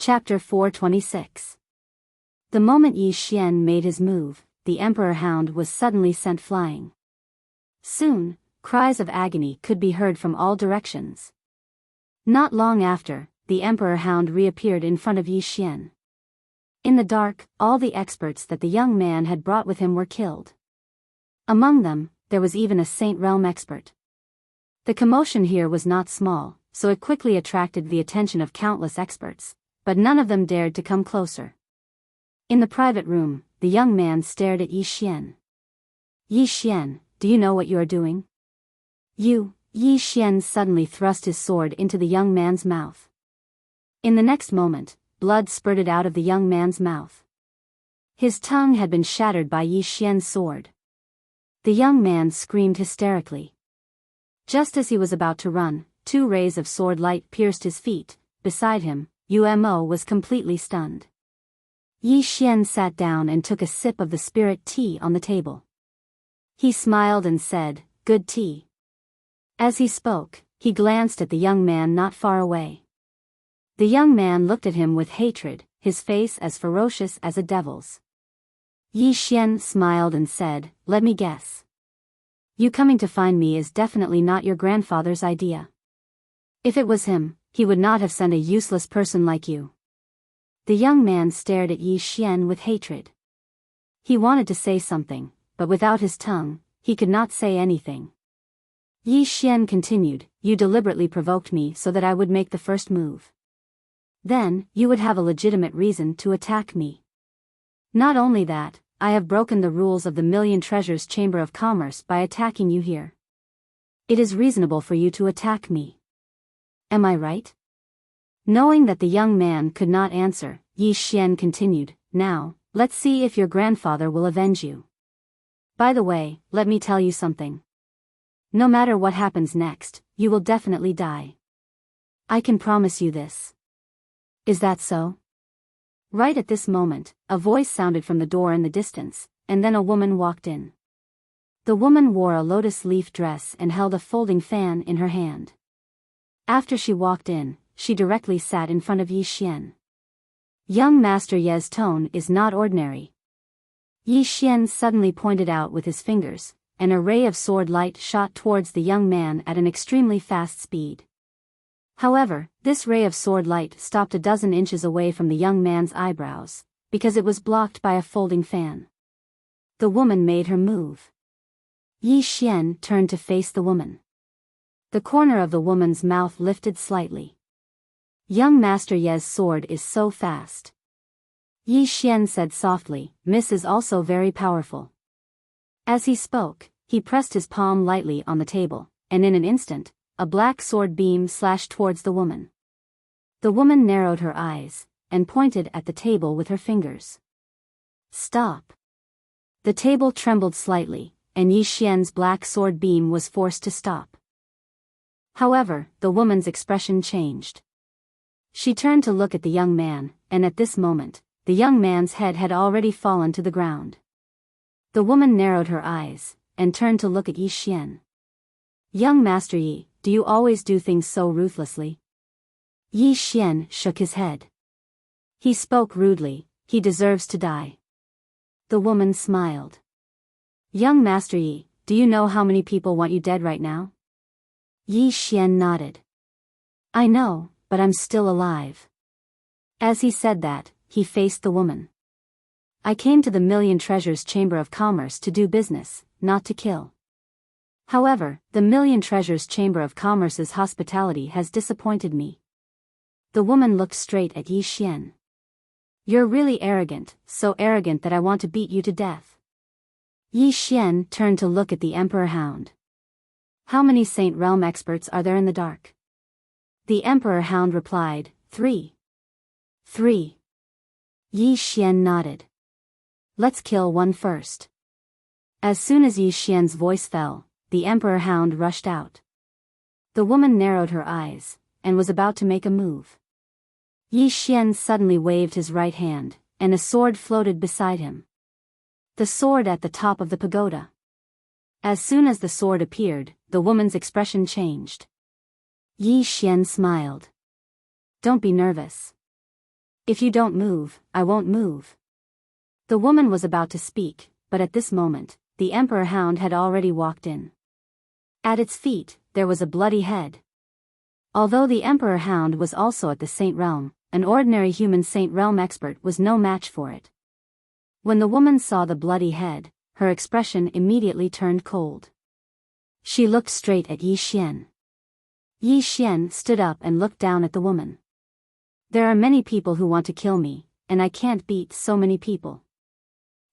Chapter 426. The moment Yi Xian made his move, the Emperor Hound was suddenly sent flying. Soon, cries of agony could be heard from all directions. Not long after, the Emperor Hound reappeared in front of Yi Xian. In the dark, all the experts that the young man had brought with him were killed. Among them, there was even a Saint Realm expert. The commotion here was not small, so it quickly attracted the attention of countless experts, but none of them dared to come closer. In the private room, the young man stared at Yi Xian. Yi Xian, do you know what you are doing? Yi Xian suddenly thrust his sword into the young man's mouth. In the next moment, blood spurted out of the young man's mouth. His tongue had been shattered by Yi Xian's sword. The young man screamed hysterically. Just as he was about to run, 2 rays of sword light pierced his feet. Beside him, Umo was completely stunned. Yi Xian sat down and took a sip of the spirit tea on the table. He smiled and said, "Good tea." As he spoke, he glanced at the young man not far away. The young man looked at him with hatred, his face as ferocious as a devil's. Yi Xian smiled and said, "Let me guess. You coming to find me is definitely not your grandfather's idea. If it was him, he would not have sent a useless person like you." The young man stared at Yi Xian with hatred. He wanted to say something, but without his tongue, he could not say anything. Yi Xian continued, "You deliberately provoked me so that I would make the first move. Then, you would have a legitimate reason to attack me. Not only that, I have broken the rules of the Million Treasures Chamber of Commerce by attacking you here. It is reasonable for you to attack me. Am I right?" Knowing that the young man could not answer, Yi Xian continued, "Now, let's see if your grandfather will avenge you. By the way, let me tell you something. No matter what happens next, you will definitely die. I can promise you this. Is that so?" Right at this moment, a voice sounded from the door in the distance, and then a woman walked in. The woman wore a lotus leaf dress and held a folding fan in her hand. After she walked in, she directly sat in front of Yi Xian. Young Master Ye's tone is not ordinary. Yi Xian suddenly pointed out with his fingers, and a ray of sword light shot towards the young man at an extremely fast speed. However, this ray of sword light stopped a dozen inches away from the young man's eyebrows, because it was blocked by a folding fan. The woman made her move. Yi Xian turned to face the woman. The corner of the woman's mouth lifted slightly. "Young Master Ye's sword is so fast." Yi Xian said softly, "Miss is also very powerful." As he spoke, he pressed his palm lightly on the table, and in an instant, a black sword beam slashed towards the woman. The woman narrowed her eyes, and pointed at the table with her fingers. "Stop." The table trembled slightly, and Yi Xian's black sword beam was forced to stop. However, the woman's expression changed. She turned to look at the young man, and at this moment, the young man's head had already fallen to the ground. The woman narrowed her eyes, and turned to look at Yi Xian. "Young Master Yi, do you always do things so ruthlessly?" Yi Xian shook his head. "He spoke rudely, he deserves to die." The woman smiled. "Young Master Yi, do you know how many people want you dead right now?" Yi Xian nodded. "I know, but I'm still alive." As he said that, he faced the woman. "I came to the Million Treasures Chamber of Commerce to do business, not to kill. However, the Million Treasures Chamber of Commerce's hospitality has disappointed me." The woman looked straight at Yi Xian. "You're really arrogant, so arrogant that I want to beat you to death." Yi Xian turned to look at the Emperor Hound. "How many Saint Realm experts are there in the dark?" The Emperor Hound replied, 3. 3. Yi Xian nodded. "Let's kill one first." As soon as Yi Xian's voice fell, the Emperor Hound rushed out. The woman narrowed her eyes, and was about to make a move. Yi Xian suddenly waved his right hand, and a sword floated beside him. The sword at the top of the pagoda. As soon as the sword appeared, the woman's expression changed. Yi Xian smiled. "Don't be nervous. If you don't move, I won't move. The woman was about to speak, but at this moment, the emperor hound had already walked in. At its feet, there was a bloody head. Although the emperor hound was also at the Saint Realm, an ordinary human Saint Realm expert was no match for it. When the woman saw the bloody head, her expression immediately turned cold. She looked straight at Yi Xian. Yi Xian stood up and looked down at the woman. There are many people who want to kill me, and I can't beat so many people.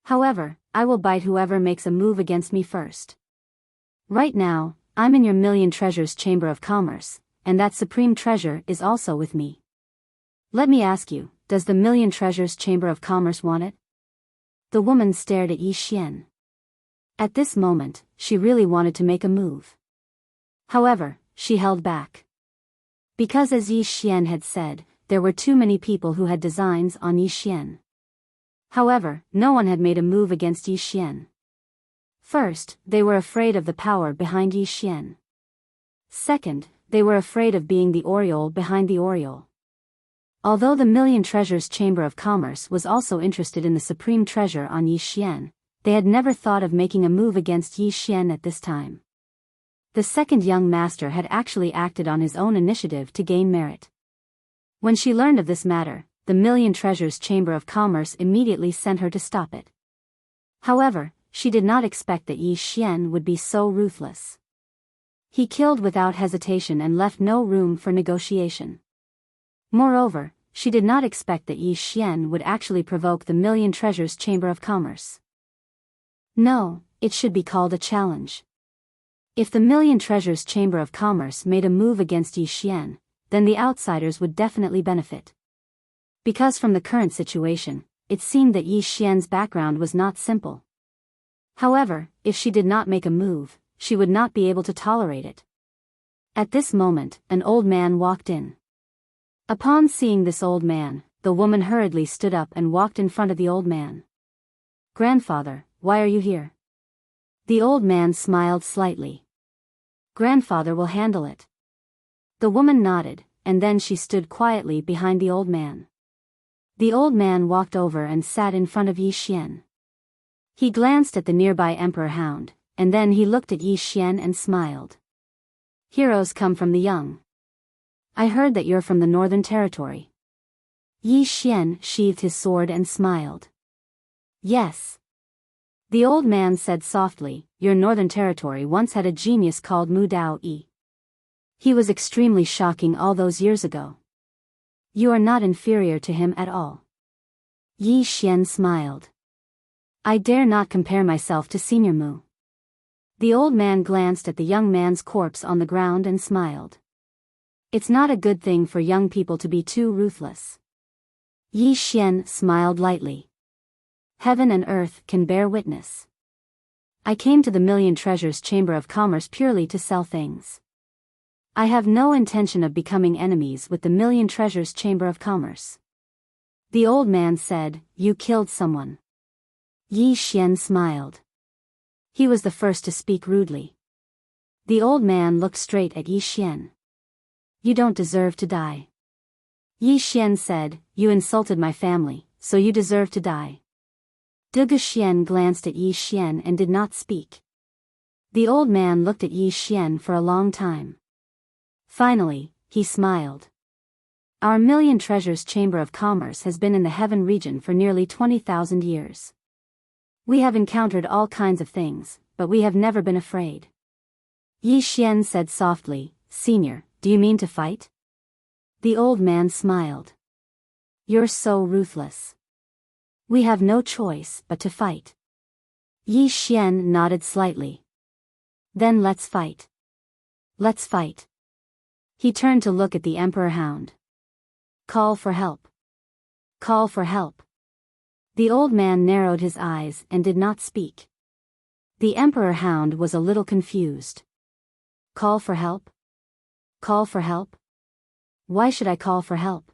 However, I will bite whoever makes a move against me first. Right now, I'm in your Million Treasures Chamber of Commerce, and that supreme treasure is also with me. Let me ask you, does the Million Treasures Chamber of Commerce want it? The woman stared at Yi Xian. At this moment, she really wanted to make a move. However, she held back. Because as Yi Xian had said, there were too many people who had designs on Yi Xian. However, no one had made a move against Yi Xian. First, they were afraid of the power behind Yi Xian. Second, they were afraid of being the Oriole behind the Oriole. Although the Million Treasures Chamber of Commerce was also interested in the supreme treasure on Yi Xian, they had never thought of making a move against Yi Xian at this time. The second young master had actually acted on his own initiative to gain merit. When she learned of this matter, the Million Treasures Chamber of Commerce immediately sent her to stop it. However, she did not expect that Yi Xian would be so ruthless. He killed without hesitation and left no room for negotiation. Moreover, she did not expect that Yi Xian would actually provoke the Million Treasures Chamber of Commerce. No, it should be called a challenge. If the Million Treasures Chamber of Commerce made a move against Yi Xian, then the outsiders would definitely benefit. Because from the current situation, it seemed that Yi Xian's background was not simple. However, if she did not make a move, she would not be able to tolerate it. At this moment, an old man walked in. Upon seeing this old man, the woman hurriedly stood up and walked in front of the old man. "Grandfather, why are you here?" The old man smiled slightly. "Grandfather will handle it." The woman nodded, and then she stood quietly behind the old man. The old man walked over and sat in front of Yi Xian. He glanced at the nearby emperor hound, and then he looked at Yi Xian and smiled. "Heroes come from the young. I heard that you're from the Northern Territory." Yi Xian sheathed his sword and smiled. "Yes." The old man said softly, "Your Northern Territory once had a genius called Mu Dao Yi. He was extremely shocking all those years ago. You are not inferior to him at all." Yi Xian smiled. "I dare not compare myself to Senior Mu." The old man glanced at the young man's corpse on the ground and smiled. It's not a good thing for young people to be too ruthless. Yi Xian smiled lightly. Heaven and earth can bear witness. I came to the Million Treasures Chamber of Commerce purely to sell things. I have no intention of becoming enemies with the Million Treasures Chamber of Commerce. The old man said, "You killed someone." Yi Xian smiled. He was the first to speak rudely. The old man looked straight at Yi Xian. "You don't deserve to die." Yi Xian said, "You insulted my family, so you deserve to die." Du Xian glanced at Yi Xian and did not speak. The old man looked at Yi Xian for a long time. Finally, he smiled. Our Million Treasures Chamber of Commerce has been in the Heaven region for nearly 20,000 years. We have encountered all kinds of things, but we have never been afraid. Yi Xian said softly, "Senior, do you mean to fight?" The old man smiled. "You're so ruthless. We have no choice but to fight." Yi Xian nodded slightly. "Then let's fight. Let's fight." He turned to look at the emperor hound. "Call for help. Call for help." The old man narrowed his eyes and did not speak. The emperor hound was a little confused. Call for help? Call for help? Why should I call for help?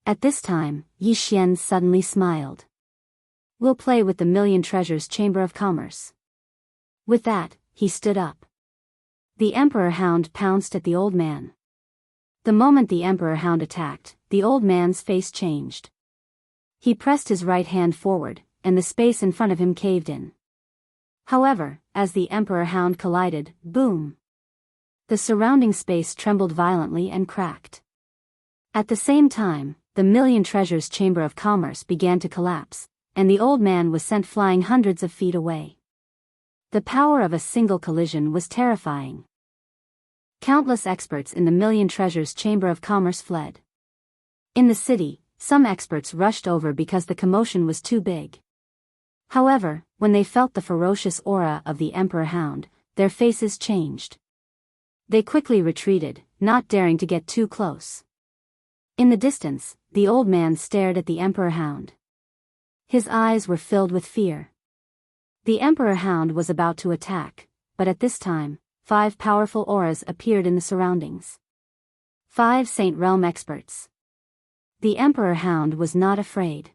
At this time, Yi Xian suddenly smiled. "We'll play with the Million Treasures Chamber of Commerce." With that, he stood up. The emperor hound pounced at the old man. The moment the emperor hound attacked, the old man's face changed. He pressed his right hand forward, and the space in front of him caved in. However, as the emperor hound collided, boom! The surrounding space trembled violently and cracked. At the same time, the Million Treasures Chamber of Commerce began to collapse, and the old man was sent flying hundreds of feet away. The power of a single collision was terrifying. Countless experts in the Million Treasures Chamber of Commerce fled. In the city, some experts rushed over because the commotion was too big. However, when they felt the ferocious aura of the Emperor Hound, their faces changed. They quickly retreated, not daring to get too close. In the distance, the old man stared at the Emperor Hound. His eyes were filled with fear. The Emperor Hound was about to attack, but at this time, 5 powerful auras appeared in the surroundings. 5 Saint Realm experts. The Emperor Hound was not afraid.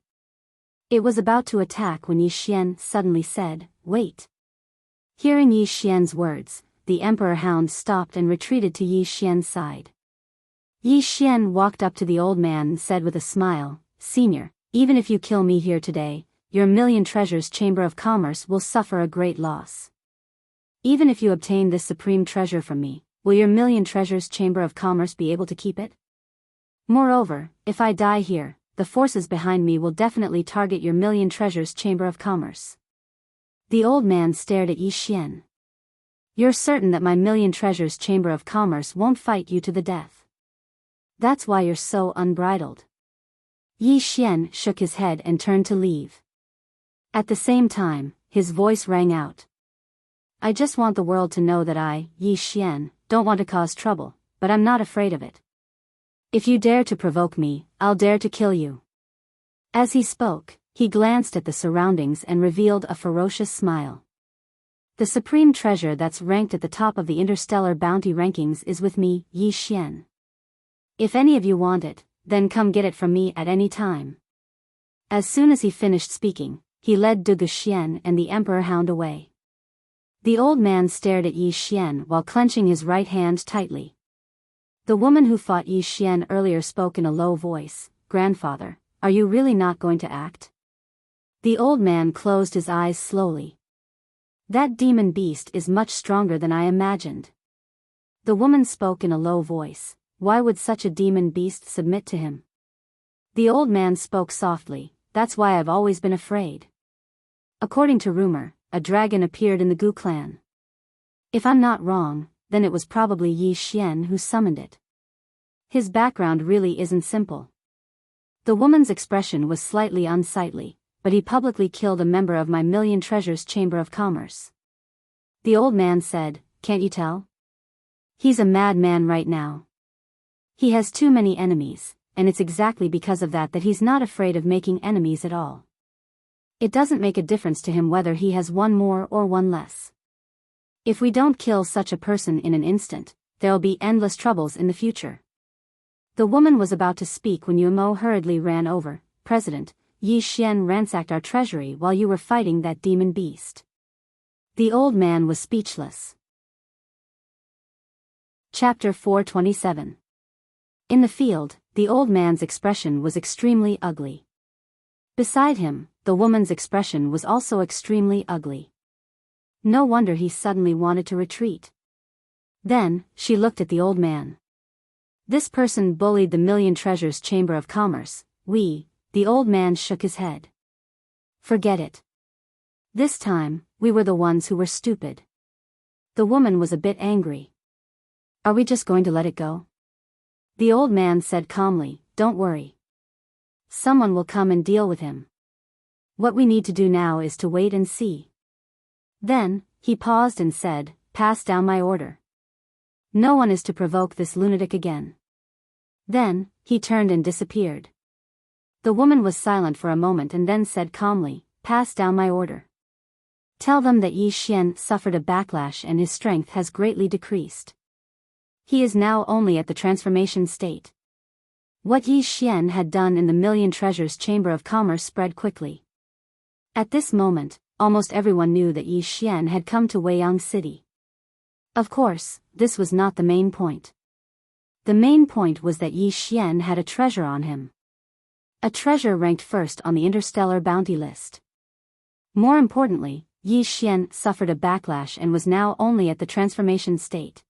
It was about to attack when Yi Xian suddenly said, "Wait." Hearing Yi Xian's words, the Emperor Hound stopped and retreated to Yi Xian's side. Yi Xian walked up to the old man and said with a smile, "Senior, even if you kill me here today, your Million Treasures Chamber of Commerce will suffer a great loss. Even if you obtain this supreme treasure from me, will your Million Treasures Chamber of Commerce be able to keep it? Moreover, if I die here, the forces behind me will definitely target your Million Treasures Chamber of Commerce." The old man stared at Yi Xian. "You're certain that my Million Treasures Chamber of Commerce won't fight you to the death? That's why you're so unbridled." Yi Xian shook his head and turned to leave. At the same time, his voice rang out. "I just want the world to know that I, Yi Xian, don't want to cause trouble, but I'm not afraid of it. If you dare to provoke me, I'll dare to kill you." As he spoke, he glanced at the surroundings and revealed a ferocious smile. "The supreme treasure that's ranked at the top of the interstellar bounty rankings is with me, Yi Xian. If any of you want it, then come get it from me at any time." As soon as he finished speaking, he led Du Xian and the Emperor Hound away. The old man stared at Yi Xian while clenching his right hand tightly. The woman who fought Yi Xian earlier spoke in a low voice, "Grandfather, are you really not going to act?" The old man closed his eyes slowly. "That demon beast is much stronger than I imagined." The woman spoke in a low voice, "Why would such a demon beast submit to him?" The old man spoke softly, "That's why I've always been afraid. According to rumor, a dragon appeared in the Gu clan. If I'm not wrong, then it was probably Yi Xian who summoned it. His background really isn't simple." The woman's expression was slightly unsightly, "But he publicly killed a member of my Million Treasures Chamber of Commerce." The old man said, "Can't you tell? He's a madman right now. He has too many enemies, and it's exactly because of that he's not afraid of making enemies at all. It doesn't make a difference to him whether he has one more or one less. If we don't kill such a person in an instant, there'll be endless troubles in the future." The woman was about to speak when Yumo hurriedly ran over. "President, Yi Xian ransacked our treasury while you were fighting that demon beast." The old man was speechless. Chapter 427. In the field, the old man's expression was extremely ugly. Beside him, the woman's expression was also extremely ugly. No wonder he suddenly wanted to retreat. Then, she looked at the old man. "This person bullied the Million Treasures Chamber of Commerce. The old man shook his head. "Forget it. This time, we were the ones who were stupid." The woman was a bit angry. "Are we just going to let it go?" The old man said calmly, "Don't worry. Someone will come and deal with him. What we need to do now is to wait and see." Then, he paused and said, "Pass down my order. No one is to provoke this lunatic again." Then, he turned and disappeared. The woman was silent for a moment and then said calmly, "Pass down my order. Tell them that Yi Xian suffered a backlash and his strength has greatly decreased. He is now only at the transformation state." What Yi Xian had done in the Million Treasures Chamber of Commerce spread quickly. At this moment, almost everyone knew that Yi Xian had come to Weiyang City. Of course, this was not the main point. The main point was that Yi Xian had a treasure on him. A treasure ranked first on the interstellar bounty list. More importantly, Yi Xian suffered a backlash and was now only at the transformation state.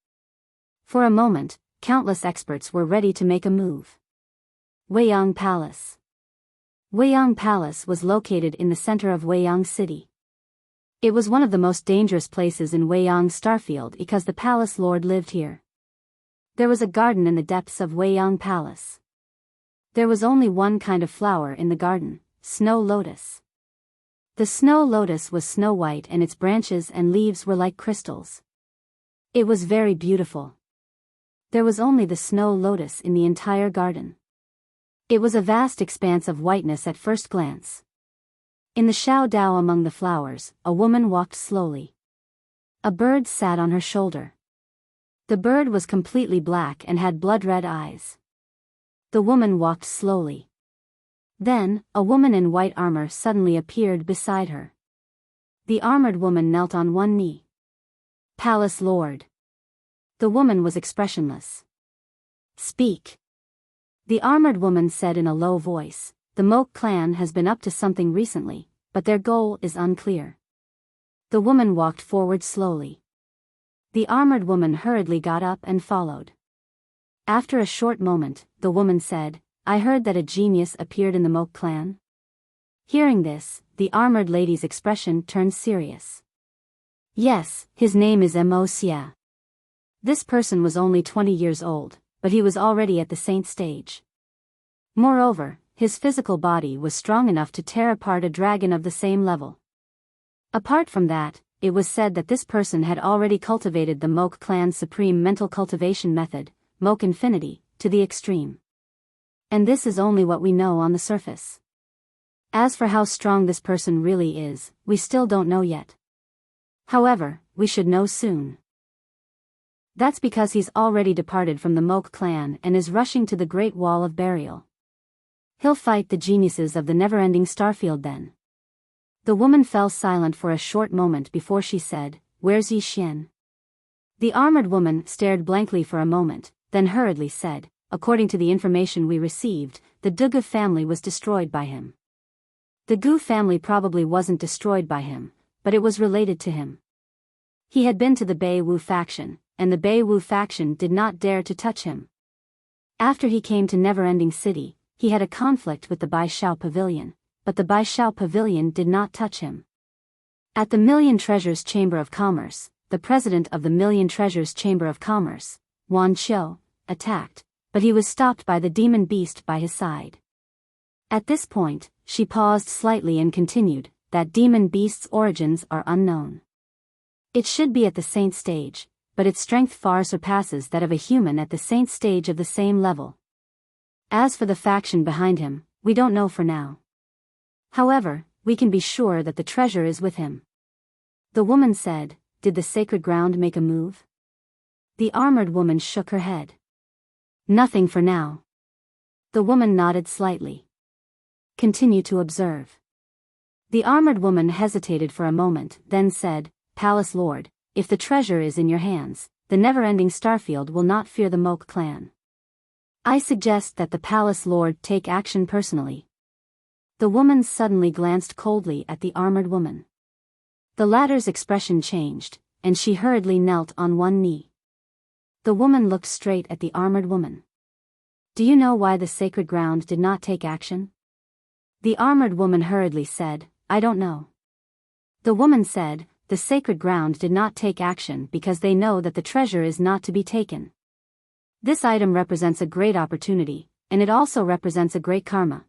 For a moment, countless experts were ready to make a move. Weiyang Palace. Weiyang Palace was located in the center of Weiyang City. It was one of the most dangerous places in Weiyang Starfield because the palace lord lived here. There was a garden in the depths of Weiyang Palace. There was only one kind of flower in the garden, snow lotus. The snow lotus was snow white and its branches and leaves were like crystals. It was very beautiful. There was only the snow lotus in the entire garden. It was a vast expanse of whiteness at first glance. In the Shao Dao among the flowers, a woman walked slowly. A bird sat on her shoulder. The bird was completely black and had blood-red eyes. The woman walked slowly. Then, a woman in white armor suddenly appeared beside her. The armored woman knelt on one knee. Palace Lord. The woman was expressionless. Speak. The armored woman said in a low voice, the Moke clan has been up to something recently, but their goal is unclear. The woman walked forward slowly. The armored woman hurriedly got up and followed. After a short moment, the woman said, I heard that a genius appeared in the Moke clan. Hearing this, the armored lady's expression turned serious. Yes, his name is Mo Xia. This person was only 20 years old, but he was already at the saint stage. Moreover, his physical body was strong enough to tear apart a dragon of the same level. Apart from that, it was said that this person had already cultivated the Moke clan's supreme mental cultivation method, Moke Infinity, to the extreme. And this is only what we know on the surface. As for how strong this person really is, we still don't know yet. However, we should know soon. That's because he's already departed from the Moke clan and is rushing to the Great Wall of Burial. He'll fight the geniuses of the never-ending Starfield then. The woman fell silent for a short moment before she said, Where's Yi Xian? The armored woman stared blankly for a moment, then hurriedly said, According to the information we received, the Dugu family was destroyed by him. The Gu family probably wasn't destroyed by him, but it was related to him. He had been to the Bei Wu faction, and the Bei Wu faction did not dare to touch him. After he came to Never-Ending City, he had a conflict with the Bai Shao Pavilion, but the Bai Shao Pavilion did not touch him. At the Million Treasures Chamber of Commerce, the president of the Million Treasures Chamber of Commerce, Wan Qiu, attacked, but he was stopped by the demon beast by his side. At this point, she paused slightly and continued, that demon beast's origins are unknown. It should be at the saint stage, but its strength far surpasses that of a human at the saint stage of the same level. As for the faction behind him, we don't know for now. However, we can be sure that the treasure is with him. The woman said, Did the sacred ground make a move? The armored woman shook her head. Nothing for now. The woman nodded slightly. Continue to observe. The armored woman hesitated for a moment, then said, Palace Lord, if the treasure is in your hands, the never-ending Starfield will not fear the Moke clan. I suggest that the Palace Lord take action personally. The woman suddenly glanced coldly at the armored woman. The latter's expression changed, and she hurriedly knelt on one knee. The woman looked straight at the armored woman. Do you know why the sacred ground did not take action? The armored woman hurriedly said, I don't know. The woman said, the sacred ground did not take action because they know that the treasure is not to be taken. This item represents a great opportunity, and it also represents a great karma.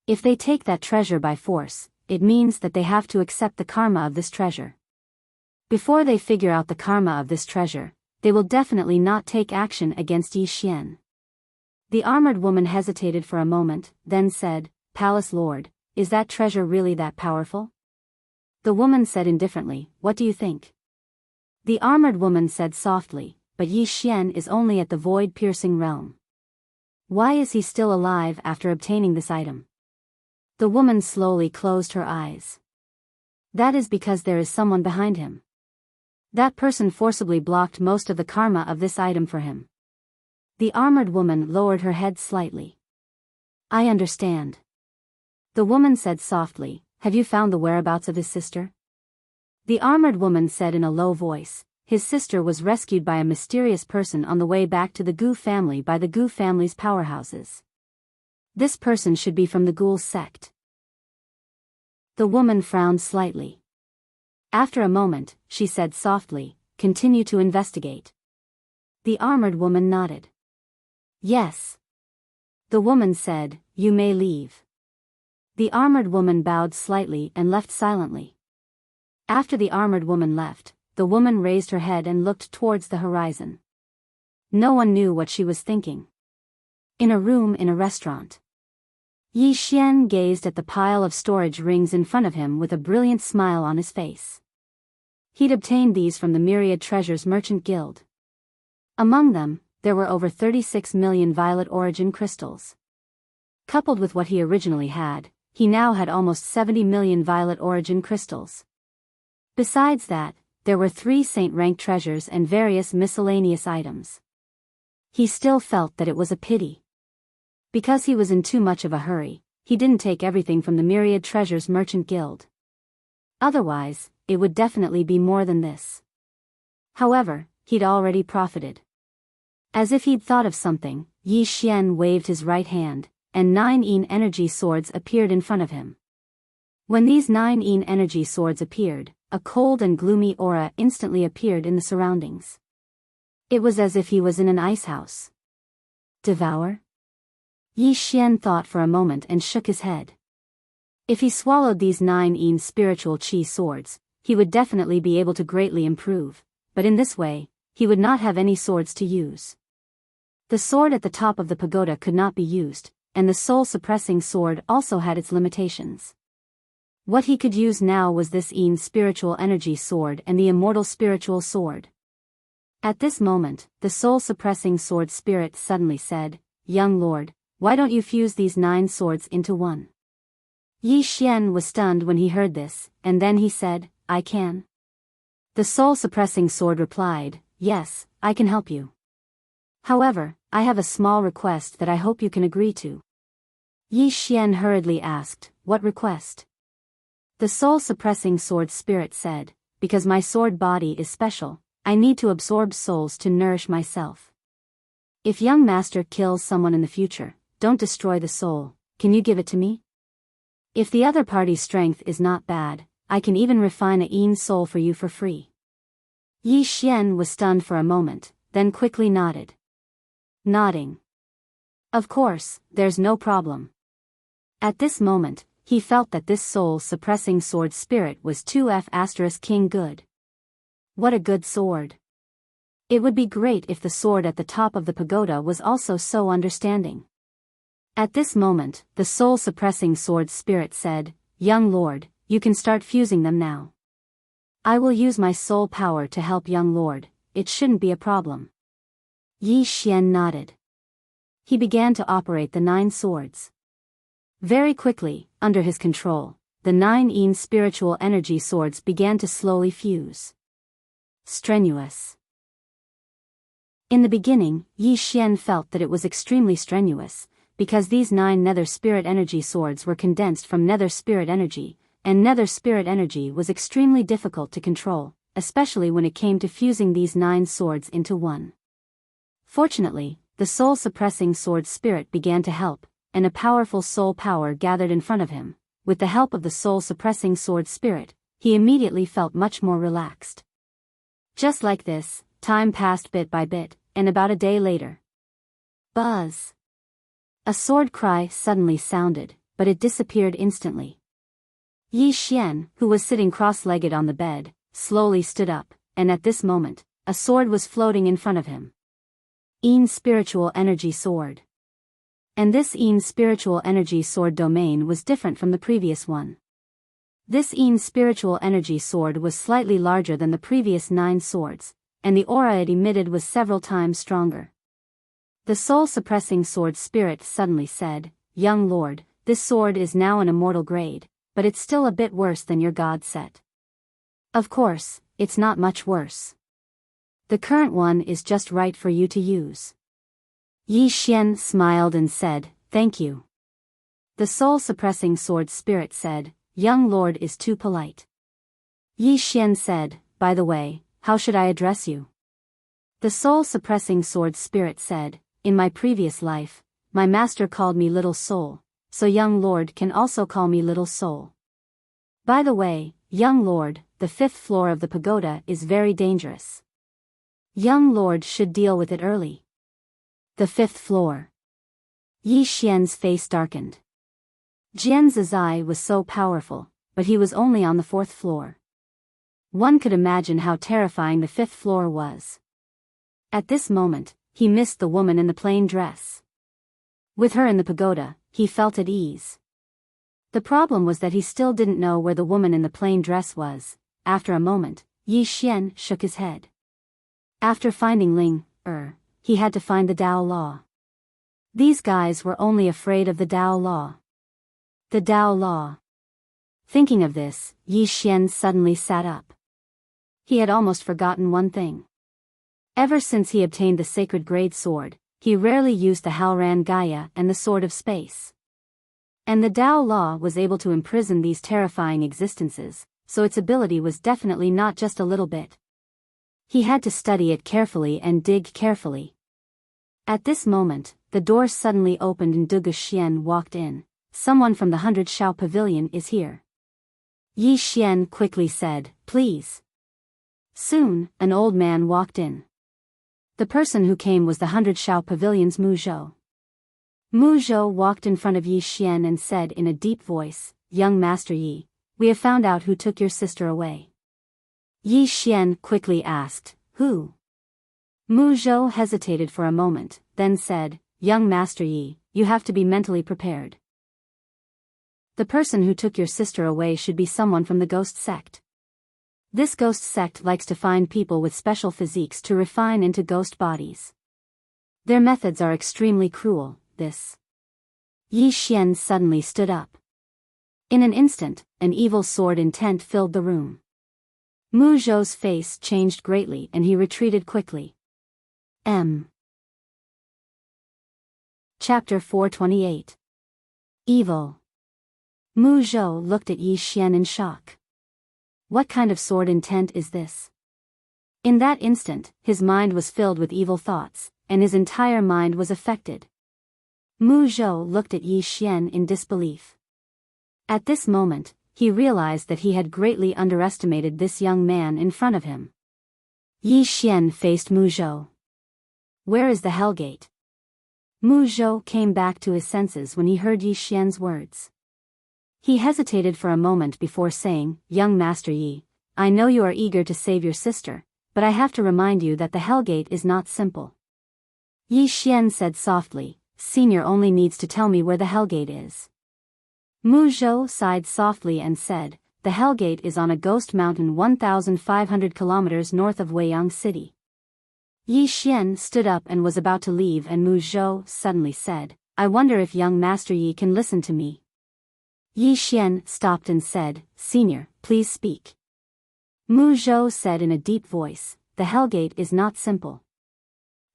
If they take that treasure by force, it means that they have to accept the karma of this treasure. Before they figure out the karma of this treasure, they will definitely not take action against Yi Xian. The armored woman hesitated for a moment, then said, Palace Lord, is that treasure really that powerful? The woman said indifferently, What do you think? The armored woman said softly, But Yi Xian is only at the void-piercing realm. Why is he still alive after obtaining this item? The woman slowly closed her eyes. That is because there is someone behind him. That person forcibly blocked most of the karma of this item for him. The armored woman lowered her head slightly. I understand. The woman said softly, have you found the whereabouts of his sister? The armored woman said in a low voice, his sister was rescued by a mysterious person on the way back to the Gu family by the Gu family's powerhouses. This person should be from the Ghoul sect. The woman frowned slightly. After a moment, she said softly, continue to investigate. The armored woman nodded. Yes. The woman said, you may leave. The armored woman bowed slightly and left silently. After the armored woman left, the woman raised her head and looked towards the horizon. No one knew what she was thinking. In a room in a restaurant. Yi Xian gazed at the pile of storage rings in front of him with a brilliant smile on his face. He'd obtained these from the Myriad Treasures Merchant Guild. Among them, there were over 36 million violet origin crystals. Coupled with what he originally had, he now had almost 70 million violet origin crystals. Besides that, there were 3 saint-rank treasures and various miscellaneous items. He still felt that it was a pity. Because he was in too much of a hurry, he didn't take everything from the Myriad Treasures Merchant Guild. Otherwise, it would definitely be more than this. However, he'd already profited. As if he'd thought of something, Yi Xian waved his right hand, and 9 Yin energy swords appeared in front of him. When these 9 Yin energy swords appeared, a cold and gloomy aura instantly appeared in the surroundings. It was as if he was in an ice house. Devour? Yi Xian thought for a moment and shook his head. If he swallowed these 9 Yin spiritual chi swords, he would definitely be able to greatly improve, but in this way, he would not have any swords to use. The sword at the top of the pagoda could not be used, and the soul-suppressing sword also had its limitations. What he could use now was this Yin spiritual energy sword and the immortal spiritual sword. At this moment, the soul-suppressing sword spirit suddenly said, young lord, why don't you fuse these 9 swords into one? Yi Xian was stunned when he heard this, and then he said, I can. The soul-suppressing sword replied, yes, I can help you. However, I have a small request that I hope you can agree to. Yi Xian hurriedly asked, what request? The soul-suppressing sword spirit said, because my sword body is special, I need to absorb souls to nourish myself. If young master kills someone in the future, don't destroy the soul, can you give it to me? If the other party's strength is not bad, I can even refine a Yin soul for you for free. Yi Xian was stunned for a moment, then quickly nodded. Nodding. Of course, there's no problem. At this moment, he felt that this soul-suppressing sword spirit was 2F** King good. What a good sword. It would be great if the sword at the top of the pagoda was also so understanding. At this moment, the soul-suppressing sword spirit said, young lord, you can start fusing them now. I will use my soul power to help young lord, it shouldn't be a problem. Yi Xian nodded. He began to operate the 9 swords. Very quickly, under his control, the 9 Yin spiritual energy swords began to slowly fuse. Strenuous. In the beginning, Yi Xian felt that it was extremely strenuous, because these 9 nether spirit energy swords were condensed from nether spirit energy, and nether spirit energy was extremely difficult to control, especially when it came to fusing these 9 swords into one. Fortunately, the soul-suppressing sword spirit began to help, and a powerful soul power gathered in front of him. With the help of the soul-suppressing sword spirit, he immediately felt much more relaxed. Just like this, time passed bit by bit, and about a day later. Buzz! A sword cry suddenly sounded, but it disappeared instantly. Yi Xian, who was sitting cross-legged on the bed, slowly stood up, and at this moment, a sword was floating in front of him. Yin spiritual energy sword. And this Yin spiritual energy sword domain was different from the previous one. This Yin spiritual energy sword was slightly larger than the previous 9 swords, and the aura it emitted was several times stronger. The soul-suppressing sword spirit suddenly said, young lord, this sword is now an immortal grade, but it's still a bit worse than your god set. Of course, it's not much worse. The current one is just right for you to use. Yi Xian smiled and said, "Thank you." The soul-suppressing sword spirit said, "Young lord is too polite." Yi Xian said, "By the way, how should I address you?" The soul-suppressing sword spirit said, "In my previous life, my master called me Little Soul, so young lord can also call me Little Soul. By the way, young lord, the 5th floor of the pagoda is very dangerous. Young lord should deal with it early." The 5th floor. Yi Xian's face darkened. Jian's eye was so powerful, but he was only on the 4th floor. One could imagine how terrifying the 5th floor was. At this moment, he missed the woman in the plain dress. With her in the pagoda, he felt at ease. The problem was that he still didn't know where the woman in the plain dress was. After a moment, Yi Xian shook his head. After finding Ling, he had to find the Tao Law. These guys were only afraid of the Tao Law. The Tao Law. Thinking of this, Yi Xian suddenly sat up. He had almost forgotten one thing. Ever since he obtained the sacred grade sword, he rarely used the Halran Gaia and the Sword of Space. And the Tao Law was able to imprison these terrifying existences, so its ability was definitely not just a little bit. He had to study it carefully and dig carefully. At this moment, the door suddenly opened and Du Xian walked in. "Someone from the 100 Shao Pavilion is here." Yi Xian quickly said, "Please." Soon, an old man walked in. The person who came was the 100 Shao Pavilion's Mu Zhou. Mu Zhou walked in front of Yi Xian and said in a deep voice, "Young Master Yi, we have found out who took your sister away." Yi Xian quickly asked, "Who?" Mu Zhou hesitated for a moment, then said, "Young Master Yi, you have to be mentally prepared. The person who took your sister away should be someone from the ghost sect. This ghost sect likes to find people with special physiques to refine into ghost bodies. Their methods are extremely cruel." Yi Xian suddenly stood up. In an instant, an evil sword intent filled the room. Mu Zhou's face changed greatly and he retreated quickly. Chapter 428. Evil. Mu Zhou looked at Yi Xian in shock. What kind of sword intent is this? In that instant, his mind was filled with evil thoughts, and his entire mind was affected. Mu Zhou looked at Yi Xian in disbelief. At this moment, he realized that he had greatly underestimated this young man in front of him. Yi Xian faced Mu Zhou. "Where is the Hellgate?" Mu Zhou came back to his senses when he heard Yi Xian's words. He hesitated for a moment before saying, "Young Master Yi, I know you are eager to save your sister, but I have to remind you that the Hellgate is not simple." Yi Xian said softly, "Senior only needs to tell me where the Hellgate is." Mu Zhou sighed softly and said, "The Hellgate is on a ghost mountain 1,500 kilometers north of Weiyang City." Yi Xian stood up and was about to leave and Mu Zhou suddenly said, "I wonder if young Master Yi can listen to me." Yi Xian stopped and said, "Senior, please speak." Mu Zhou said in a deep voice, "The Hellgate is not simple.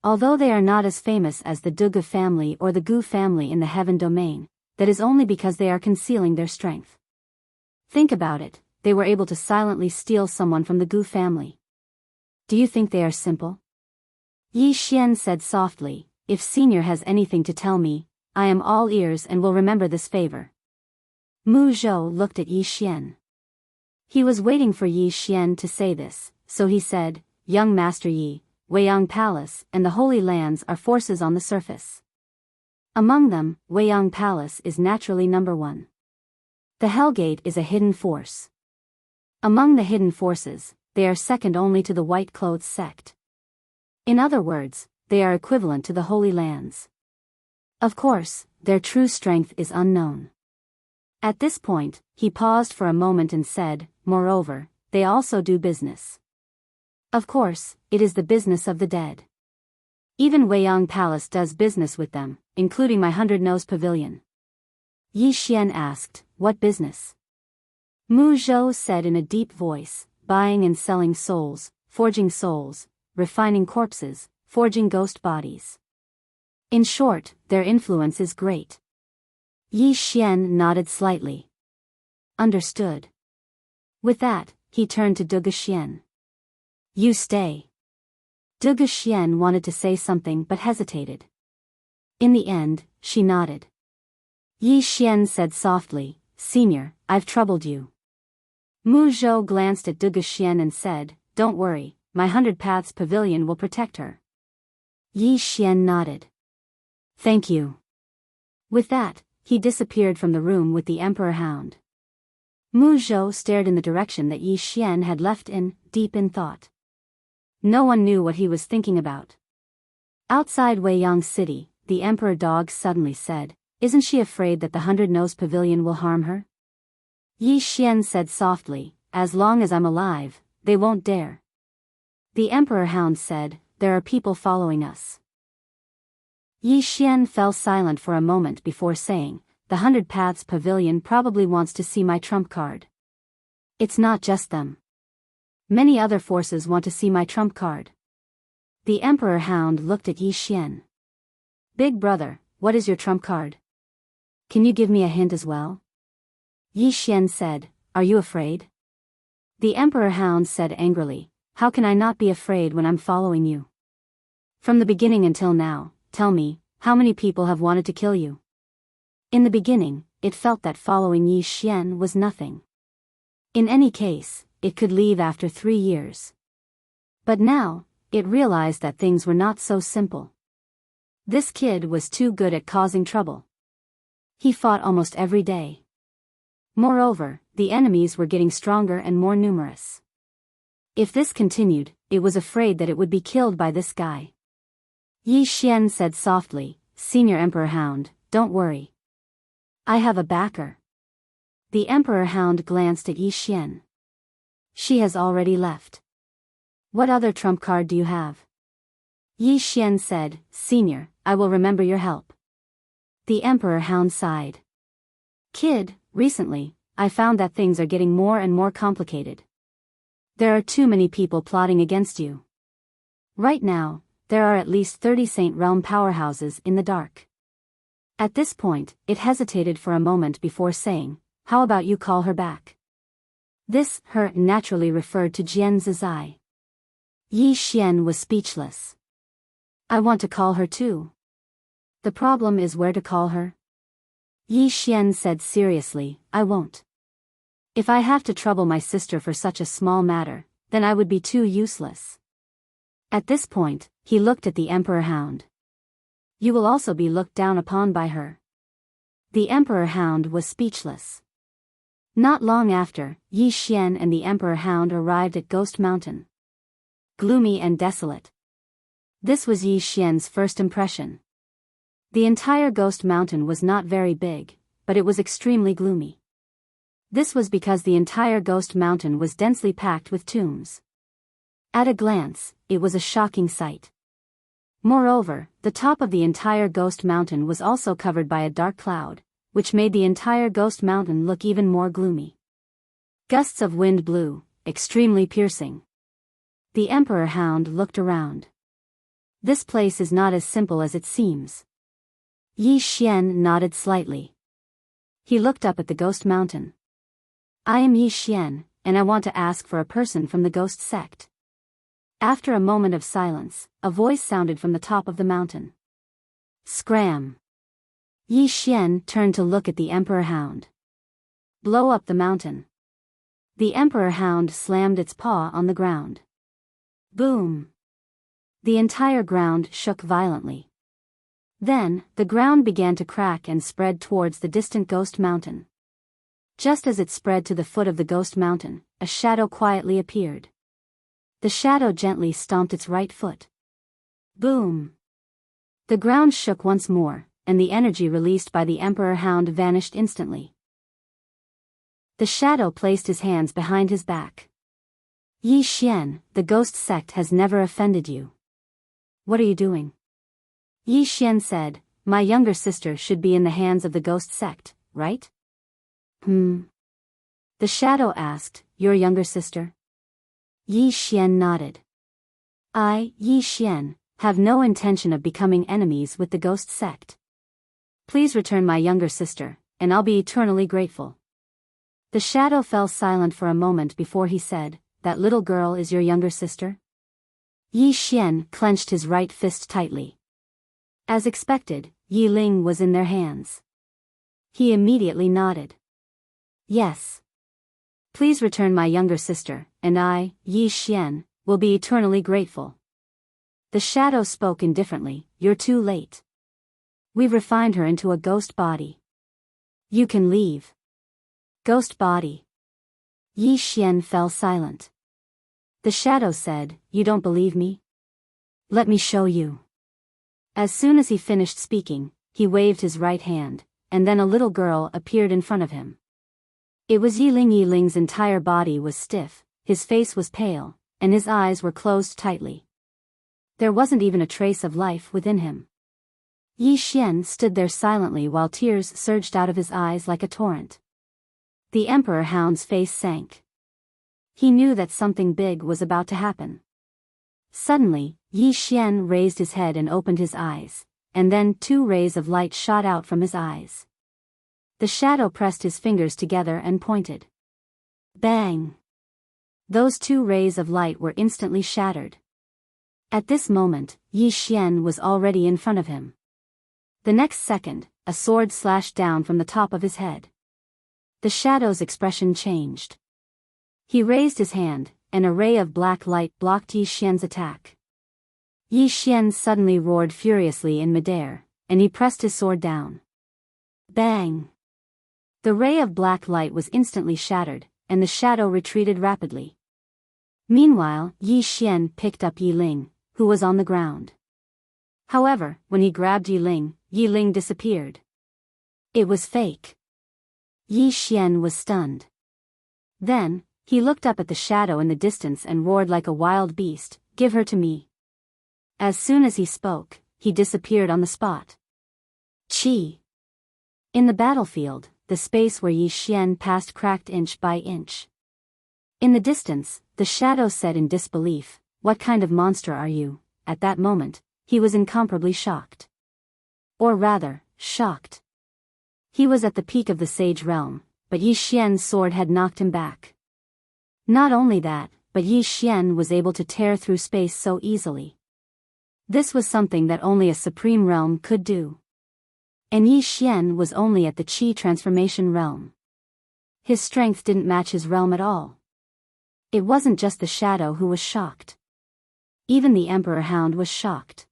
Although they are not as famous as the Dugu family or the Gu family in the Heaven domain, that is only because they are concealing their strength. Think about it, they were able to silently steal someone from the Gu family. Do you think they are simple?" Yi Xian said softly, "If Senior has anything to tell me, I am all ears and will remember this favor." Mu Zhou looked at Yi Xian. He was waiting for Yi Xian to say this, so he said, "Young Master Yi, Weiyang Palace and the Holy Lands are forces on the surface. Among them, Weiyang Palace is naturally number one. The Hellgate is a hidden force. Among the hidden forces, they are second only to the White Clothes sect. In other words, they are equivalent to the Holy Lands. Of course, their true strength is unknown." At this point, he paused for a moment and said, "Moreover, they also do business. Of course, it is the business of the dead. Even Weiyang Palace does business with them, including my 100-Nose Pavilion." Yi Xian asked, "What business?" Mu Zhou said in a deep voice, "Buying and selling souls, forging souls, refining corpses, forging ghost bodies." In short, their influence is great. Yi Xian nodded slightly. Understood. With that, he turned to Duge Xian. You stay. Duge Xian wanted to say something but hesitated. In the end, she nodded. Yi Xian said softly, Senior, I've troubled you. Mu Zhou glanced at Duge Xian and said, Don't worry, my 100 Paths Pavilion will protect her. Yi Xian nodded. Thank you. With that, he disappeared from the room with the Emperor Hound. Mu Zhou stared in the direction that Yi Xian had left deep in thought. No one knew what he was thinking about. Outside Weiyang City, the Emperor Dog suddenly said, Isn't she afraid that the 100-Nose Pavilion will harm her? Yi Xian said softly, As long as I'm alive, they won't dare. The Emperor Hound said, There are people following us. Yi Xian fell silent for a moment before saying, The 100 Paths Pavilion probably wants to see my trump card. It's not just them. Many other forces want to see my trump card. The Emperor Hound looked at Yi Xian. Big brother, what is your trump card? Can you give me a hint as well? Yi Xian said, Are you afraid? The Emperor Hound said angrily, How can I not be afraid when I'm following you? From the beginning until now, tell me, how many people have wanted to kill you? In the beginning, it felt that following Yi Xian was nothing. In any case, it could leave after 3 years. But now, it realized that things were not so simple. This kid was too good at causing trouble. He fought almost every day. Moreover, the enemies were getting stronger and more numerous. If this continued, it was afraid that it would be killed by this guy. Yi Xian said softly, Senior Emperor Hound, don't worry. I have a backer. The Emperor Hound glanced at Yi Xian. She has already left. What other trump card do you have? Yi Xian said, Senior, I will remember your help. The Emperor Hound sighed. Kid, recently, I found that things are getting more and more complicated. There are too many people plotting against you. Right now, there are at least 30 Saint Realm powerhouses in the dark. At this point, it hesitated for a moment before saying, How about you call her back? This, her, naturally referred to Jian Zizai. Yi Xian was speechless. I want to call her too. The problem is where to call her. Yi Xian said seriously, I won't. If I have to trouble my sister for such a small matter, then I would be too useless. At this point, he looked at the Emperor Hound. You will also be looked down upon by her. The Emperor Hound was speechless. Not long after, Yi Xian and the Emperor Hound arrived at Ghost Mountain. Gloomy and desolate. This was Yi Xian's first impression. The entire Ghost Mountain was not very big, but it was extremely gloomy. This was because the entire Ghost Mountain was densely packed with tombs. At a glance, it was a shocking sight. Moreover, the top of the entire Ghost Mountain was also covered by a dark cloud, which made the entire Ghost Mountain look even more gloomy. Gusts of wind blew, extremely piercing. The Emperor Hound looked around. This place is not as simple as it seems. Yi Xian nodded slightly. He looked up at the Ghost Mountain. I am Yi Xian, and I want to ask for a person from the Ghost Sect. After a moment of silence, a voice sounded from the top of the mountain. Scram! Yi Xian turned to look at the Emperor Hound. Blow up the mountain. The Emperor Hound slammed its paw on the ground. Boom! The entire ground shook violently. Then, the ground began to crack and spread towards the distant Ghost Mountain. Just as it spread to the foot of the Ghost Mountain, a shadow quietly appeared. The shadow gently stomped its right foot. Boom! The ground shook once more, and the energy released by the Emperor Hound vanished instantly. The shadow placed his hands behind his back. Yi Xian, the Ghost Sect has never offended you. What are you doing? Yi Xian said, My younger sister should be in the hands of the Ghost Sect, right? The shadow asked, Your younger sister? Yi Xian nodded. I, Yi Xian, have no intention of becoming enemies with the ghost sect. Please return my younger sister, and I'll be eternally grateful. The shadow fell silent for a moment before he said, that little girl is your younger sister? Yi Xian clenched his right fist tightly. As expected, Yi Ling was in their hands. He immediately nodded. Yes. Please return my younger sister, and I, Yi Xian, will be eternally grateful. The shadow spoke indifferently, you're too late. We've refined her into a ghost body. You can leave. Ghost body. Yi Xian fell silent. The shadow said, you don't believe me? Let me show you. As soon as he finished speaking, he waved his right hand, and then a little girl appeared in front of him. It was Yi Ling. Yi Ling's entire body was stiff, his face was pale, and his eyes were closed tightly. There wasn't even a trace of life within him. Yi Xian stood there silently while tears surged out of his eyes like a torrent. The Emperor Hound's face sank. He knew that something big was about to happen. Suddenly, Yi Xian raised his head and opened his eyes, and then 2 rays of light shot out from his eyes. The shadow pressed his fingers together and pointed. Bang! Those 2 rays of light were instantly shattered. At this moment, Yi Xian was already in front of him. The next second, a sword slashed down from the top of his head. The shadow's expression changed. He raised his hand, and a ray of black light blocked Yi Xian's attack. Yi Xian suddenly roared furiously in midair, and he pressed his sword down. Bang! The ray of black light was instantly shattered, and the shadow retreated rapidly. Meanwhile, Yi Xian picked up Yi Ling, who was on the ground. However, when he grabbed Yi Ling disappeared. It was fake. Yi Xian was stunned. Then, he looked up at the shadow in the distance and roared like a wild beast, give her to me. As soon as he spoke, he disappeared on the spot. Chi. In the battlefield, the space where Yi Xian passed cracked inch by inch. In the distance, the shadow said in disbelief, what kind of monster are you? At that moment, he was incomparably shocked. Or rather, shocked. He was at the peak of the sage realm, but Yi Xian's sword had knocked him back. Not only that, but Yi Xian was able to tear through space so easily. This was something that only a supreme realm could do. And Yi Xian was only at the Qi transformation realm. His strength didn't match his realm at all. It wasn't just the shadow who was shocked. Even the Emperor Hound was shocked.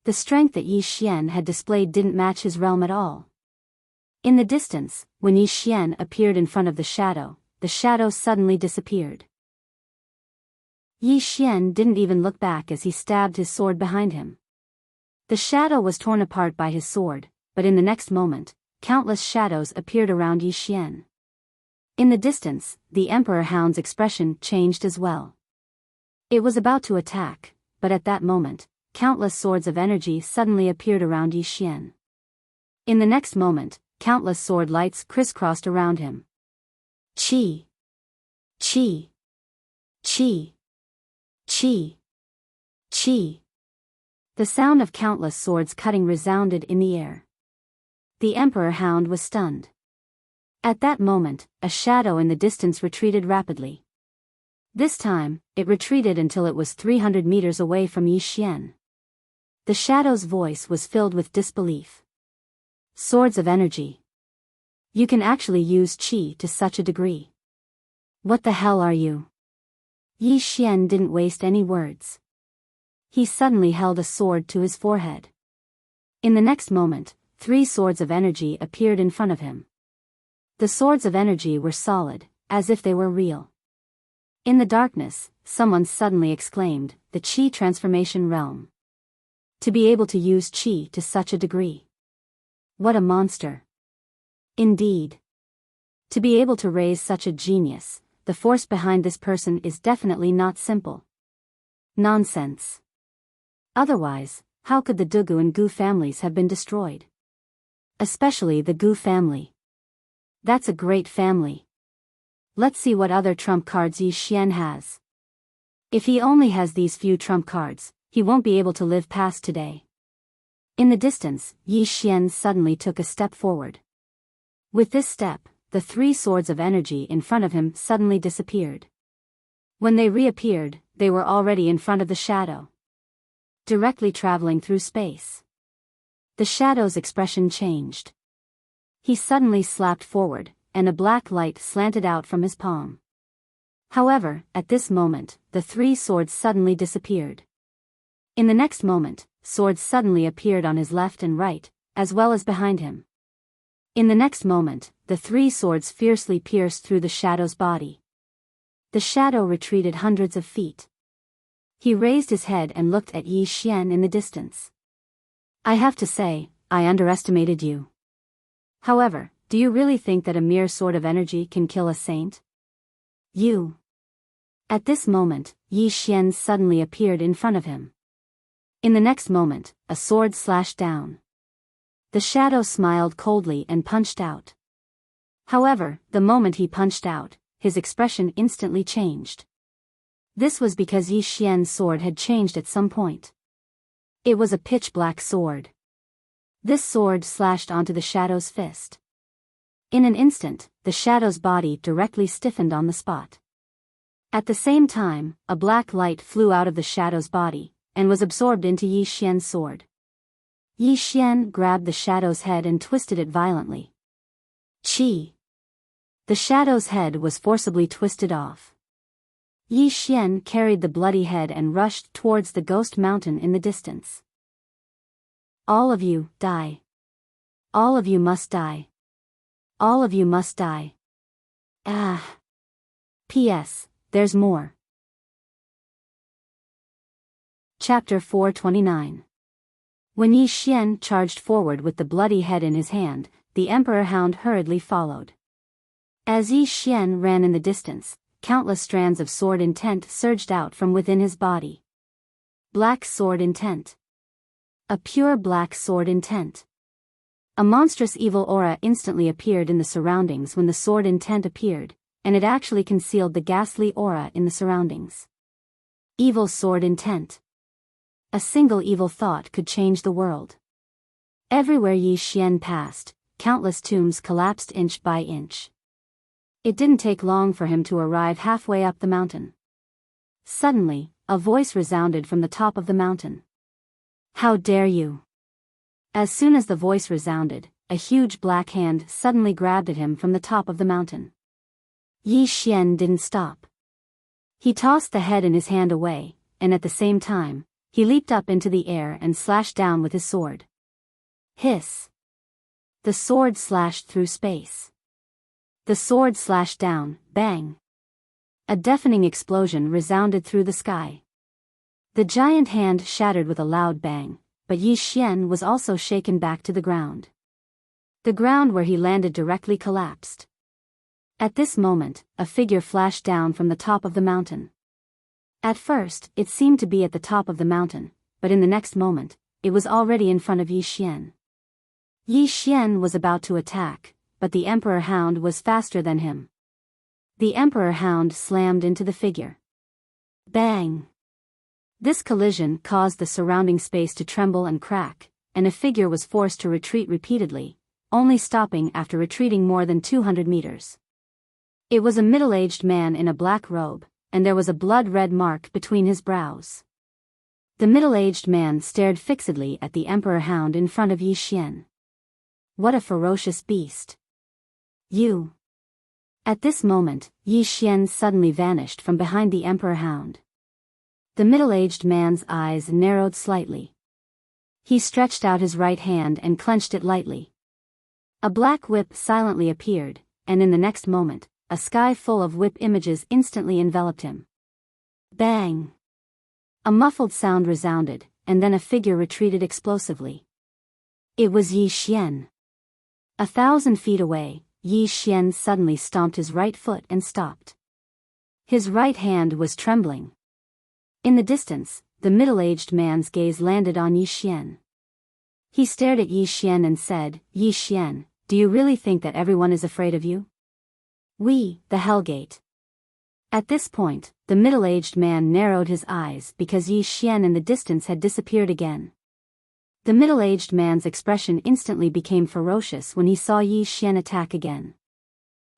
The strength that Yi Xian had displayed didn't match his realm at all. In the distance, when Yi Xian appeared in front of the shadow suddenly disappeared. Yi Xian didn't even look back as he stabbed his sword behind him. The shadow was torn apart by his sword, but in the next moment, countless shadows appeared around Yi Xian. In the distance, the Emperor Hound's expression changed as well. It was about to attack, but at that moment, countless swords of energy suddenly appeared around Yi Xian. In the next moment, countless sword lights crisscrossed around him. Qi. Qi. Qi. Qi. Qi. The sound of countless swords cutting resounded in the air. The Emperor Hound was stunned. At that moment, a shadow in the distance retreated rapidly. This time, it retreated until it was 300 meters away from Yi Xian. The shadow's voice was filled with disbelief. Swords of energy. You can actually use Qi to such a degree. What the hell are you? Yi Xian didn't waste any words. He suddenly held a sword to his forehead. In the next moment, 3 swords of energy appeared in front of him. The swords of energy were solid, as if they were real. In the darkness, someone suddenly exclaimed, the Qi transformation realm. To be able to use Qi to such a degree. What a monster. Indeed. To be able to raise such a genius, the force behind this person is definitely not simple. Nonsense. Otherwise, how could the Dugu and Gu families have been destroyed? Especially the Gu family. That's a great family. Let's see what other trump cards Yi Xian has. If he only has these few trump cards, He won't be able to live past today. In the distance, Yi Xian suddenly took a step forward. With this step, the 3 swords of energy in front of him suddenly disappeared. When they reappeared, they were already in front of the shadow, directly traveling through space. The shadow's expression changed. He suddenly slapped forward, and a black light slanted out from his palm. However, at this moment, the 3 swords suddenly disappeared. In the next moment, swords suddenly appeared on his left and right, as well as behind him. In the next moment, the 3 swords fiercely pierced through the shadow's body. The shadow retreated hundreds of feet. He raised his head and looked at Yi Xian in the distance. I have to say, I underestimated you. However, do you really think that a mere sword of energy can kill a saint? You. At this moment, Yi Xian suddenly appeared in front of him. In the next moment, a sword slashed down. The shadow smiled coldly and punched out. However, the moment he punched out, his expression instantly changed. This was because Yi Xian's sword had changed at some point. It was a pitch-black sword. This sword slashed onto the shadow's fist. In an instant, the shadow's body directly stiffened on the spot. At the same time, a black light flew out of the shadow's body, and was absorbed into Yi Xian's sword. Yi Xian grabbed the shadow's head and twisted it violently. Chi! The shadow's head was forcibly twisted off. Yi Xian carried the bloody head and rushed towards the ghost mountain in the distance. All of you, die. All of you must die. All of you must die. Ah. P.S. There's more. Chapter 429. When Yi Xian charged forward with the bloody head in his hand, the Emperor Hound hurriedly followed. As Yi Xian ran in the distance, countless strands of sword intent surged out from within his body. Black sword intent. A pure black sword intent. A monstrous evil aura instantly appeared in the surroundings when the sword intent appeared, and it actually concealed the ghastly aura in the surroundings. Evil sword intent. A single evil thought could change the world. Everywhere Yi Xian passed, countless tombs collapsed inch by inch. It didn't take long for him to arrive halfway up the mountain. Suddenly, a voice resounded from the top of the mountain. How dare you! As soon as the voice resounded, a huge black hand suddenly grabbed at him from the top of the mountain. Yi Xian didn't stop. He tossed the head in his hand away, and at the same time, he leaped up into the air and slashed down with his sword. Hiss! The sword slashed through space. The sword slashed down, bang! A deafening explosion resounded through the sky. The giant hand shattered with a loud bang, but Yi Xian was also shaken back to the ground. The ground where he landed directly collapsed. At this moment, a figure flashed down from the top of the mountain. At first, it seemed to be at the top of the mountain, but in the next moment, it was already in front of Yi Xian. Yi Xian was about to attack, but the Emperor Hound was faster than him. The Emperor Hound slammed into the figure. Bang! This collision caused the surrounding space to tremble and crack, and a figure was forced to retreat repeatedly, only stopping after retreating more than 200 meters. It was a middle-aged man in a black robe, and there was a blood-red mark between his brows. The middle-aged man stared fixedly at the Emperor Hound in front of Yi Xian. What a ferocious beast! You! At this moment, Yi Xian suddenly vanished from behind the Emperor Hound. The middle-aged man's eyes narrowed slightly. He stretched out his right hand and clenched it lightly. A black whip silently appeared, and in the next moment, a sky full of whip images instantly enveloped him. Bang! A muffled sound resounded, and then a figure retreated explosively. It was Yi Xian. 1,000 feet away, Yi Xian suddenly stomped his right foot and stopped. His right hand was trembling. In the distance, the middle-aged man's gaze landed on Yi Xian. He stared at Yi Xian and said, Yi Xian, do you really think that everyone is afraid of you? We, the Hellgate. At this point, the middle-aged man narrowed his eyes because Yi Xian in the distance had disappeared again. The middle-aged man's expression instantly became ferocious when he saw Yi Xian attack again.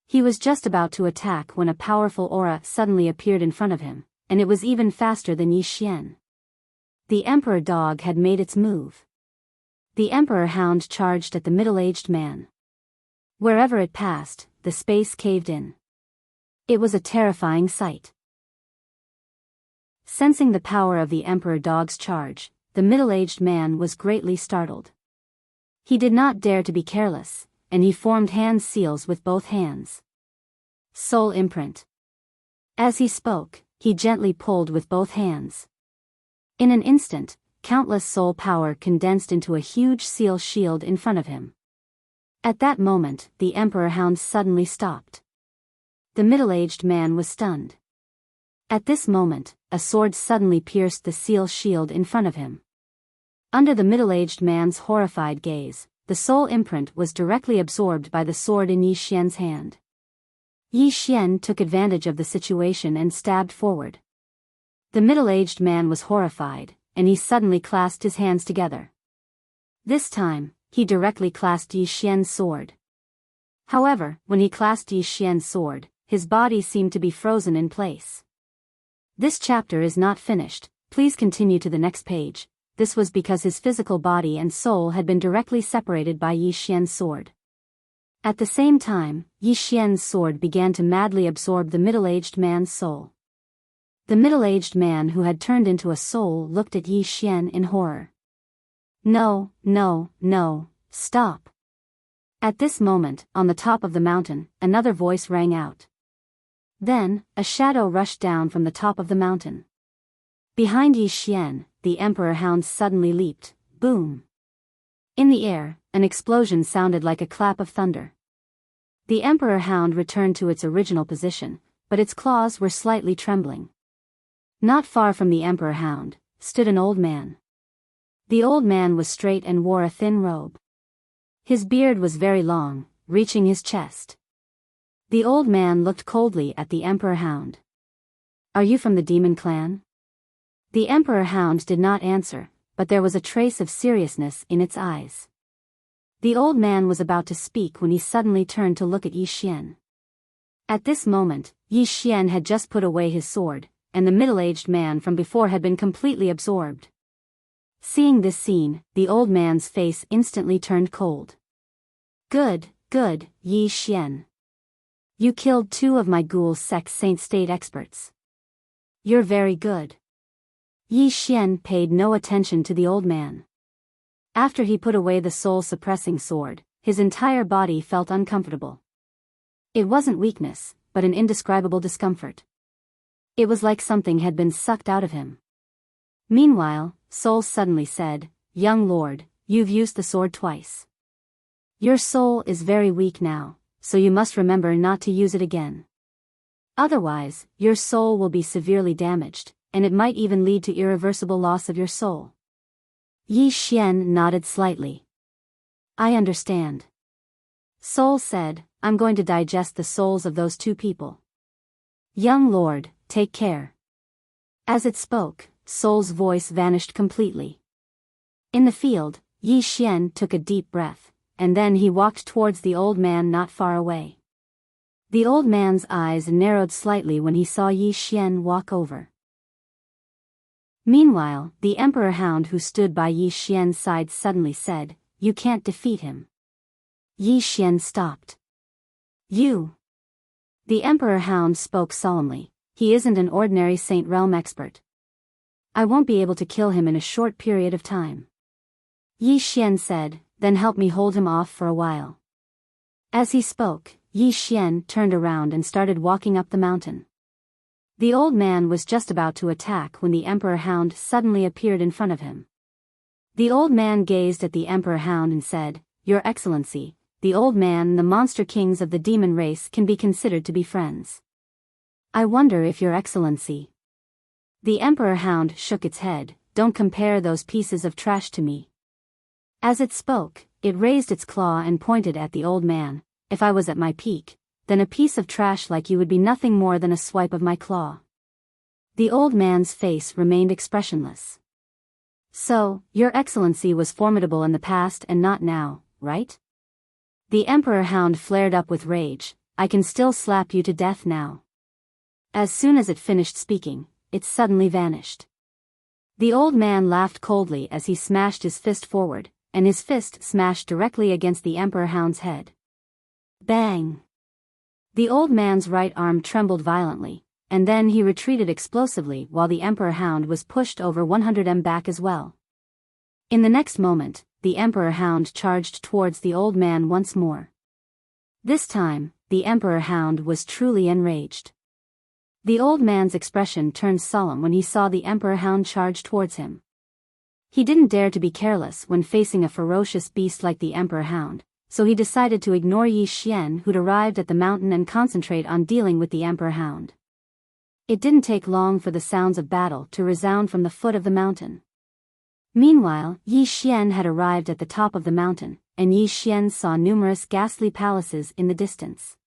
He was just about to attack when a powerful aura suddenly appeared in front of him, and it was even faster than Yi Xian. The Emperor Dog had made its move. The Emperor Hound charged at the middle-aged man. Wherever it passed, the space caved in. It was a terrifying sight. Sensing the power of the Emperor Dog's charge, the middle-aged man was greatly startled. He did not dare to be careless, and he formed hand seals with both hands. Soul imprint. As he spoke, he gently pulled with both hands. In an instant, countless soul power condensed into a huge seal shield in front of him. At that moment, the Emperor Hound suddenly stopped. The middle-aged man was stunned. At this moment, a sword suddenly pierced the seal shield in front of him. Under the middle-aged man's horrified gaze, the soul imprint was directly absorbed by the sword in Yi Xian's hand. Yi Xian took advantage of the situation and stabbed forward. The middle-aged man was horrified, and he suddenly clasped his hands together. This time, he directly clasped Yi Xian's sword. However, when he clasped Yi Xian's sword, his body seemed to be frozen in place. This chapter is not finished, please continue to the next page. This was because his physical body and soul had been directly separated by Yi Xian's sword. At the same time, Yi Xian's sword began to madly absorb the middle-aged man's soul. The middle-aged man who had turned into a soul looked at Yi Xian in horror. No, no, no, stop. At this moment, on the top of the mountain, another voice rang out. Then, a shadow rushed down from the top of the mountain. Behind Yi Xian, the Emperor Hound suddenly leaped, boom. In the air, an explosion sounded like a clap of thunder. The Emperor Hound returned to its original position, but its claws were slightly trembling. Not far from the Emperor Hound, stood an old man. The old man was straight and wore a thin robe. His beard was very long, reaching his chest. The old man looked coldly at the Emperor Hound. Are you from the demon clan? The Emperor Hound did not answer, but there was a trace of seriousness in its eyes. The old man was about to speak when he suddenly turned to look at Yi Xian. At this moment, Yi Xian had just put away his sword, and the middle-aged man from before had been completely absorbed. Seeing this scene, the old man's face instantly turned cold. Good, Yi Xian. You killed 2 of my ghoul sect Saint State experts. You're very good. Yi Xian paid no attention to the old man. After he put away the soul-suppressing sword, his entire body felt uncomfortable. It wasn't weakness, but an indescribable discomfort. It was like something had been sucked out of him. Meanwhile, Soul suddenly said, Young lord, you've used the sword twice. Your soul is very weak now, so you must remember not to use it again. Otherwise, your soul will be severely damaged, and it might even lead to irreversible loss of your soul. Yi Xian nodded slightly. I understand. Soul said, I'm going to digest the souls of those 2 people. Young lord, take care. As it spoke, Soul's voice vanished completely. In the field, Yi Xian took a deep breath, and then he walked towards the old man not far away. The old man's eyes narrowed slightly when he saw Yi Xian walk over. Meanwhile, the Emperor Hound who stood by Yi Xian's side suddenly said, You can't defeat him. Yi Xian stopped. You. The Emperor Hound spoke solemnly, he isn't an ordinary Saint Realm expert. I won't be able to kill him in a short period of time. Yi Xian said, then help me hold him off for a while. As he spoke, Yi Xian turned around and started walking up the mountain. The old man was just about to attack when the Emperor Hound suddenly appeared in front of him. The old man gazed at the Emperor Hound and said, Your Excellency, the old man and the monster kings of the demon race can be considered to be friends. I wonder if Your Excellency. The Emperor Hound shook its head, Don't compare those pieces of trash to me. As it spoke, it raised its claw and pointed at the old man. If I was at my peak, then a piece of trash like you would be nothing more than a swipe of my claw. The old man's face remained expressionless. So, Your Excellency was formidable in the past and not now, right? The Emperor Hound flared up with rage. I can still slap you to death now. As soon as it finished speaking, it suddenly vanished. The old man laughed coldly as he smashed his fist forward, and his fist smashed directly against the Emperor Hound's head. Bang! The old man's right arm trembled violently, and then he retreated explosively while the Emperor Hound was pushed over 100 back as well. In the next moment, the Emperor Hound charged towards the old man once more. This time, the Emperor Hound was truly enraged. The old man's expression turned solemn when he saw the Emperor Hound charge towards him. He didn't dare to be careless when facing a ferocious beast like the Emperor Hound, so he decided to ignore Yi Xian who'd arrived at the mountain and concentrate on dealing with the Emperor Hound. It didn't take long for the sounds of battle to resound from the foot of the mountain. Meanwhile, Yi Xian had arrived at the top of the mountain, and Yi Xian saw numerous ghastly palaces in the distance.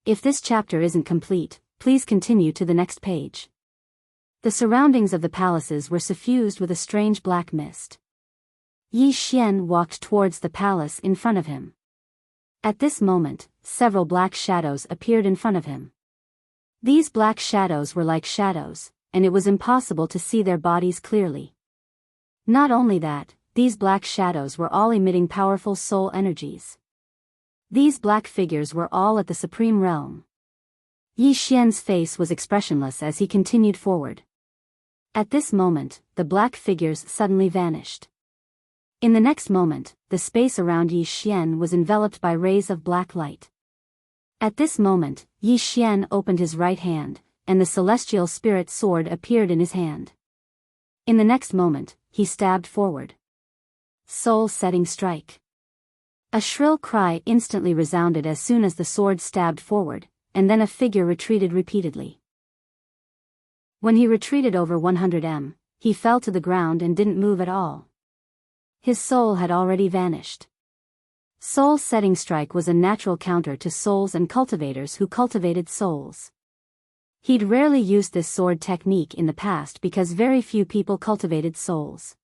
If this chapter isn't complete, please continue to the next page. The surroundings of the palaces were suffused with a strange black mist. Yi Xian walked towards the palace in front of him. At this moment, several black shadows appeared in front of him. These black shadows were like shadows, and it was impossible to see their bodies clearly. Not only that, these black shadows were all emitting powerful soul energies. These black figures were all at the supreme realm. Yi Xian's face was expressionless as he continued forward. At this moment, the black figures suddenly vanished. In the next moment, the space around Yi Xian was enveloped by rays of black light. At this moment, Yi Xian opened his right hand, and the celestial spirit sword appeared in his hand. In the next moment, he stabbed forward. Soul-setting strike. A shrill cry instantly resounded as soon as the sword stabbed forward, and then a figure retreated repeatedly. When he retreated over 100 he fell to the ground and didn't move at all. His soul had already vanished. Soul-setting strike was a natural counter to souls and cultivators who cultivated souls. He'd rarely used this sword technique in the past because very few people cultivated souls.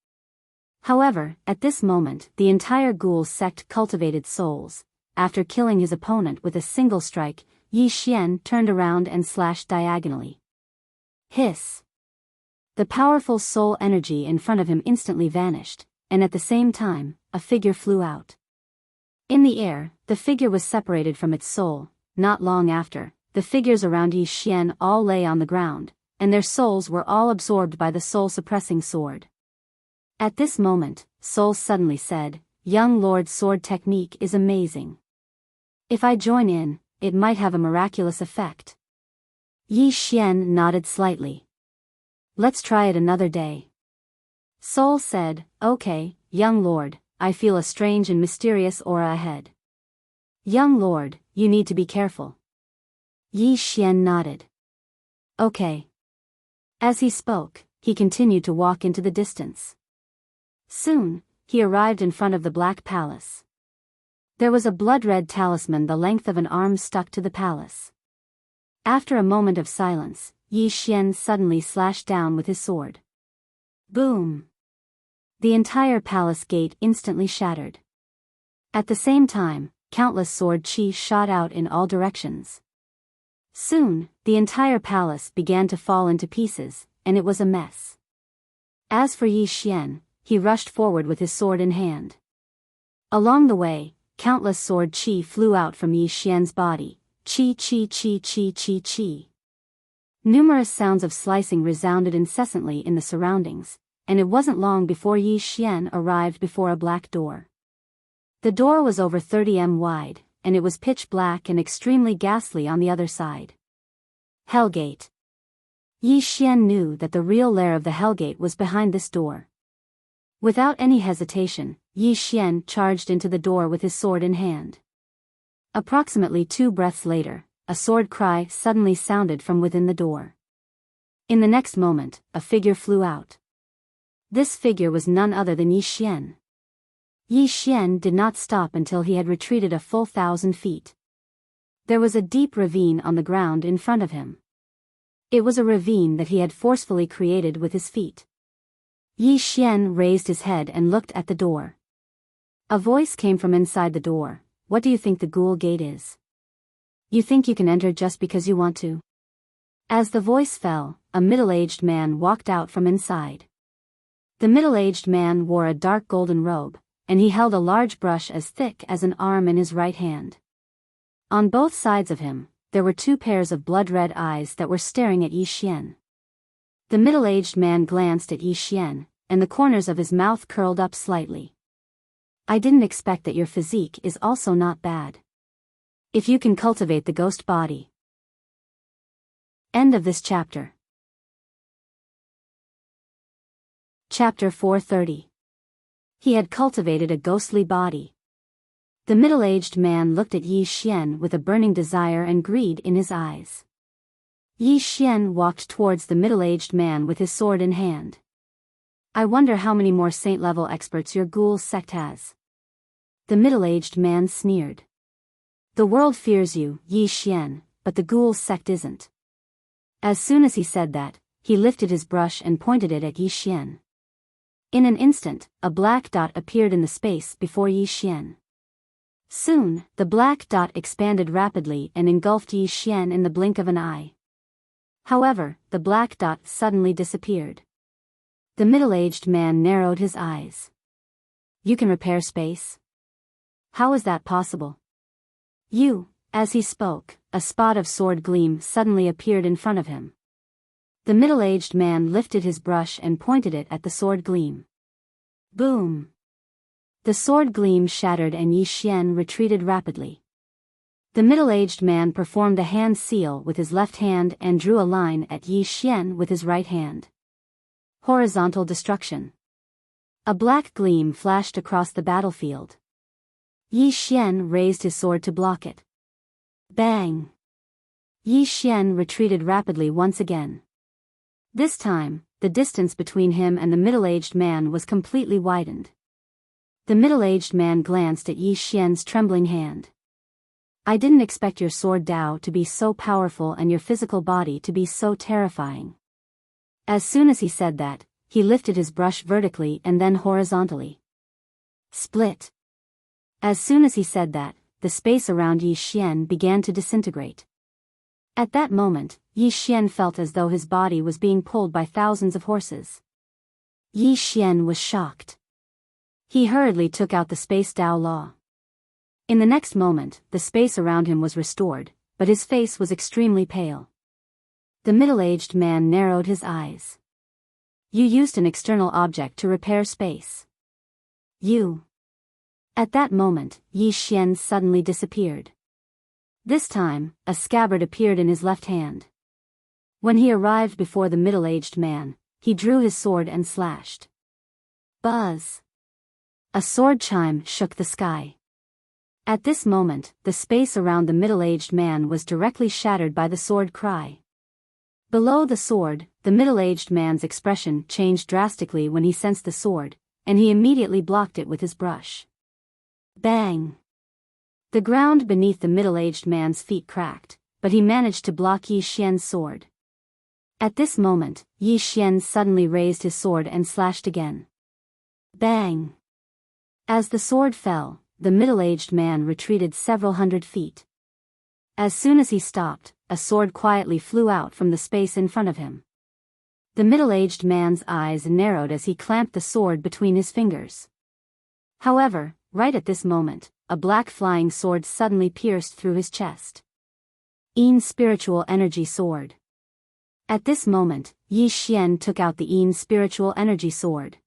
However, at this moment the entire ghoul sect cultivated souls. After killing his opponent with a single strike, Yi Xian turned around and slashed diagonally. Hiss! The powerful soul energy in front of him instantly vanished, and at the same time, a figure flew out. In the air, the figure was separated from its soul. Not long after, the figures around Yi Xian all lay on the ground, and their souls were all absorbed by the soul-suppressing sword. At this moment, Soul suddenly said, "Young Lord's sword technique is amazing. If I join in, it might have a miraculous effect." Yi Xian nodded slightly. "Let's try it another day." Soul said, "Okay, young lord, I feel a strange and mysterious aura ahead. Young lord, you need to be careful." Yi Xian nodded. "Okay." As he spoke, he continued to walk into the distance. Soon, he arrived in front of the Black Palace. There was a blood-red talisman the length of an arm stuck to the palace. After a moment of silence, Yi Xian suddenly slashed down with his sword. Boom! The entire palace gate instantly shattered. At the same time, countless sword chi shot out in all directions. Soon, the entire palace began to fall into pieces, and it was a mess. As for Yi Xian, he rushed forward with his sword in hand. Along the way, countless sword chi flew out from Yi Xian's body. Chi chi chi chi chi chi. Numerous sounds of slicing resounded incessantly in the surroundings, and it wasn't long before Yi Xian arrived before a black door. The door was over 30 wide, and it was pitch black and extremely ghastly on the other side. Hellgate. Yi Xian knew that the real lair of the Hellgate was behind this door. Without any hesitation, Yi Xian charged into the door with his sword in hand. Approximately 2 breaths later, a sword cry suddenly sounded from within the door. In the next moment, a figure flew out. This figure was none other than Yi Xian. Yi Xian did not stop until he had retreated a full 1,000 feet. There was a deep ravine on the ground in front of him. It was a ravine that he had forcefully created with his feet. Yi Xian raised his head and looked at the door. A voice came from inside the door. What do you think the ghoul gate is? You think you can enter just because you want to? As the voice fell, a middle-aged man walked out from inside. The middle-aged man wore a dark golden robe, and he held a large brush as thick as an arm in his right hand. On both sides of him, there were two pairs of blood-red eyes that were staring at Yi Xian. The middle-aged man glanced at Yi Xian, and the corners of his mouth curled up slightly. I didn't expect that your physique is also not bad. If you can cultivate the ghost body. End of this chapter. Chapter 430. He had cultivated a ghostly body. The middle-aged man looked at Yi Xian with a burning desire and greed in his eyes. Yi Xian walked towards the middle-aged man with his sword in hand. I wonder how many more saint-level experts your ghoul sect has. The middle-aged man sneered. The world fears you, Yi Xian, but the ghoul sect isn't. As soon as he said that, he lifted his brush and pointed it at Yi Xian. In an instant, a black dot appeared in the space before Yi Xian. Soon, the black dot expanded rapidly and engulfed Yi Xian in the blink of an eye. However, the black dot suddenly disappeared. The middle-aged man narrowed his eyes. You can repair space? How is that possible? As he spoke, a spot of sword gleam suddenly appeared in front of him. The middle-aged man lifted his brush and pointed it at the sword gleam. Boom! The sword gleam shattered and Yi Xian retreated rapidly. The middle-aged man performed a hand seal with his left hand and drew a line at Yi Xian with his right hand. Horizontal destruction. A black gleam flashed across the battlefield. Yi Xian raised his sword to block it. Bang! Yi Xian retreated rapidly once again. This time, the distance between him and the middle-aged man was completely widened. The middle-aged man glanced at Yi Xian's trembling hand. I didn't expect your sword Dao to be so powerful and your physical body to be so terrifying. As soon as he said that, he lifted his brush vertically and then horizontally. Split. As soon as he said that, the space around Yi Xian began to disintegrate. At that moment, Yi Xian felt as though his body was being pulled by thousands of horses. Yi Xian was shocked. He hurriedly took out the Space Dao Law. In the next moment, the space around him was restored, but his face was extremely pale. The middle-aged man narrowed his eyes. You used an external object to repair space. At that moment, Yi Xian suddenly disappeared. This time, a scabbard appeared in his left hand. When he arrived before the middle-aged man, he drew his sword and slashed. Buzz! A sword chime shook the sky. At this moment, the space around the middle-aged man was directly shattered by the sword cry. Below the sword, the middle-aged man's expression changed drastically when he sensed the sword, and he immediately blocked it with his brush. Bang! The ground beneath the middle-aged man's feet cracked, but he managed to block Yi Xian's sword. At this moment, Yi Xian suddenly raised his sword and slashed again. Bang! As the sword fell, the middle-aged man retreated several hundred feet. As soon as he stopped, a sword quietly flew out from the space in front of him. The middle-aged man's eyes narrowed as he clamped the sword between his fingers. However, right at this moment, a black flying sword suddenly pierced through his chest. Spiritual Energy Sword. At this moment, Yi Xian took out the Spiritual Energy Sword.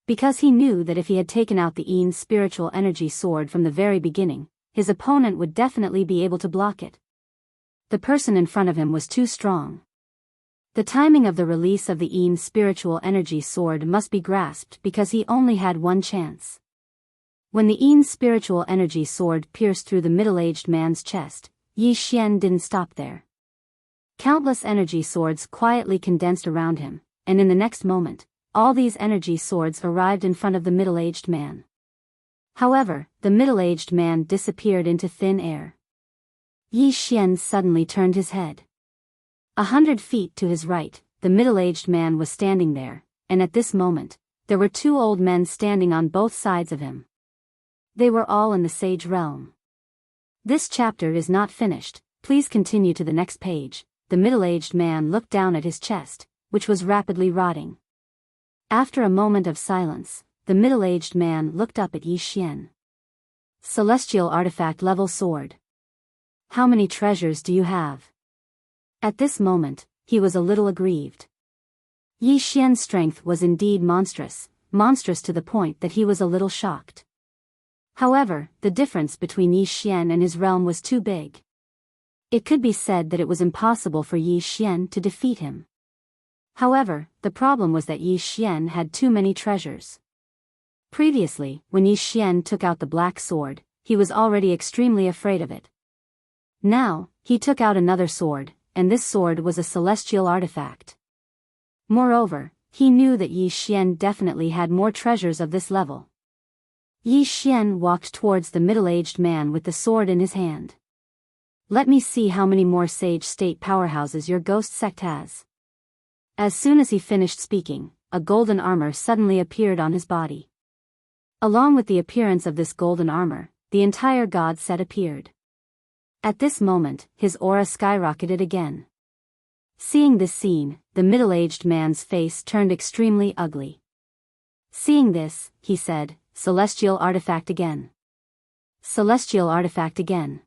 Because he knew that if he had taken out the Spiritual Energy Sword from the very beginning, his opponent would definitely be able to block it. The person in front of him was too strong. The timing of the release of the Spiritual Energy Sword must be grasped because he only had one chance. When the Spiritual Energy Sword pierced through the middle-aged man's chest, Yi Xian didn't stop there. Countless energy swords quietly condensed around him, and in the next moment, all these energy swords arrived in front of the middle-aged man. However, the middle-aged man disappeared into thin air. Yi Xian suddenly turned his head. 100 feet to his right, the middle-aged man was standing there, and at this moment, there were two old men standing on both sides of him. They were all in the sage realm. This chapter is not finished, please continue to the next page. The middle-aged man looked down at his chest, which was rapidly rotting. After a moment of silence, the middle-aged man looked up at Yi Xian. Celestial artifact level sword. How many treasures do you have? At this moment, he was a little aggrieved. Yi Xian's strength was indeed monstrous to the point that he was a little shocked. However, the difference between Yi Xian and his realm was too big. It could be said that it was impossible for Yi Xian to defeat him. However, the problem was that Yi Xian had too many treasures. Previously, when Yi Xian took out the black sword, he was already extremely afraid of it. Now, he took out another sword, and this sword was a celestial artifact. Moreover, he knew that Yi Xian definitely had more treasures of this level. Yi Xian walked towards the middle-aged man with the sword in his hand. Let me see how many more sage state powerhouses your ghost sect has. As soon as he finished speaking, a golden armor suddenly appeared on his body. Along with the appearance of this golden armor, the entire god set appeared. At this moment, his aura skyrocketed again. Seeing this scene, the middle-aged man's face turned extremely ugly. Seeing this, he said, Celestial artifact again. Celestial artifact again.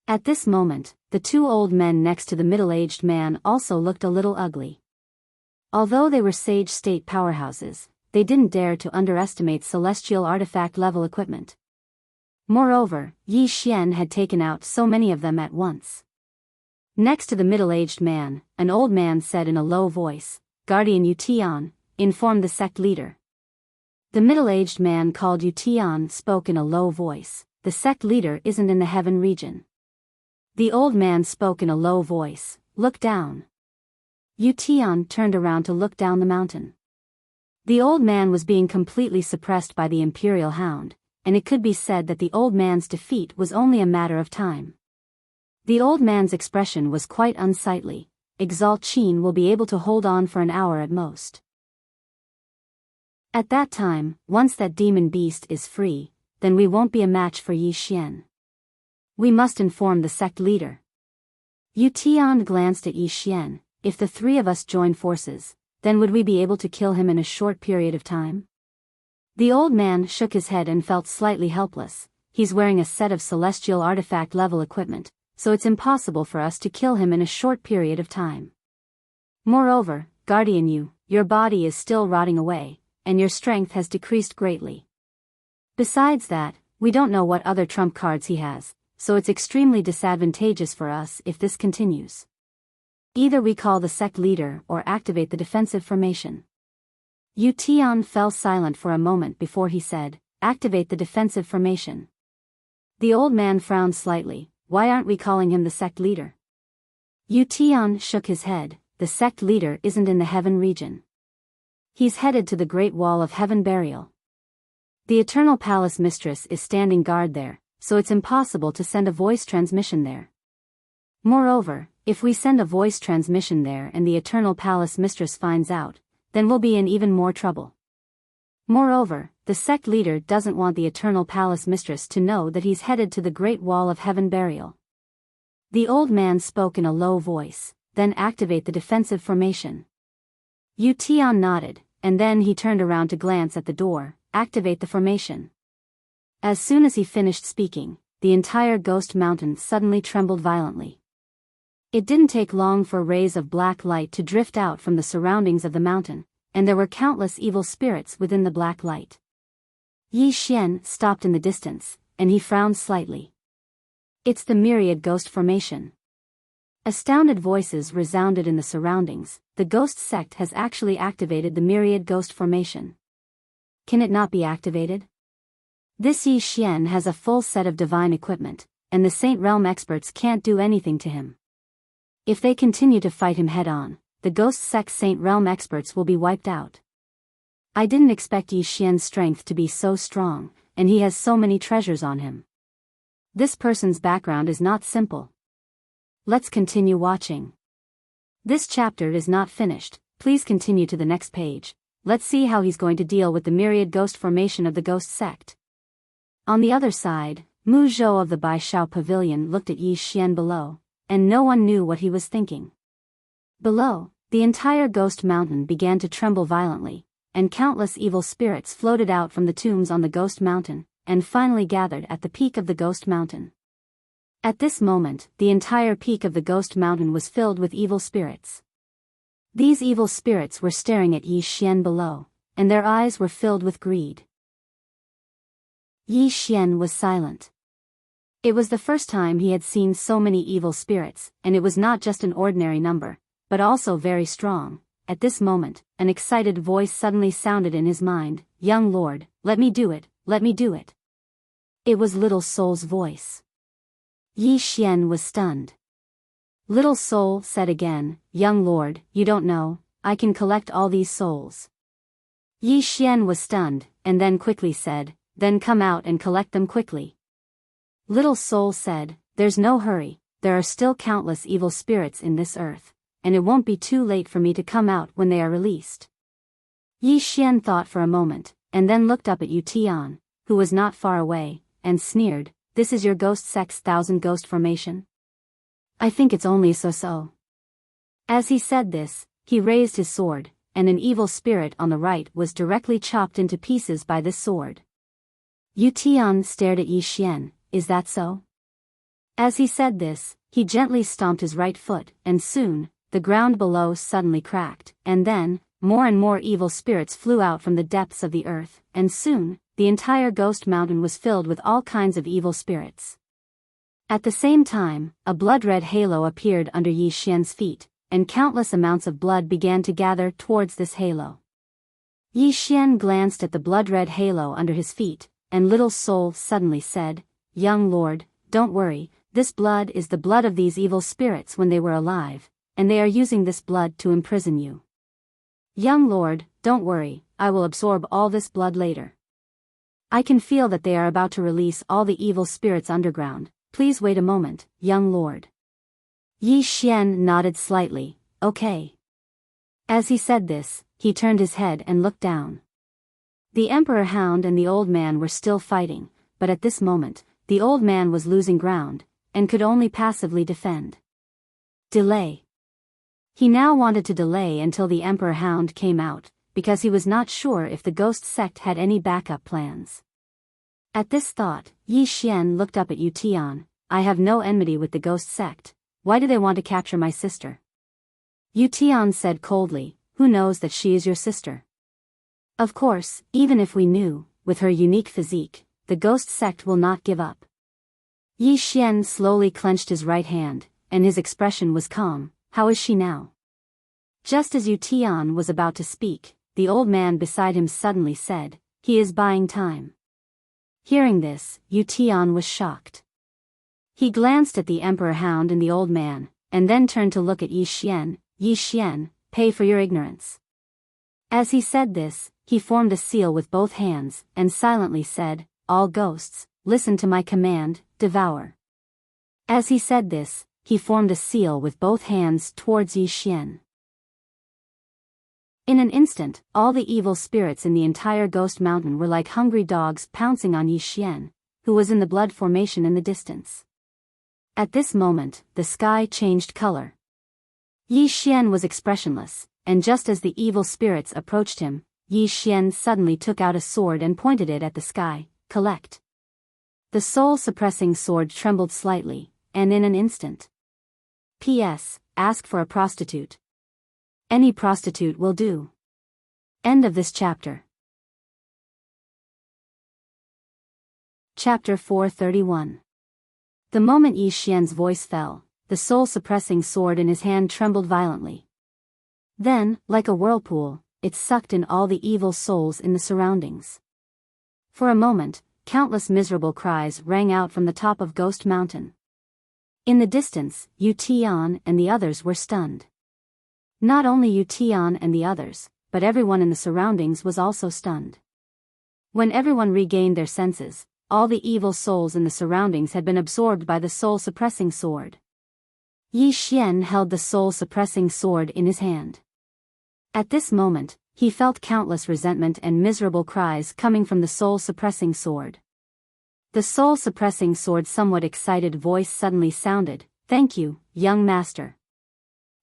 At this moment, the two old men next to the middle-aged man also looked a little ugly. Although they were sage state powerhouses, they didn't dare to underestimate celestial artifact level equipment. Moreover, Yi Xian had taken out so many of them at once. Next to the middle-aged man, an old man said in a low voice, Guardian Yu Tian, inform the sect leader. The middle-aged man called Yu Tian spoke in a low voice, the sect leader isn't in the heaven region. The old man spoke in a low voice, look down. Yu Tian turned around to look down the mountain. The old man was being completely suppressed by the Imperial Hound, and it could be said that the old man's defeat was only a matter of time. The old man's expression was quite unsightly. Exalt Qin will be able to hold on for an hour at most. At that time, once that demon beast is free, then we won't be a match for Yi Xian. We must inform the sect leader. Yu Tian glanced at Yi Xian. If the three of us join forces, then would we be able to kill him in a short period of time? The old man shook his head and felt slightly helpless. He's wearing a set of celestial artifact level equipment, so it's impossible for us to kill him in a short period of time. Moreover, Guardian Yu, your body is still rotting away, and your strength has decreased greatly. Besides that, we don't know what other trump cards he has, so it's extremely disadvantageous for us if this continues. Either we call the sect leader or activate the defensive formation. Yu Tian fell silent for a moment before he said, activate the defensive formation. The old man frowned slightly, why aren't we calling him the sect leader? Yu Tian shook his head, the sect leader isn't in the heaven region. He's headed to the Great Wall of Heaven Burial. The Eternal Palace Mistress is standing guard there, so it's impossible to send a voice transmission there. Moreover, if we send a voice transmission there and the Eternal Palace Mistress finds out, then we'll be in even more trouble. Moreover, the sect leader doesn't want the Eternal Palace Mistress to know that he's headed to the Great Wall of Heaven Burial. The old man spoke in a low voice, then activate the defensive formation. Yu Tian nodded, and then he turned around to glance at the door, activate the formation. As soon as he finished speaking, the entire ghost mountain suddenly trembled violently. It didn't take long for rays of black light to drift out from the surroundings of the mountain, and there were countless evil spirits within the black light. Yi Xian stopped in the distance, and he frowned slightly. It's the myriad ghost formation. Astounded voices resounded in the surroundings. The ghost sect has actually activated the myriad ghost formation. Can it not be activated? This Yi Xian has a full set of divine equipment, and the Saint Realm experts can't do anything to him. If they continue to fight him head-on, the ghost sect Saint Realm experts will be wiped out. I didn't expect Yi Xian's strength to be so strong, and he has so many treasures on him. This person's background is not simple. Let's continue watching. This chapter is not finished, please continue to the next page. Let's see how he's going to deal with the myriad ghost formation of the ghost sect. On the other side, Mu Zhou of the Baishao Pavilion looked at Yi Xian below, and no one knew what he was thinking. Below, the entire ghost mountain began to tremble violently, and countless evil spirits floated out from the tombs on the ghost mountain, and finally gathered at the peak of the ghost mountain. At this moment, the entire peak of the ghost mountain was filled with evil spirits. These evil spirits were staring at Yi Xian below, and their eyes were filled with greed. Yi Xian was silent. It was the first time he had seen so many evil spirits, and it was not just an ordinary number, but also very strong. At this moment, an excited voice suddenly sounded in his mind, "Young lord, let me do it, let me do it." It was Little Soul's voice. Yi Xian was stunned. Little Soul said again, "Young lord, you don't know, I can collect all these souls." Yi Xian was stunned, and then quickly said, "Then come out and collect them quickly." Little Soul said, "There's no hurry, there are still countless evil spirits in this earth, and it won't be too late for me to come out when they are released." Yi Xian thought for a moment, and then looked up at Yu Tian, who was not far away, and sneered, "This is your ghost sect's 1,000 ghost formation? I think it's only so-so." As he said this, he raised his sword, and an evil spirit on the right was directly chopped into pieces by this sword. Yu Tian stared at Yi Xian, "Is that so?" As he said this, he gently stomped his right foot, and soon, the ground below suddenly cracked, and then, more and more evil spirits flew out from the depths of the earth, and soon, the entire ghost mountain was filled with all kinds of evil spirits. At the same time, a blood-red halo appeared under Yi Xian's feet, and countless amounts of blood began to gather towards this halo. Yi Xian glanced at the blood-red halo under his feet, and Little Soul suddenly said, "Young lord, don't worry, this blood is the blood of these evil spirits when they were alive, and they are using this blood to imprison you. Young lord, don't worry, I will absorb all this blood later. I can feel that they are about to release all the evil spirits underground, please wait a moment, young lord." Yi Xian nodded slightly, "Okay." As he said this, he turned his head and looked down. The Emperor Hound and the old man were still fighting, but at this moment, the old man was losing ground, and could only passively defend. Delay. He now wanted to delay until the Emperor Hound came out, because he was not sure if the ghost sect had any backup plans. At this thought, Yi Xian looked up at Yu Tian, "I have no enmity with the ghost sect, why do they want to capture my sister?" Yu Tian said coldly, "Who knows that she is your sister? Of course, even if we knew, with her unique physique, the ghost sect will not give up." Yi Xian slowly clenched his right hand, and his expression was calm. "How is she now?" Just as Yu Tian was about to speak, the old man beside him suddenly said, "He is buying time." Hearing this, Yu Tian was shocked. He glanced at the Emperor Hound and the old man, and then turned to look at Yi Xian. "Yi Xian, pay for your ignorance." As he said this, he formed a seal with both hands, and silently said, "All ghosts, listen to my command, devour." As he said this, he formed a seal with both hands towards Yi Xian. In an instant, all the evil spirits in the entire ghost mountain were like hungry dogs pouncing on Yi Xian, who was in the blood formation in the distance. At this moment, the sky changed color. Yi Xian was expressionless, and just as the evil spirits approached him, Yi Xian suddenly took out a sword and pointed it at the sky. "Collect." The soul-suppressing sword trembled slightly, and in an instant. P.S. Ask for a prostitute. Any prostitute will do. End of this chapter. Chapter 431. The moment Yi Xian's voice fell, the soul-suppressing sword in his hand trembled violently. Then, like a whirlpool, it sucked in all the evil souls in the surroundings. For a moment, countless miserable cries rang out from the top of Ghost Mountain. In the distance, Yu Tian and the others were stunned. Not only Yu Tian and the others, but everyone in the surroundings was also stunned. When everyone regained their senses, all the evil souls in the surroundings had been absorbed by the soul-suppressing sword. Yi Xian held the soul-suppressing sword in his hand. At this moment, he felt countless resentment and miserable cries coming from the soul-suppressing sword. The soul-suppressing sword's somewhat excited voice suddenly sounded, "Thank you, young master.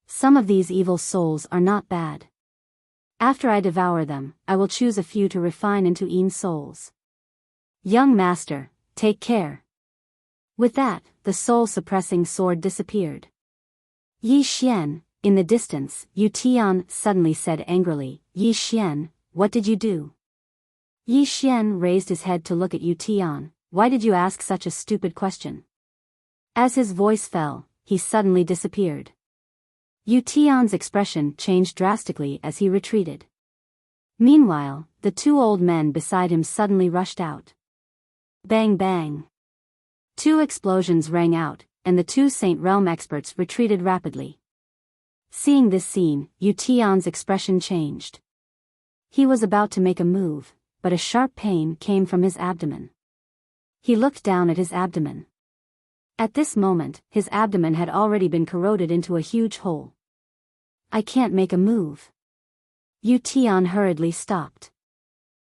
Some of these evil souls are not bad. After I devour them, I will choose a few to refine into souls. Young master, take care." With that, the soul-suppressing sword disappeared. Yi Xian, in the distance, Yu Tian suddenly said angrily, "Yi Xian, what did you do?" Yi Xian raised his head to look at Yu Tian. "Why did you ask such a stupid question?" As his voice fell, he suddenly disappeared. Yu Tian's expression changed drastically as he retreated. Meanwhile, the two old men beside him suddenly rushed out. Bang bang. Two explosions rang out, and the two Saint Realm experts retreated rapidly. Seeing this scene, Yu Tian's expression changed. He was about to make a move, but a sharp pain came from his abdomen. He looked down at his abdomen. At this moment, his abdomen had already been corroded into a huge hole. "I can't make a move." Yu Tian hurriedly stopped.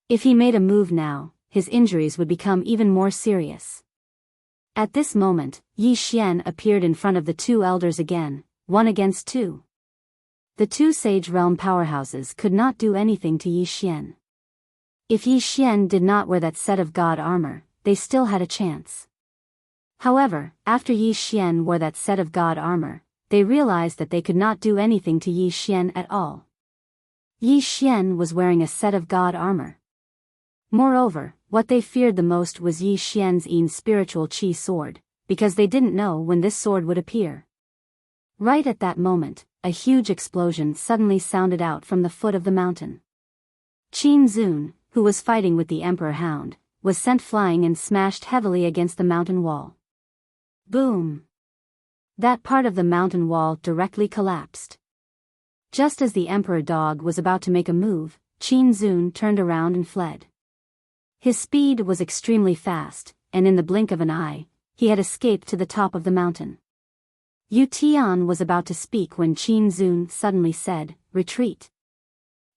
If he made a move now, his injuries would become even more serious. At this moment, Yi Xian appeared in front of the two elders again, 1 against 2. The two Sage Realm powerhouses could not do anything to Yi Xian. If Yi Xian did not wear that set of god armor, they still had a chance. However, after Yi Xian wore that set of god armor, they realized that they could not do anything to Yi Xian at all. Yi Xian was wearing a set of god armor. Moreover, what they feared the most was Yi Xian's spiritual chi sword, because they didn't know when this sword would appear. Right at that moment, a huge explosion suddenly sounded out from the foot of the mountain. Qin Zun, who was fighting with the Emperor Hound, was sent flying and smashed heavily against the mountain wall. Boom! That part of the mountain wall directly collapsed. Just as the Emperor Dog was about to make a move, Qin Zun turned around and fled. His speed was extremely fast, and in the blink of an eye, he had escaped to the top of the mountain. Yu Tian was about to speak when Qin Zun suddenly said, "Retreat."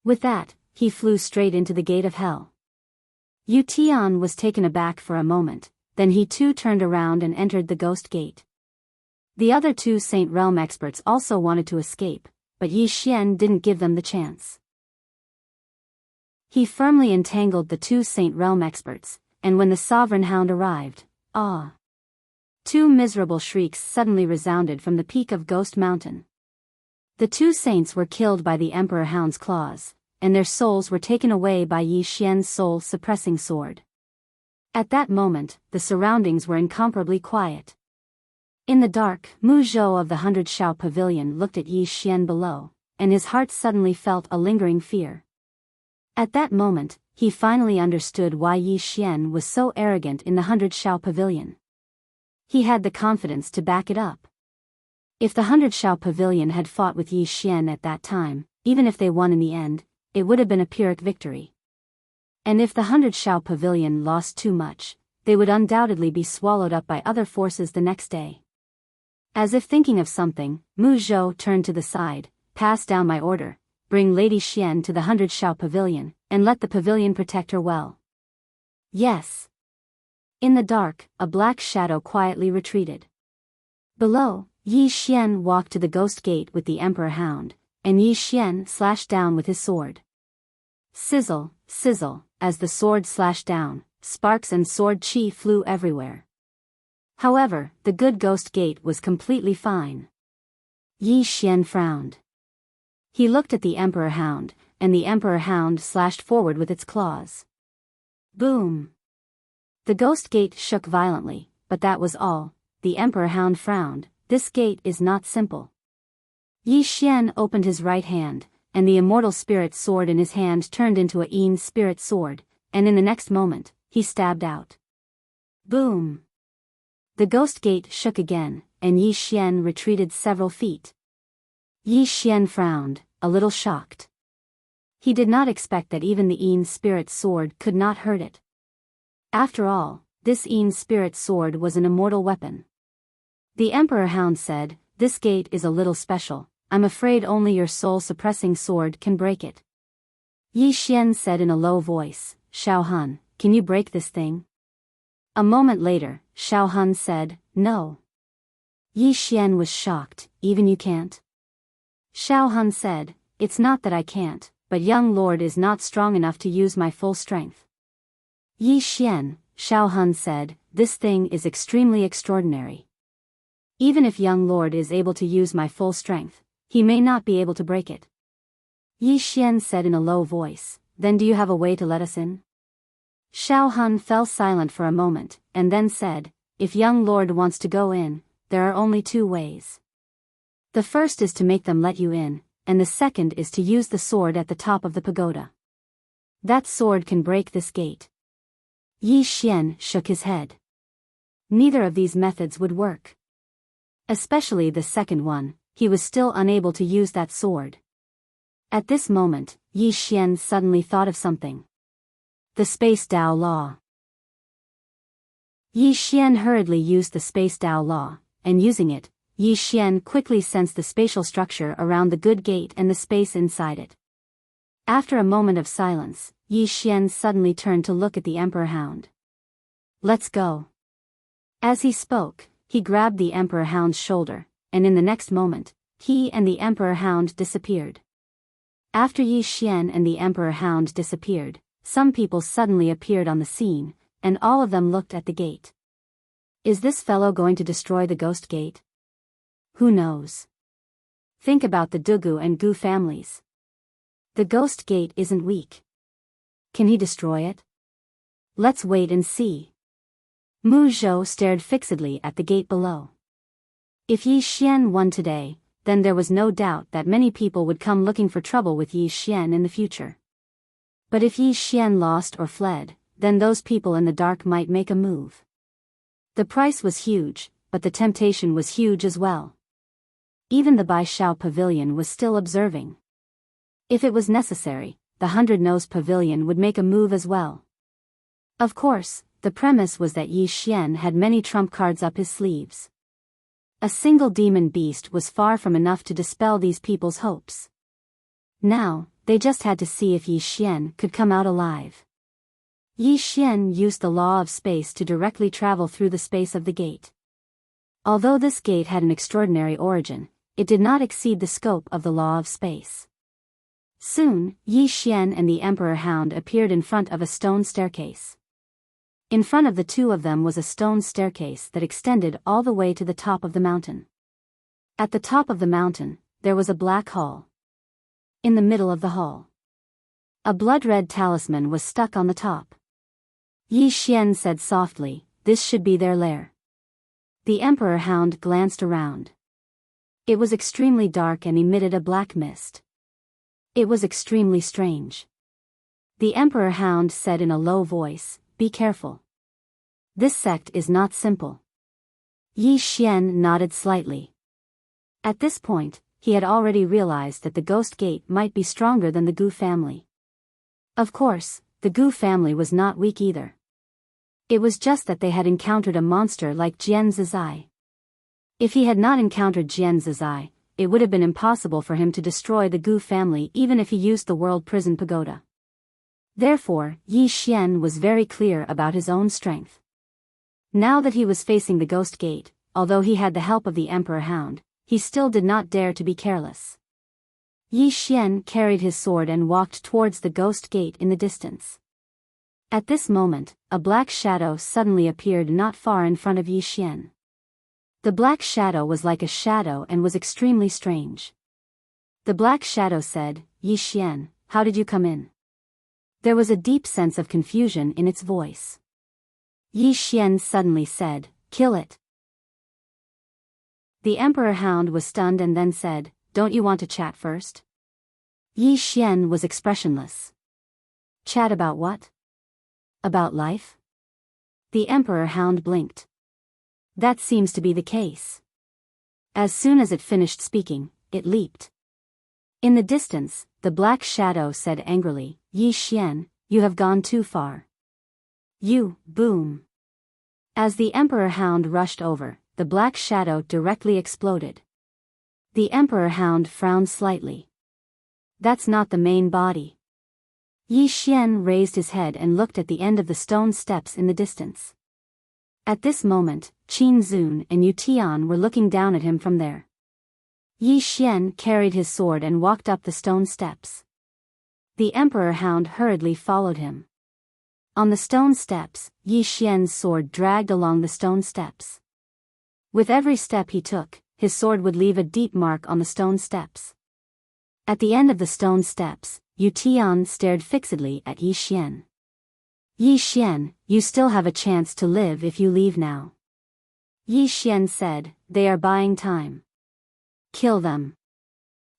With that, he flew straight into the gate of hell. Yu Tian was taken aback for a moment, then he too turned around and entered the ghost gate. The other two Saint Realm experts also wanted to escape, but Yi Xian didn't give them the chance. He firmly entangled the two Saint Realm experts, and when the Sovereign Hound arrived, two miserable shrieks suddenly resounded from the peak of Ghost Mountain. The two saints were killed by the Emperor Hound's claws, and their souls were taken away by Yi Xian's soul-suppressing sword. At that moment, the surroundings were incomparably quiet. In the dark, Mu Zhou of the 100 Shao Pavilion looked at Yi Xian below, and his heart suddenly felt a lingering fear. At that moment, he finally understood why Yi Xian was so arrogant in the 100 Shao Pavilion. He had the confidence to back it up. If the 100 Shao Pavilion had fought with Yi Xian at that time, even if they won in the end, it would have been a Pyrrhic victory. And if the 100 Shao Pavilion lost too much, they would undoubtedly be swallowed up by other forces the next day. As if thinking of something, Mu Zhou turned to the side, "Pass down my order, bring Lady Xian to the 100 Shao Pavilion, and let the pavilion protect her well." "Yes." In the dark, a black shadow quietly retreated. Below, Yi Xian walked to the ghost gate with the Emperor Hound, and Yi Xian slashed down with his sword. Sizzle, sizzle, as the sword slashed down, sparks and sword chi flew everywhere. However, the good ghost gate was completely fine. Yi Xian frowned. He looked at the Emperor Hound, and the Emperor Hound slashed forward with its claws. Boom! The ghost gate shook violently, but that was all. The Emperor Hound frowned. "This gate is not simple." Yi Xian opened his right hand, and the immortal spirit sword in his hand turned into a spirit sword, and in the next moment, he stabbed out. Boom! The ghost gate shook again, and Yi Xian retreated several feet. Yi Xian frowned, a little shocked. He did not expect that even the Een spirit sword could not hurt it. After all, this Een spirit sword was an immortal weapon. The Emperor Hound said, "This gate is a little special. I'm afraid only your soul-suppressing sword can break it." Yi Xian said in a low voice, "Xiao Han, can you break this thing?" A moment later, Xiao Han said, "No." Yi Xian was shocked, "Even you can't?" Xiao Han said, "It's not that I can't, but young lord is not strong enough to use my full strength." Yi Xian, Xiao Han said, "This thing is extremely extraordinary. Even if young lord is able to use my full strength, he may not be able to break it." Yi Xian said in a low voice, "Then do you have a way to let us in?" Xiao Han fell silent for a moment, and then said, "If young lord wants to go in, there are only two ways. The first is to make them let you in, and the second is to use the sword at the top of the pagoda. That sword can break this gate." Yi Xian shook his head. Neither of these methods would work. Especially the second one, he was still unable to use that sword. At this moment, Yi Xian suddenly thought of something. The Space Dao Law. Yi Xian hurriedly used the Space Dao Law, and using it, Yi Xian quickly sensed the spatial structure around the good gate and the space inside it. After a moment of silence, Yi Xian suddenly turned to look at the Emperor Hound. "Let's go." As he spoke, he grabbed the Emperor Hound's shoulder, and in the next moment, he and the Emperor Hound disappeared. After Yi Xian and the Emperor Hound disappeared, some people suddenly appeared on the scene, and all of them looked at the gate. Is this fellow going to destroy the ghost gate? Who knows? Think about the Dugu and Gu families. The ghost gate isn't weak. Can he destroy it? Let's wait and see. Mu Zhou stared fixedly at the gate below. If Yi Xian won today, then there was no doubt that many people would come looking for trouble with Yi Xian in the future. But if Yi Xian lost or fled, then those people in the dark might make a move. The price was huge, but the temptation was huge as well. Even the Bai Shao Pavilion was still observing. If it was necessary, the 100-Nose Pavilion would make a move as well. Of course, the premise was that Yi Xian had many trump cards up his sleeves. A single demon beast was far from enough to dispel these people's hopes. Now, they just had to see if Yi Xian could come out alive. Yi Xian used the law of space to directly travel through the space of the gate. Although this gate had an extraordinary origin, it did not exceed the scope of the law of space. Soon, Yi Xian and the Emperor Hound appeared in front of a stone staircase. In front of the two of them was a stone staircase that extended all the way to the top of the mountain. At the top of the mountain, there was a black hall. In the middle of the hall, a blood-red talisman was stuck on the top. Yi Xian said softly, "This should be their lair." The Emperor Hound glanced around. It was extremely dark and emitted a black mist. It was extremely strange. The Emperor Hound said in a low voice, "Be careful. This sect is not simple." Yi Xian nodded slightly. At this point, he had already realized that the Ghost Gate might be stronger than the Gu family. Of course, the Gu family was not weak either. It was just that they had encountered a monster like Jian Zizai. If he had not encountered Jian Zizai, it would have been impossible for him to destroy the Gu family even if he used the World Prison Pagoda. Therefore, Yi Xian was very clear about his own strength. Now that he was facing the Ghost Gate, although he had the help of the Emperor Hound, he still did not dare to be careless. Yi Xian carried his sword and walked towards the Ghost Gate in the distance. At this moment, a black shadow suddenly appeared not far in front of Yi Xian. The black shadow was like a shadow and was extremely strange. The black shadow said, "Yi Xian, how did you come in?" There was a deep sense of confusion in its voice. Yi Xian suddenly said, "Kill it." The Emperor Hound was stunned and then said, "Don't you want to chat first?" Yi Xian was expressionless. Chat about what? About life? The Emperor Hound blinked. That seems to be the case. As soon as it finished speaking, it leaped. In the distance, the black shadow said angrily, Yi Xian, you have gone too far. You, boom. As the Emperor Hound rushed over, the black shadow directly exploded. The Emperor Hound frowned slightly. That's not the main body. Yi Xian raised his head and looked at the end of the stone steps in the distance. At this moment, Qin Zun and Yu Tian were looking down at him from there. Yi Xian carried his sword and walked up the stone steps. The Emperor Hound hurriedly followed him. On the stone steps, Yi Xian's sword dragged along the stone steps. With every step he took, his sword would leave a deep mark on the stone steps. At the end of the stone steps, Yu Tian stared fixedly at Yi Xian. Yi Xian, you still have a chance to live if you leave now. Yi Xian said, they are buying time. Kill them.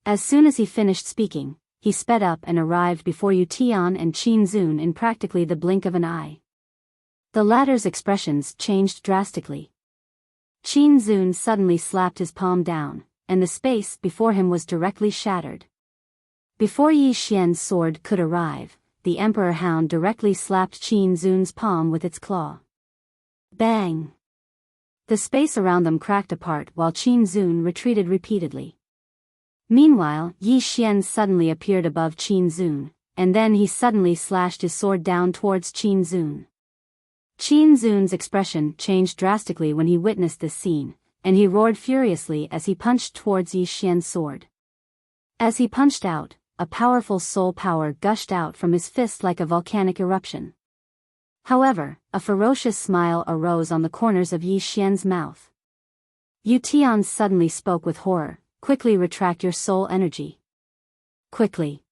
As soon as he finished speaking, he sped up and arrived before Yu Tian and Qin Zun in practically the blink of an eye. The latter's expressions changed drastically. Qin Zun suddenly slapped his palm down, and the space before him was directly shattered. Before Yi Xian's sword could arrive, the Emperor Hound directly slapped Qin Zun's palm with its claw. Bang! The space around them cracked apart while Qin Zun retreated repeatedly. Meanwhile, Yi Xian suddenly appeared above Qin Zun, and then he suddenly slashed his sword down towards Qin Zun. Qin Zun's expression changed drastically when he witnessed this scene, and he roared furiously as he punched towards Yi Xian's sword. As he punched out, a powerful soul power gushed out from his fist like a volcanic eruption. However, a ferocious smile arose on the corners of Yi Xian's mouth. Yu Tian suddenly spoke with horror, quickly retract your soul energy. Quickly.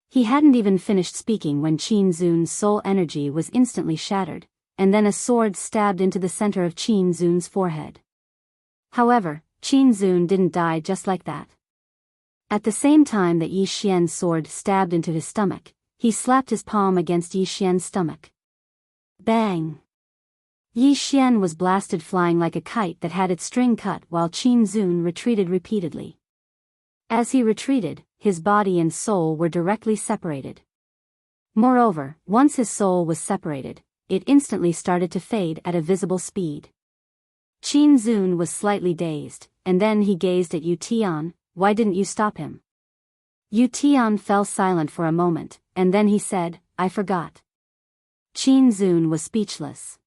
He hadn't even finished speaking when Qin Zun's soul energy was instantly shattered, and then a sword stabbed into the center of Qin Zun's forehead. However, Qin Zun didn't die just like that. At the same time that Yi Xian's sword stabbed into his stomach, he slapped his palm against Yi Xian's stomach. Bang! Yi Xian was blasted flying like a kite that had its string cut while Qin Zun retreated repeatedly. As he retreated, his body and soul were directly separated. Moreover, once his soul was separated, it instantly started to fade at a visible speed. Qin Zun was slightly dazed, and then he gazed at Yu Tian. Why didn't you stop him? Yu Tian fell silent for a moment, and then he said, I forgot. Qin Zun was speechless.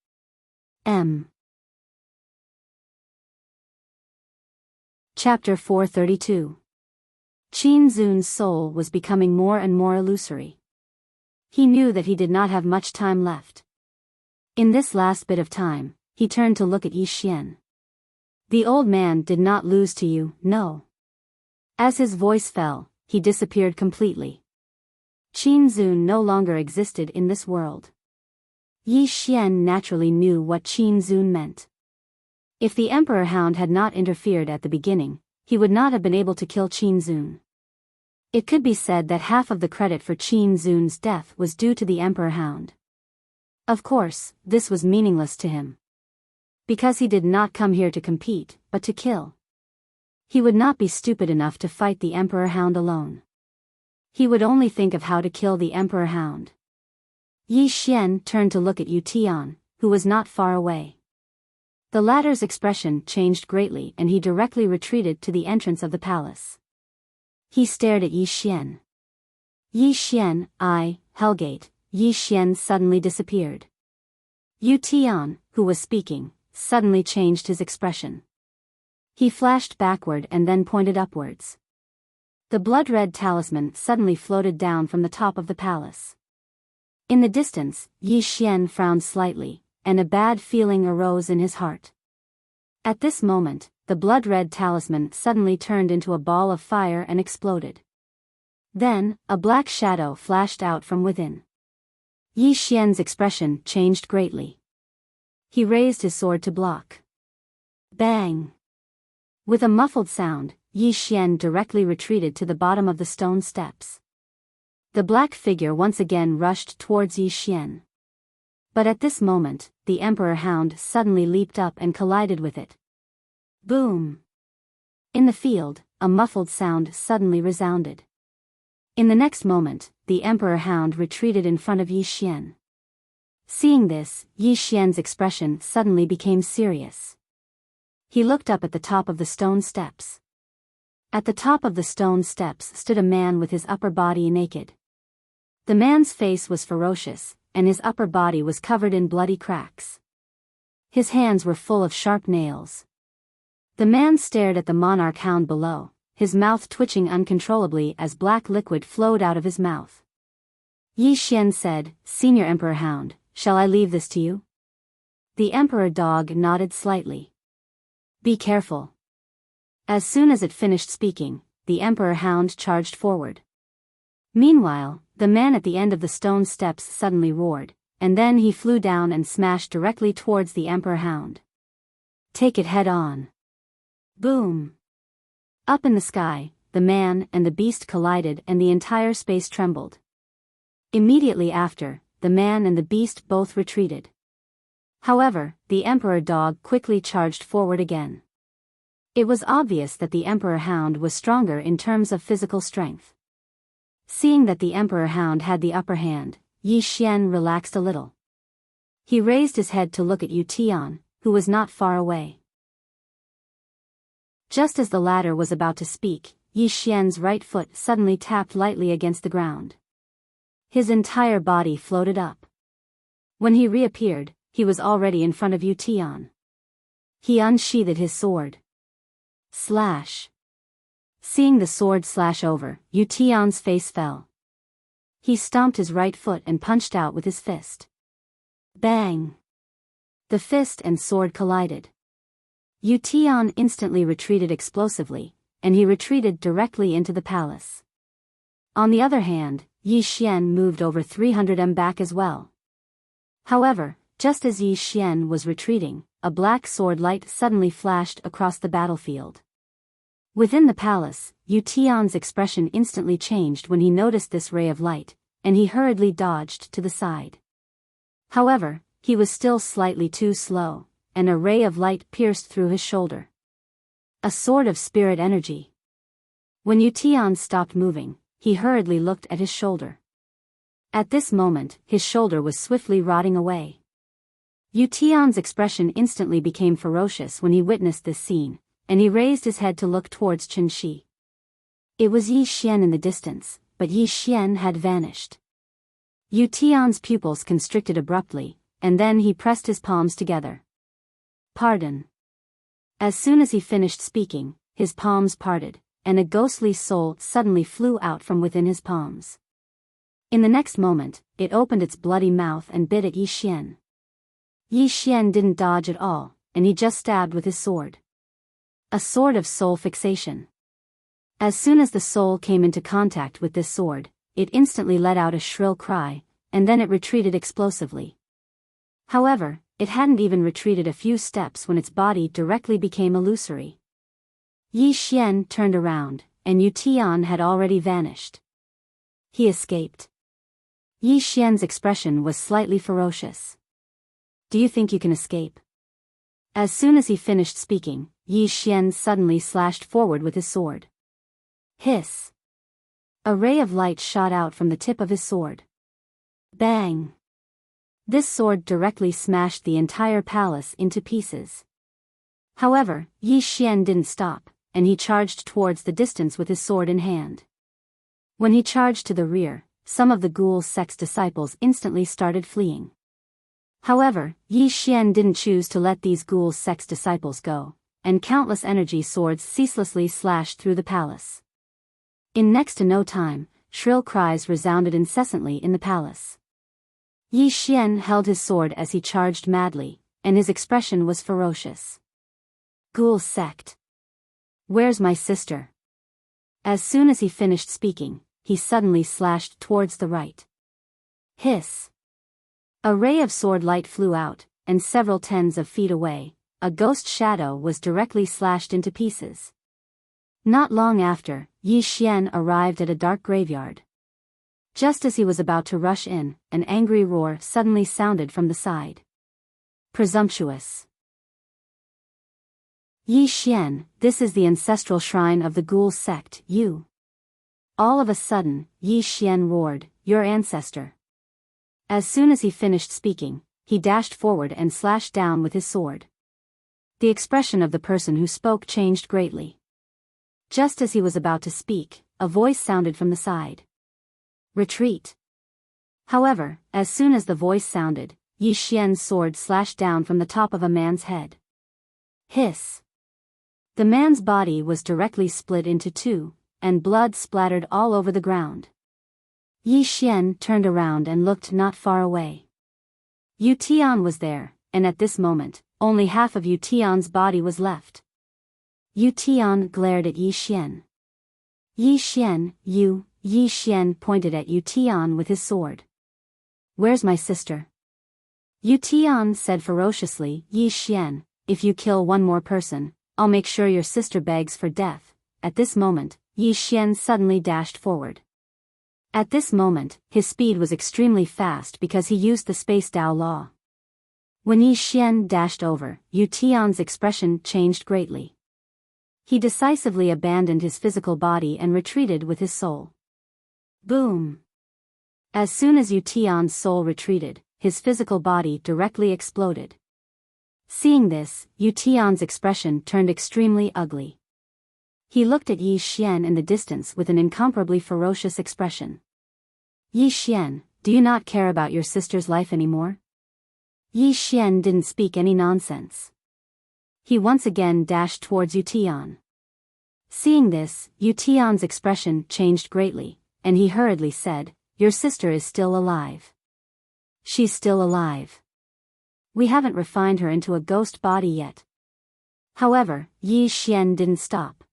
Chapter 432. Qin Zun's soul was becoming more and more illusory. He knew that he did not have much time left. In this last bit of time, he turned to look at Yi Xian. The old man did not lose to you, no. As his voice fell, he disappeared completely. Qin Zun no longer existed in this world. Yi Xian naturally knew what Qin Zun meant. If the Emperor Hound had not interfered at the beginning, he would not have been able to kill Qin Zun. It could be said that half of the credit for Qin Zun's death was due to the Emperor Hound. Of course, this was meaningless to him. Because he did not come here to compete, but to kill. He would not be stupid enough to fight the Emperor Hound alone. He would only think of how to kill the Emperor Hound. Yi Xian turned to look at Yu Tian, who was not far away. The latter's expression changed greatly and he directly retreated to the entrance of the palace. He stared at Yi Xian. Yi Xian, Hellgate. Yi Xian suddenly disappeared. Yu Tian, who was speaking, suddenly changed his expression. He flashed backward and then pointed upwards. The blood-red talisman suddenly floated down from the top of the palace. In the distance, Yi Xian frowned slightly, and a bad feeling arose in his heart. At this moment, the blood-red talisman suddenly turned into a ball of fire and exploded. Then, a black shadow flashed out from within. Yi Xian's expression changed greatly. He raised his sword to block. Bang! With a muffled sound, Yi Xian directly retreated to the bottom of the stone steps. The black figure once again rushed towards Yi Xian. But at this moment, the Emperor Hound suddenly leaped up and collided with it. Boom! In the field, a muffled sound suddenly resounded. In the next moment, the Emperor Hound retreated in front of Yi Xian. Seeing this, Yi Xian's expression suddenly became serious. He looked up at the top of the stone steps. At the top of the stone steps stood a man with his upper body naked. The man's face was ferocious, and his upper body was covered in bloody cracks. His hands were full of sharp nails. The man stared at the monarch hound below, his mouth twitching uncontrollably as black liquid flowed out of his mouth. Yi Xian said, "Senior Emperor Hound, shall I leave this to you?" The Emperor Dog nodded slightly. "Be careful." As soon as it finished speaking, the Emperor Hound charged forward. Meanwhile, the man at the end of the stone steps suddenly roared, and then he flew down and smashed directly towards the Emperor Hound. "Take it head on." Boom! Up in the sky, the man and the beast collided and the entire space trembled. Immediately after, the man and the beast both retreated. However, the Emperor Dog quickly charged forward again. It was obvious that the Emperor Hound was stronger in terms of physical strength. Seeing that the Emperor Hound had the upper hand, Yi Xian relaxed a little. He raised his head to look at Yu Tian, who was not far away. Just as the latter was about to speak, Yi Xian's right foot suddenly tapped lightly against the ground. His entire body floated up. When he reappeared, he was already in front of Yu Tian. He unsheathed his sword. Slash. Seeing the sword slash over, Yu Tian's face fell. He stomped his right foot and punched out with his fist. Bang! The fist and sword collided. Yu Tian instantly retreated explosively, and he retreated directly into the palace. On the other hand, Yi Xian moved over 300 m back as well. However, just as Yi Xian was retreating, a black sword light suddenly flashed across the battlefield. Within the palace, Yu Tian's expression instantly changed when he noticed this ray of light, and he hurriedly dodged to the side. However, he was still slightly too slow, and a ray of light pierced through his shoulder. A sword of spirit energy. When Yu Tian stopped moving, he hurriedly looked at his shoulder. At this moment, his shoulder was swiftly rotting away. Yu Tian's expression instantly became ferocious when he witnessed this scene, and he raised his head to look towards Chen Shi. It was Yi Xian in the distance, but Yi Xian had vanished. Yu Tian's pupils constricted abruptly, and then he pressed his palms together. "Pardon." As soon as he finished speaking, his palms parted, and a ghostly soul suddenly flew out from within his palms. In the next moment, it opened its bloody mouth and bit at Yi Xian. Yi Xian didn't dodge at all, and he just stabbed with his sword. A sword of soul fixation. As soon as the soul came into contact with this sword, it instantly let out a shrill cry, and then it retreated explosively. However, it hadn't even retreated a few steps when its body directly became illusory. Yi Xian turned around, and Yu Tian had already vanished. He escaped. Yi Xian's expression was slightly ferocious. "Do you think you can escape?" As soon as he finished speaking, Yi Xian suddenly slashed forward with his sword. Hiss! A ray of light shot out from the tip of his sword. Bang! This sword directly smashed the entire palace into pieces. However, Yi Xian didn't stop, and he charged towards the distance with his sword in hand. When he charged to the rear, some of the ghoul sect's disciples instantly started fleeing. However, Yi Xian didn't choose to let these ghoul sect's disciples go, and countless energy swords ceaselessly slashed through the palace. In next to no time, shrill cries resounded incessantly in the palace. Yi Xian held his sword as he charged madly, and his expression was ferocious. "Ghoul sect. Where's my sister?" As soon as he finished speaking, he suddenly slashed towards the right. Hiss! A ray of sword light flew out, and several tens of feet away, a ghost shadow was directly slashed into pieces. Not long after, Yi Xian arrived at a dark graveyard. Just as he was about to rush in, an angry roar suddenly sounded from the side. Presumptuous! Yi Xian, this is the ancestral shrine of the Ghoul sect, you. All of a sudden, Yi Xian roared, your ancestor. As soon as he finished speaking, he dashed forward and slashed down with his sword. The expression of the person who spoke changed greatly. Just as he was about to speak, a voice sounded from the side. Retreat. However, as soon as the voice sounded, Yi Xian's sword slashed down from the top of a man's head. Hiss. The man's body was directly split into two, and blood splattered all over the ground. Yi Xian turned around and looked not far away. Yu Tian was there, and at this moment, only half of Yu Tian's body was left. Yu Tian glared at Yi Xian. Yi Xian, you, Yi Xian pointed at Yu Tian with his sword. Where's my sister? Yu Tian said ferociously, Yi Xian, if you kill one more person, I'll make sure your sister begs for death. At this moment, Yi Xian suddenly dashed forward. At this moment, his speed was extremely fast because he used the Space Dao Law. When Yi Xian dashed over, Yu Tian's expression changed greatly. He decisively abandoned his physical body and retreated with his soul. Boom! As soon as Yu Tian's soul retreated, his physical body directly exploded. Seeing this, Yu Tian's expression turned extremely ugly. He looked at Yi Xian in the distance with an incomparably ferocious expression. Yi Xian, do you not care about your sister's life anymore? Yi Xian didn't speak any nonsense. He once again dashed towards Yu Tian. Seeing this, Yu Tian's expression changed greatly, and he hurriedly said, your sister is still alive. She's still alive. We haven't refined her into a ghost body yet. However, Yi Xian didn't stop.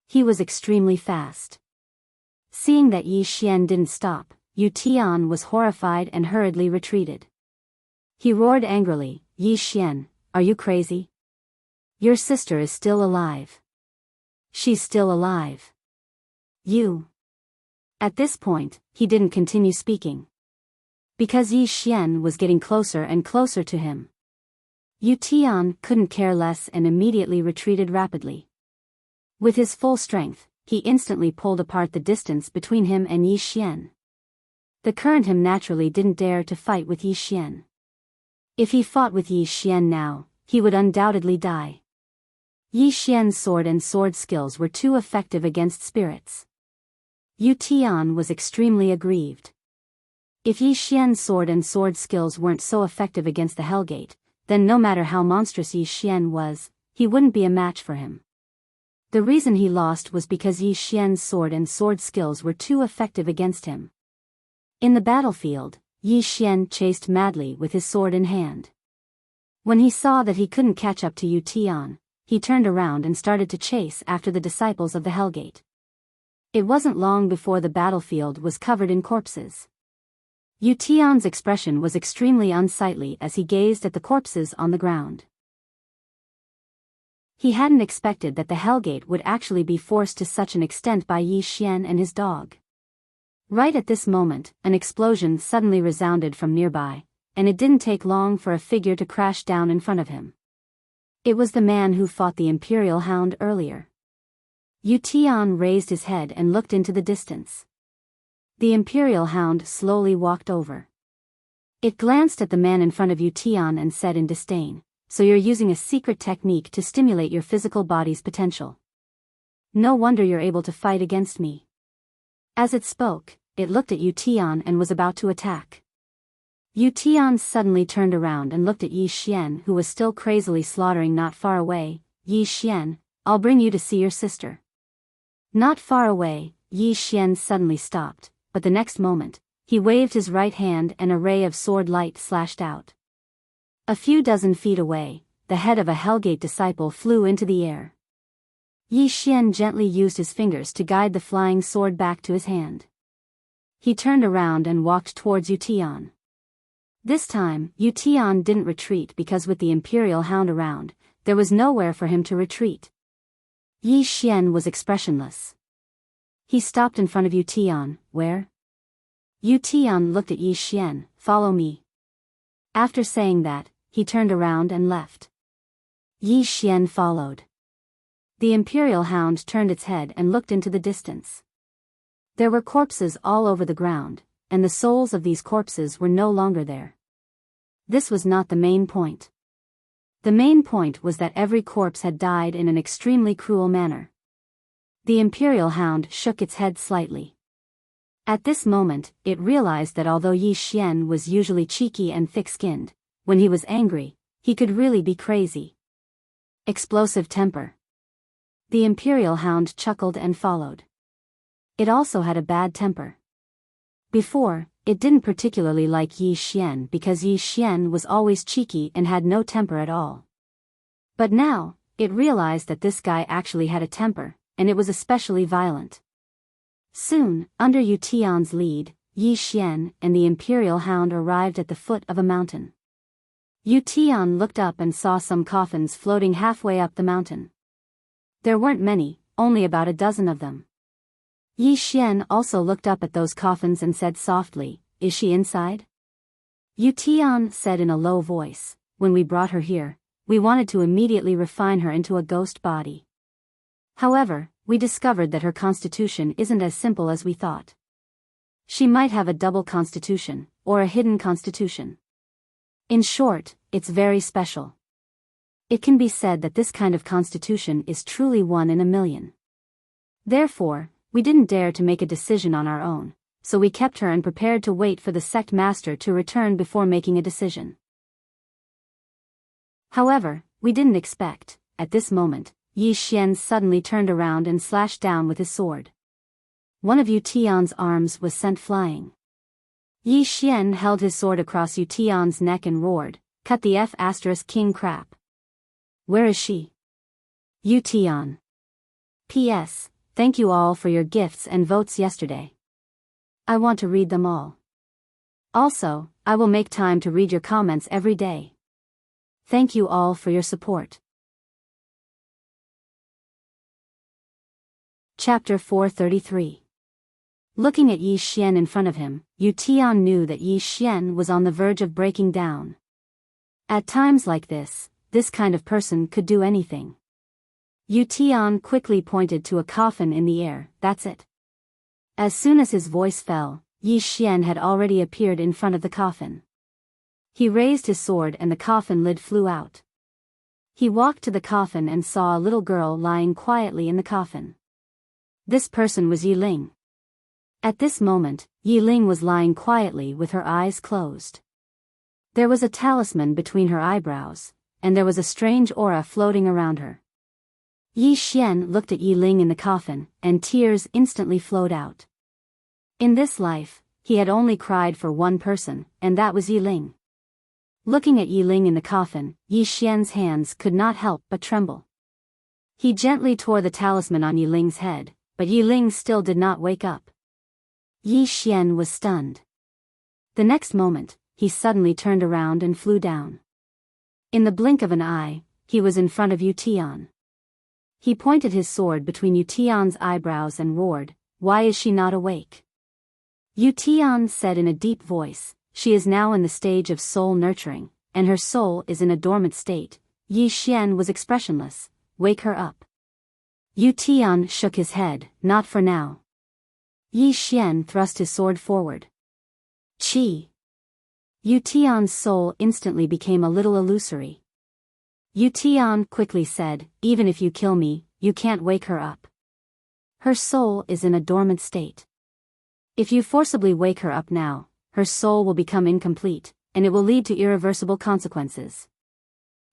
He was extremely fast. Seeing that Yi Xian didn't stop, Yu Tian was horrified and hurriedly retreated. He roared angrily, Yi Xian, are you crazy? Your sister is still alive. She's still alive. You. At this point, he didn't continue speaking. Because Yi Xian was getting closer and closer to him. Yu Tian couldn't care less and immediately retreated rapidly. With his full strength, he instantly pulled apart the distance between him and Yi Xian. The current him naturally didn't dare to fight with Yi Xian. If he fought with Yi Xian now, he would undoubtedly die. Yi Xian's sword and sword skills were too effective against spirits. Yu Tian was extremely aggrieved. If Yi Xian's sword and sword skills weren't so effective against the Hellgate, then no matter how monstrous Yi Xian was, he wouldn't be a match for him. The reason he lost was because Yi Xian's sword and sword skills were too effective against him. In the battlefield, Yi Xian chased madly with his sword in hand. When he saw that he couldn't catch up to Yu Tian, he turned around and started to chase after the disciples of the Hellgate. It wasn't long before the battlefield was covered in corpses. Yu Tian's expression was extremely unsightly as he gazed at the corpses on the ground. He hadn't expected that the Hellgate would actually be forced to such an extent by Yi Xian and his dog. Right at this moment, an explosion suddenly resounded from nearby, and it didn't take long for a figure to crash down in front of him. It was the man who fought the Imperial Hound earlier. Yu Tian raised his head and looked into the distance. The Imperial Hound slowly walked over. It glanced at the man in front of Yu Tian and said in disdain, so you're using a secret technique to stimulate your physical body's potential. No wonder you're able to fight against me. As it spoke, it looked at Yu Tian and was about to attack. Yu Tian suddenly turned around and looked at Yi Xian, who was still crazily slaughtering not far away. Yi Xian, I'll bring you to see your sister. Not far away, Yi Xian suddenly stopped, but the next moment, he waved his right hand and a ray of sword light slashed out. A few dozen feet away, the head of a Hellgate disciple flew into the air. Yi Xian gently used his fingers to guide the flying sword back to his hand. He turned around and walked towards Yu Tian. This time, Yu Tian didn't retreat because with the Imperial Hound around, there was nowhere for him to retreat. Yi Xian was expressionless. He stopped in front of Yu Tian. Where? Yu Tian looked at Yi Xian. Follow me. After saying that, he turned around and left. Yi Xian followed. The Imperial Hound turned its head and looked into the distance. There were corpses all over the ground, and the souls of these corpses were no longer there. This was not the main point. The main point was that every corpse had died in an extremely cruel manner. The Imperial Hound shook its head slightly. At this moment, it realized that although Yi Xian was usually cheeky and thick-skinned, when he was angry, he could really be crazy. Explosive temper. The Imperial Hound chuckled and followed. It also had a bad temper. Before, it didn't particularly like Yi Xian because Yi Xian was always cheeky and had no temper at all. But now, it realized that this guy actually had a temper, and it was especially violent. Soon, under Yu Tian's lead, Yi Xian and the Imperial Hound arrived at the foot of a mountain. Yu Tian looked up and saw some coffins floating halfway up the mountain. There weren't many, only about a dozen of them. Yi Xian also looked up at those coffins and said softly, "Is she inside?" Yu Tian said in a low voice, "When we brought her here, we wanted to immediately refine her into a ghost body. However, we discovered that her constitution isn't as simple as we thought. She might have a double constitution, or a hidden constitution. In short, it's very special. It can be said that this kind of constitution is truly 1 in a million. Therefore, we didn't dare to make a decision on our own, so we kept her and prepared to wait for the sect master to return before making a decision. However, we didn't expect, at this moment, Yi Xian suddenly turned around and slashed down with his sword. One of Yu Tian's arms was sent flying. Yi Xian held his sword across Yu Tian's neck and roared, "Cut the F***king crap. Where is she?" Yu Tian. P.S. Thank you all for your gifts and votes yesterday. I want to read them all. Also, I will make time to read your comments every day. Thank you all for your support. Chapter 433. Looking at Yi Xian in front of him, Yu Tian knew that Yi Xian was on the verge of breaking down. At times like this kind of person could do anything. Yu Tian quickly pointed to a coffin in the air. "That's it." As soon as his voice fell, Yi Xian had already appeared in front of the coffin. He raised his sword and the coffin lid flew out. He walked to the coffin and saw a little girl lying quietly in the coffin. This person was Yi Ling. At this moment, Yi Ling was lying quietly with her eyes closed. There was a talisman between her eyebrows, and there was a strange aura floating around her. Yi Xian looked at Yi Ling in the coffin, and tears instantly flowed out. In this life, he had only cried for one person, and that was Yi Ling. Looking at Yi Ling in the coffin, Yi Xian's hands could not help but tremble. He gently tore the talisman on Yi Ling's head, but Yi Ling still did not wake up. Yi Xian was stunned. The next moment, he suddenly turned around and flew down. In the blink of an eye, he was in front of Yu Tian. He pointed his sword between Yu Tian's eyebrows and roared, "Why is she not awake?" Yu Tian said in a deep voice, "She is now in the stage of soul nurturing, and her soul is in a dormant state." Yi Xian was expressionless. "Wake her up." Yu Tian shook his head, "Not for now." Yi Xian thrust his sword forward. Chi. Yu Tian's soul instantly became a little illusory. Yu Tian quickly said, "Even if you kill me, you can't wake her up. Her soul is in a dormant state. If you forcibly wake her up now, her soul will become incomplete, and it will lead to irreversible consequences."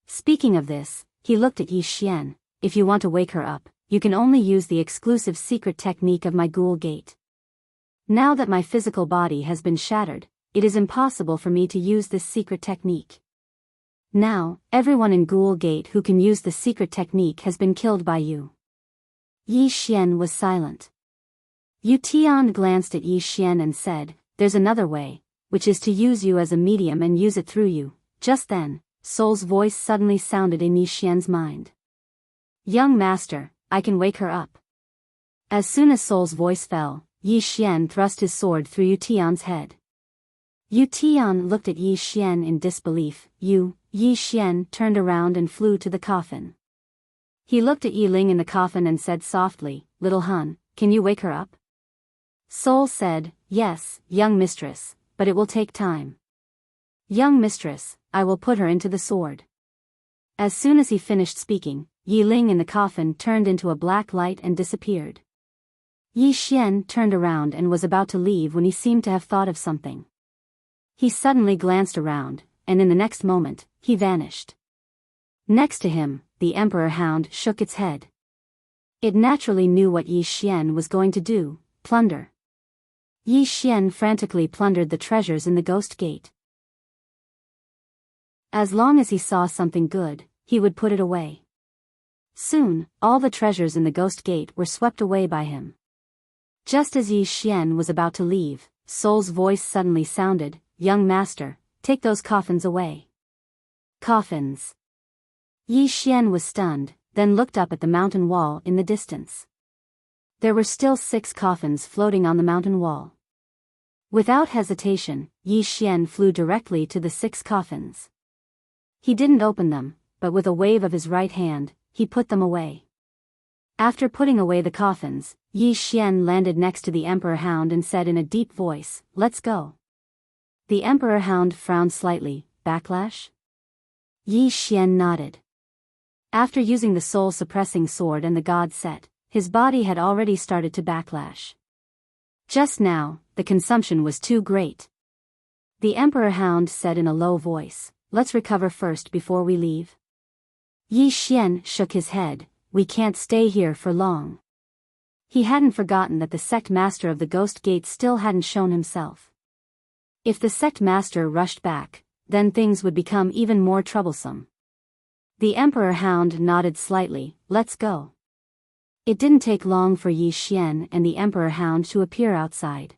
Speaking of this, he looked at Yi Xian. "If you want to wake her up, you can only use the exclusive secret technique of my ghoul gate. Now that my physical body has been shattered, it is impossible for me to use this secret technique. Now, everyone in Ghoul Gate who can use the secret technique has been killed by you." Yi Xian was silent. Yu Tian glanced at Yi Xian and said, "There's another way, which is to use you as a medium and use it through you." Just then, Soul's voice suddenly sounded in Yi Xian's mind. "Young master, I can wake her up." As soon as Soul's voice fell, Yi Xian thrust his sword through Yu Tian's head. Yu Tian looked at Yi Xian in disbelief. Yi Xian turned around and flew to the coffin. He looked at Yi Ling in the coffin and said softly, "Little Hun, can you wake her up?" Soul said, "Yes, young mistress, but it will take time." "Young mistress, I will put her into the sword." As soon as he finished speaking, Yi Ling in the coffin turned into a black light and disappeared. Yi Xian turned around and was about to leave when he seemed to have thought of something. He suddenly glanced around, and in the next moment, he vanished. Next to him, the Emperor Hound shook its head. It naturally knew what Yi Xian was going to do: plunder. Yi Xian frantically plundered the treasures in the Ghost Gate. As long as he saw something good, he would put it away. Soon, all the treasures in the Ghost Gate were swept away by him. Just as Yi Xian was about to leave, Soul's voice suddenly sounded, "Young master, take those coffins away." Coffins. Yi Xian was stunned, then looked up at the mountain wall in the distance. There were still 6 coffins floating on the mountain wall. Without hesitation, Yi Xian flew directly to the 6 coffins. He didn't open them, but with a wave of his right hand, he put them away. After putting away the coffins, Yi Xian landed next to the Emperor Hound and said in a deep voice, "Let's go." The Emperor Hound frowned slightly. "Backlash?" Yi Xian nodded. After using the soul-suppressing sword and the god set, his body had already started to backlash. Just now, the consumption was too great. The Emperor Hound said in a low voice, "Let's recover first before we leave." Yi Xian shook his head. "We can't stay here for long." He hadn't forgotten that the sect master of the Ghost Gate still hadn't shown himself. If the sect master rushed back, then things would become even more troublesome. The Emperor Hound nodded slightly. "Let's go." It didn't take long for Yi Xian and the Emperor Hound to appear outside.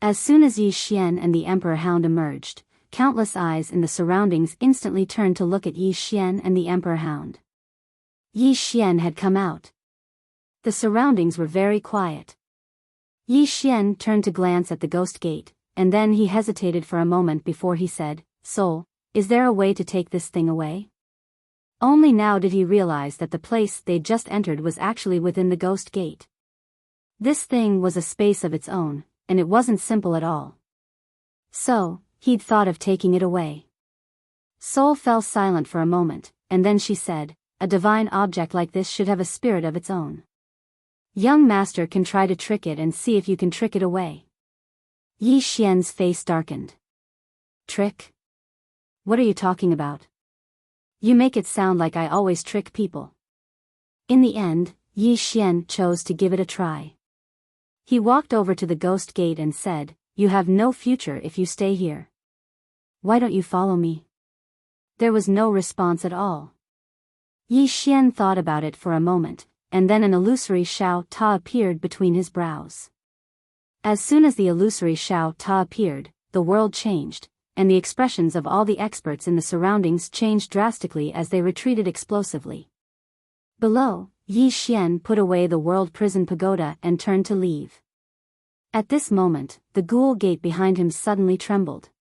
As soon as Yi Xian and the Emperor Hound emerged, countless eyes in the surroundings instantly turned to look at Yi Xian and the Emperor Hound. Yi Xian had come out. The surroundings were very quiet. Yi Xian turned to glance at the Ghost Gate, and then he hesitated for a moment before he said, "Soul, is there a way to take this thing away?" Only now did he realize that the place they'd just entered was actually within the Ghost Gate. This thing was a space of its own, and it wasn't simple at all. So, he'd thought of taking it away. Soul fell silent for a moment, and then she said, "A divine object like this should have a spirit of its own. Young master can try to trick it and see if you can trick it away." Yi Xian's face darkened. "Trick? What are you talking about? You make it sound like I always trick people." In the end, Yi Xian chose to give it a try. He walked over to the Ghost Gate and said, "You have no future if you stay here. Why don't you follow me?" There was no response at all. Yi Xian thought about it for a moment, and then an illusory Shao Ta appeared between his brows. As soon as the illusory Shao Ta appeared, the world changed, and the expressions of all the experts in the surroundings changed drastically as they retreated explosively. Below, Yi Xian put away the World Prison Pagoda and turned to leave. At this moment, the Ghoul Gate behind him suddenly trembled.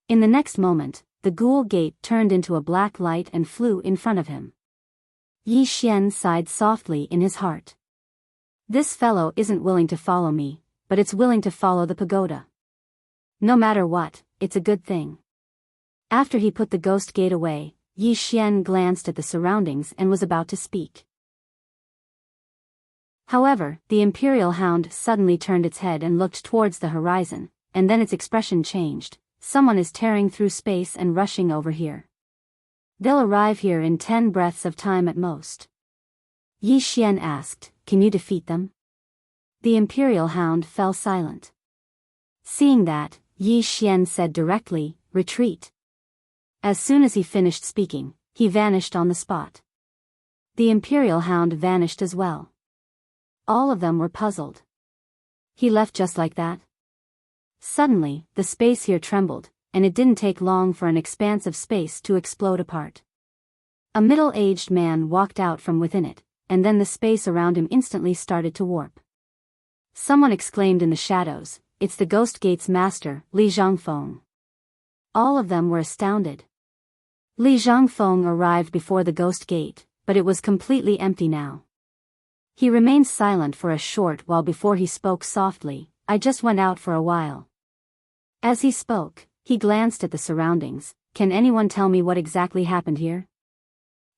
In the next moment, the Ghoul Gate turned into a black light and flew in front of him. Yi Xian sighed softly in his heart. This fellow isn't willing to follow me, but it's willing to follow the pagoda. No matter what, it's a good thing. After he put the Ghost Gate away, Yi Xian glanced at the surroundings and was about to speak. However, the Imperial Hound suddenly turned its head and looked towards the horizon, and then its expression changed. "Someone is tearing through space and rushing over here. They'll arrive here in 10 breaths of time at most." Yi Xian asked, "Can you defeat them?" The Imperial Hound fell silent. Seeing that, Yi Xian said directly, "Retreat." As soon as he finished speaking, he vanished on the spot. The Imperial Hound vanished as well. All of them were puzzled. He left just like that? Suddenly, the space here trembled, and it didn't take long for an expanse of space to explode apart. A middle-aged man walked out from within it, and then the space around him instantly started to warp. Someone exclaimed in the shadows, "It's the Ghost Gate's master, Li Zhangfeng." All of them were astounded. Li Zhangfeng arrived before the Ghost Gate, but it was completely empty now. He remained silent for a short while before he spoke softly, I just went out for a while. As he spoke, he glanced at the surroundings. Can anyone tell me what exactly happened here?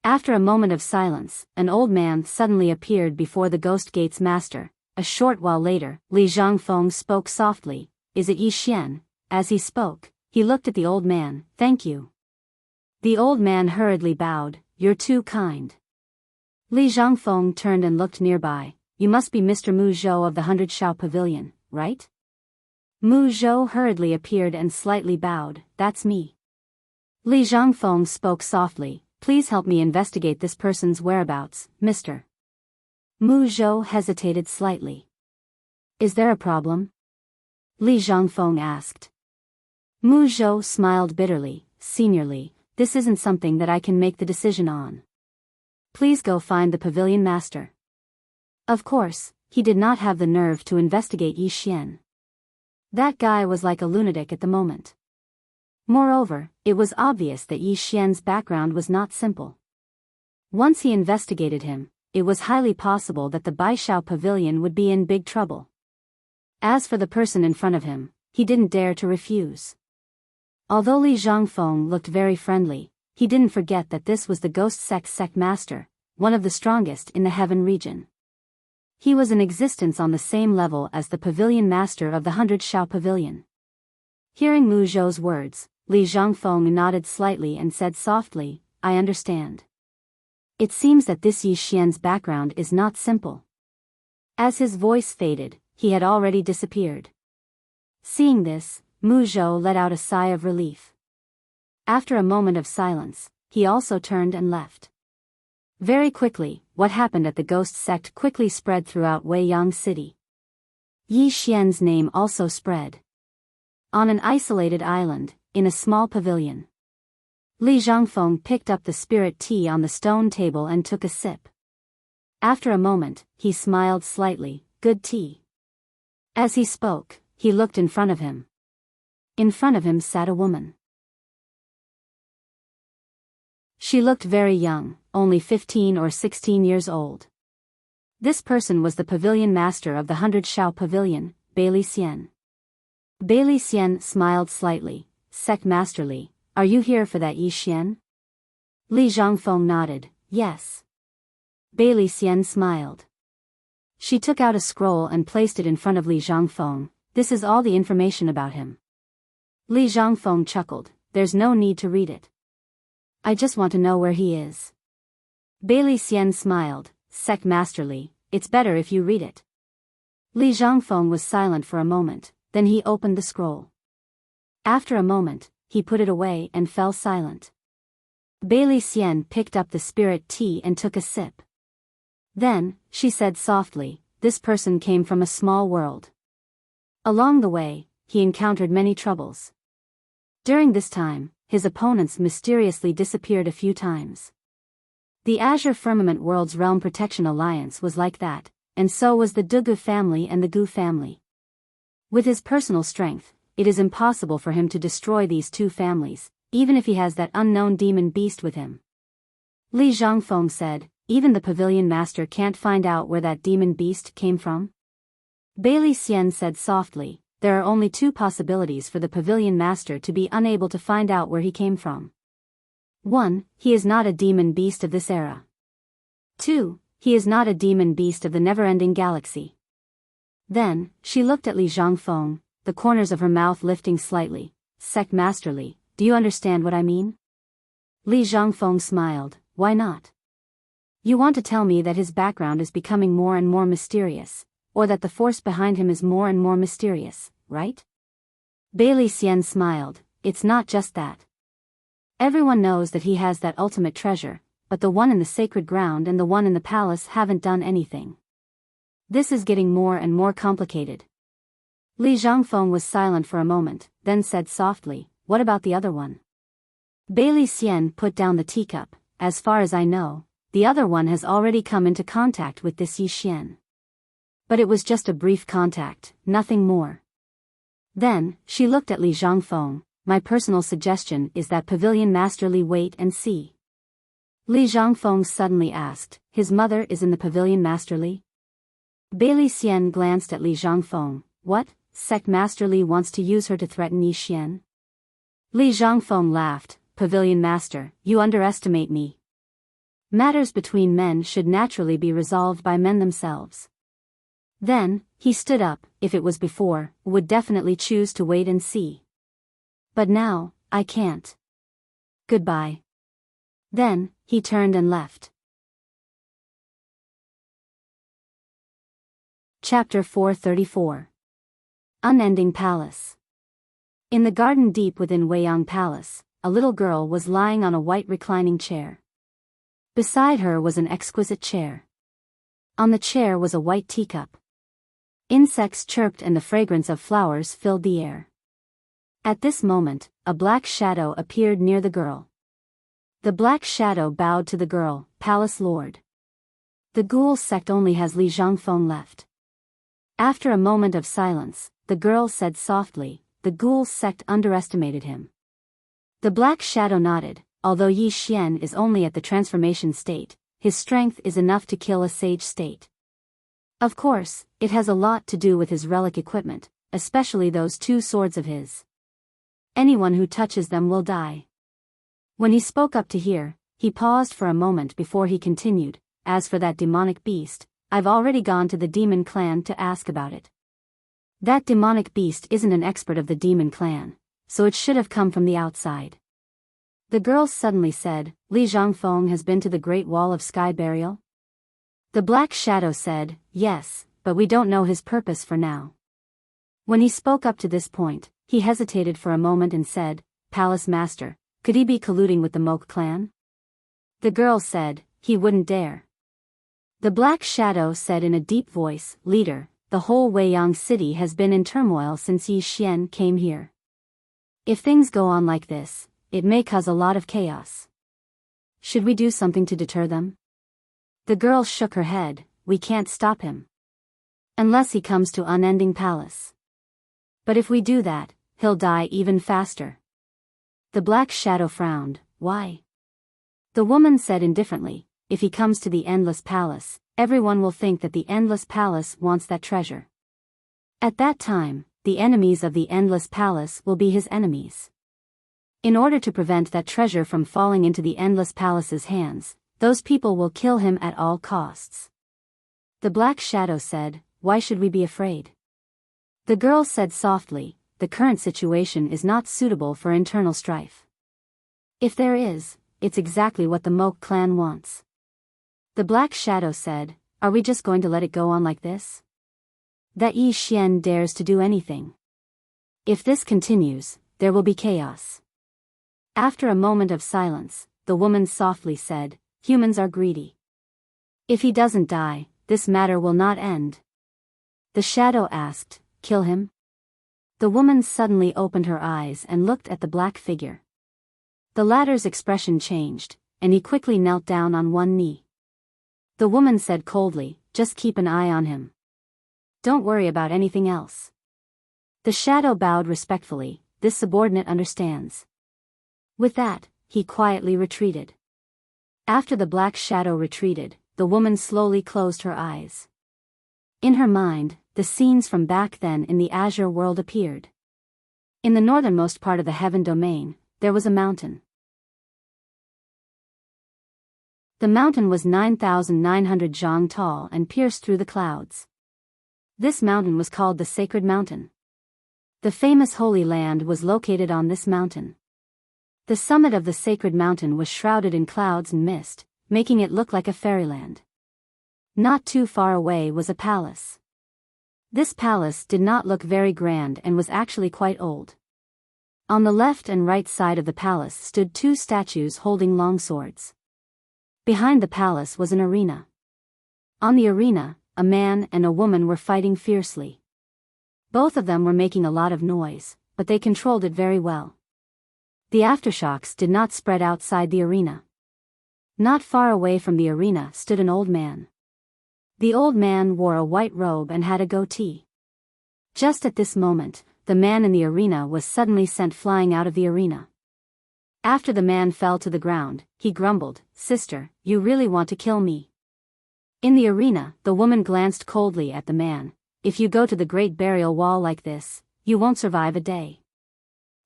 After a moment of silence, an old man suddenly appeared before the Ghost Gate's master. A short while later, Li Zhangfeng spoke softly, Is it Yi Xian? As he spoke, he looked at the old man, Thank you. The old man hurriedly bowed, You're too kind. Li Zhangfeng turned and looked nearby, You must be Mr. Mu Zhou of the 100 Shao Pavilion, right? Mu Zhou hurriedly appeared and slightly bowed, That's me. Li Zhangfeng spoke softly, Please help me investigate this person's whereabouts, Mr. Mu Zhou hesitated slightly. Is there a problem? Li Zhangfeng asked. Mu Zhou smiled bitterly, Seniorly, this isn't something that I can make the decision on. Please go find the pavilion master. Of course, he did not have the nerve to investigate Yi Xian. That guy was like a lunatic at the moment. Moreover, it was obvious that Yi Xian's background was not simple. Once he investigated him, it was highly possible that the Baishao Pavilion would be in big trouble. As for the person in front of him, he didn't dare to refuse. Although Li Zhangfeng looked very friendly, he didn't forget that this was the Ghost sect master, one of the strongest in the Heaven region. He was in existence on the same level as the pavilion master of the 100 Shao Pavilion. Hearing Mu Zhou's words, Li Zhangfeng nodded slightly and said softly, I understand. It seems that this Yi Xian's background is not simple. As his voice faded, he had already disappeared. Seeing this, Mu Zhou let out a sigh of relief. After a moment of silence, he also turned and left. Very quickly, what happened at the Ghost sect quickly spread throughout Weiyang City. Yi Xian's name also spread. On an isolated island, in a small pavilion, Li Zhangfeng picked up the spirit tea on the stone table and took a sip. After a moment, he smiled slightly, Good tea. As he spoke, he looked in front of him. In front of him sat a woman. She looked very young, only 15 or 16 years old. This person was the pavilion master of the 100 Shao Pavilion, Bailey Xian. Bailey Xian smiled slightly, Sect Master Li, are you here for that Yi Xian? Li Zhangfeng nodded, yes. Bailey Xian smiled. She took out a scroll and placed it in front of Li Zhangfeng, this is all the information about him. Li Zhangfeng chuckled, there's no need to read it. I just want to know where he is. Bailey Xian smiled, Sect Master Li, it's better if you read it. Li Zhangfeng was silent for a moment, then he opened the scroll. After a moment, he put it away and fell silent. Bailey Xian picked up the spirit tea and took a sip. Then, she said softly, this person came from a small world. Along the way, he encountered many troubles. During this time, his opponents mysteriously disappeared a few times. The Azure Firmament World's Realm Protection Alliance was like that, and so was the Dugu family and the Gu family. With his personal strength, it is impossible for him to destroy these two families, even if he has that unknown demon beast with him. Li Zhangfeng said, even the pavilion master can't find out where that demon beast came from? Bailey Xian said softly, there are only two possibilities for the pavilion master to be unable to find out where he came from. 1. He is not a demon beast of this era. 2. He is not a demon beast of the never-ending galaxy. Then, she looked at Li Zhangfeng, the corners of her mouth lifting slightly, Sect Master Li, do you understand what I mean? Li Zhangfeng smiled, why not? You want to tell me that his background is becoming more and more mysterious, or that the force behind him is more and more mysterious, right? Bailey Xian smiled, it's not just that. Everyone knows that he has that ultimate treasure, but the one in the sacred ground and the one in the palace haven't done anything. This is getting more and more complicated. Li Zhangfeng was silent for a moment, then said softly, what about the other one? Bailey Xian put down the teacup, as far as I know, the other one has already come into contact with this Yi Xian. But it was just a brief contact, nothing more. Then, she looked at Li Zhangfeng, my personal suggestion is that Pavilion Master Li wait and see. Li Zhangfeng suddenly asked. His mother is in the pavilion, Master Li? Bailey Xian glanced at Li Zhangfeng. What? Sect Master Li wants to use her to threaten Yi Xian? Li Zhangfeng laughed. Pavilion Master, you underestimate me. Matters between men should naturally be resolved by men themselves. Then, he stood up. If it was before, would definitely choose to wait and see. But now, I can't. Goodbye. Then, he turned and left. Chapter 434. Unending Palace. In the garden deep within Weiyang Palace, a little girl was lying on a white reclining chair. Beside her was an exquisite chair. On the chair was a white teacup. Insects chirped and the fragrance of flowers filled the air. At this moment, a black shadow appeared near the girl. The black shadow bowed to the girl. Palace Lord. The ghoul sect only has Li Zhangfeng left. After a moment of silence, the girl said softly, the ghoul sect underestimated him. The black shadow nodded. Although Yi Xian is only at the transformation state, his strength is enough to kill a sage state. Of course, it has a lot to do with his relic equipment, especially those two swords of his. Anyone who touches them will die. When he spoke up to hear, he paused for a moment before he continued. As for that demonic beast, I've already gone to the demon clan to ask about it. That demonic beast isn't an expert of the demon clan, so it should have come from the outside. The girl suddenly said, Li Zhangfeng has been to the Great Wall of Sky Burial? The black shadow said, yes, but we don't know his purpose for now. When he spoke up to this point, he hesitated for a moment and said, Palace Master, could he be colluding with the Moke clan? The girl said, he wouldn't dare. The black shadow said in a deep voice, Leader, the whole Weiyang city has been in turmoil since Yi Xian came here. If things go on like this, it may cause a lot of chaos. Should we do something to deter them? The girl shook her head. We can't stop him. Unless he comes to Unending Palace. But if we do that, he'll die even faster. The black shadow frowned. Why? The woman said indifferently, if he comes to the Endless Palace, everyone will think that the Endless Palace wants that treasure. At that time, the enemies of the Endless Palace will be his enemies. In order to prevent that treasure from falling into the Endless Palace's hands, those people will kill him at all costs. The black shadow said, why should we be afraid? The girl said softly, the current situation is not suitable for internal strife. If there is, it's exactly what the Moke clan wants. The black shadow said, are we just going to let it go on like this? That Yi Xian dares to do anything. If this continues, there will be chaos. After a moment of silence, the woman softly said, humans are greedy. If he doesn't die, this matter will not end. The shadow asked, kill him? The woman suddenly opened her eyes and looked at the black figure. The latter's expression changed, and he quickly knelt down on one knee. The woman said coldly, just keep an eye on him. Don't worry about anything else. The shadow bowed respectfully, this subordinate understands. With that, he quietly retreated. After the black shadow retreated, the woman slowly closed her eyes. In her mind, the scenes from back then in the Azure world appeared. In the northernmost part of the heaven domain, there was a mountain. The mountain was 9,900 zhang tall and pierced through the clouds. This mountain was called the Sacred Mountain. The famous Holy Land was located on this mountain. The summit of the Sacred Mountain was shrouded in clouds and mist, making it look like a fairyland. Not too far away was a palace. This palace did not look very grand and was actually quite old. On the left and right side of the palace stood two statues holding long swords. Behind the palace was an arena. On the arena, a man and a woman were fighting fiercely. Both of them were making a lot of noise, but they controlled it very well. The aftershocks did not spread outside the arena. Not far away from the arena stood an old man. The old man wore a white robe and had a goatee. Just at this moment, the man in the arena was suddenly sent flying out of the arena. After the man fell to the ground, he grumbled, "Sister, you really want to kill me?" In the arena, the woman glanced coldly at the man. "If you go to the great burial wall like this, you won't survive a day."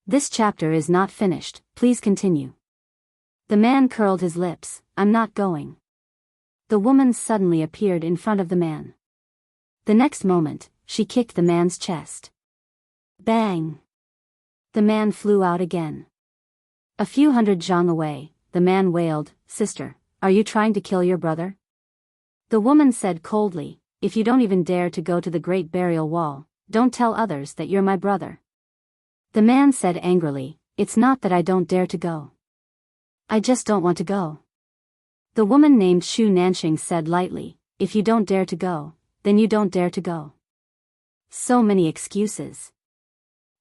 This chapter is not finished, please continue. The man curled his lips. "I'm not going." The woman suddenly appeared in front of the man. The next moment, she kicked the man's chest. Bang! The man flew out again. A few hundred zhang away, the man wailed, "Sister, are you trying to kill your brother?" The woman said coldly, "If you don't even dare to go to the great burial wall, don't tell others that you're my brother." The man said angrily, "It's not that I don't dare to go. I just don't want to go." The woman named Shu Nanxing said lightly, "If you don't dare to go, then you don't dare to go." So many excuses.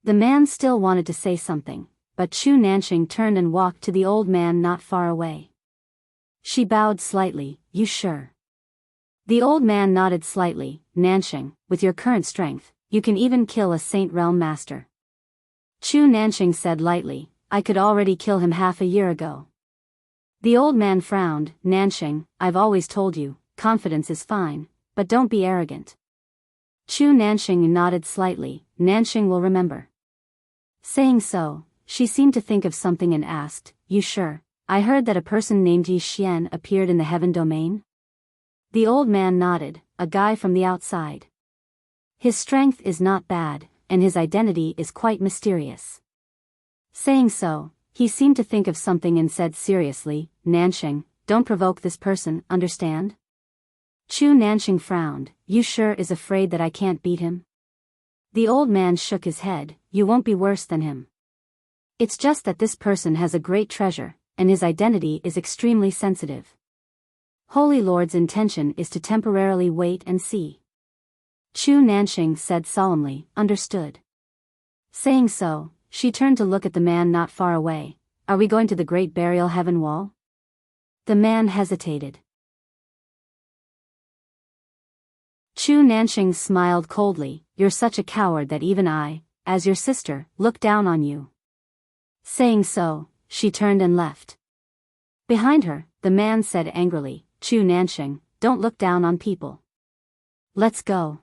The man still wanted to say something, but Shu Nanxing turned and walked to the old man not far away. She bowed slightly, "You sure?" The old man nodded slightly, "Nanxing, with your current strength, you can even kill a Saint Realm Master." Shu Nanxing said lightly, "I could already kill him half a year ago." The old man frowned, "Nanxing, I've always told you, confidence is fine, but don't be arrogant." Shu Nanxing nodded slightly, "Nanxing will remember." Saying so, she seemed to think of something and asked, "You sure? I heard that a person named Yi Xian appeared in the heaven domain?" The old man nodded, "A guy from the outside. His strength is not bad, and his identity is quite mysterious." Saying so, he seemed to think of something and said seriously, "Nanxing, don't provoke this person, understand?" Shu Nanxing frowned, "You sure is afraid that I can't beat him?" The old man shook his head, "You won't be worse than him. It's just that this person has a great treasure, and his identity is extremely sensitive. Holy Lord's intention is to temporarily wait and see." Shu Nanxing said solemnly, "Understood." Saying so, she turned to look at the man not far away. "Are we going to the great burial heaven wall?" The man hesitated. Shu Nanxing smiled coldly, "You're such a coward that even I, as your sister, look down on you." Saying so, she turned and left. Behind her, the man said angrily, "Shu Nanxing, don't look down on people. Let's go."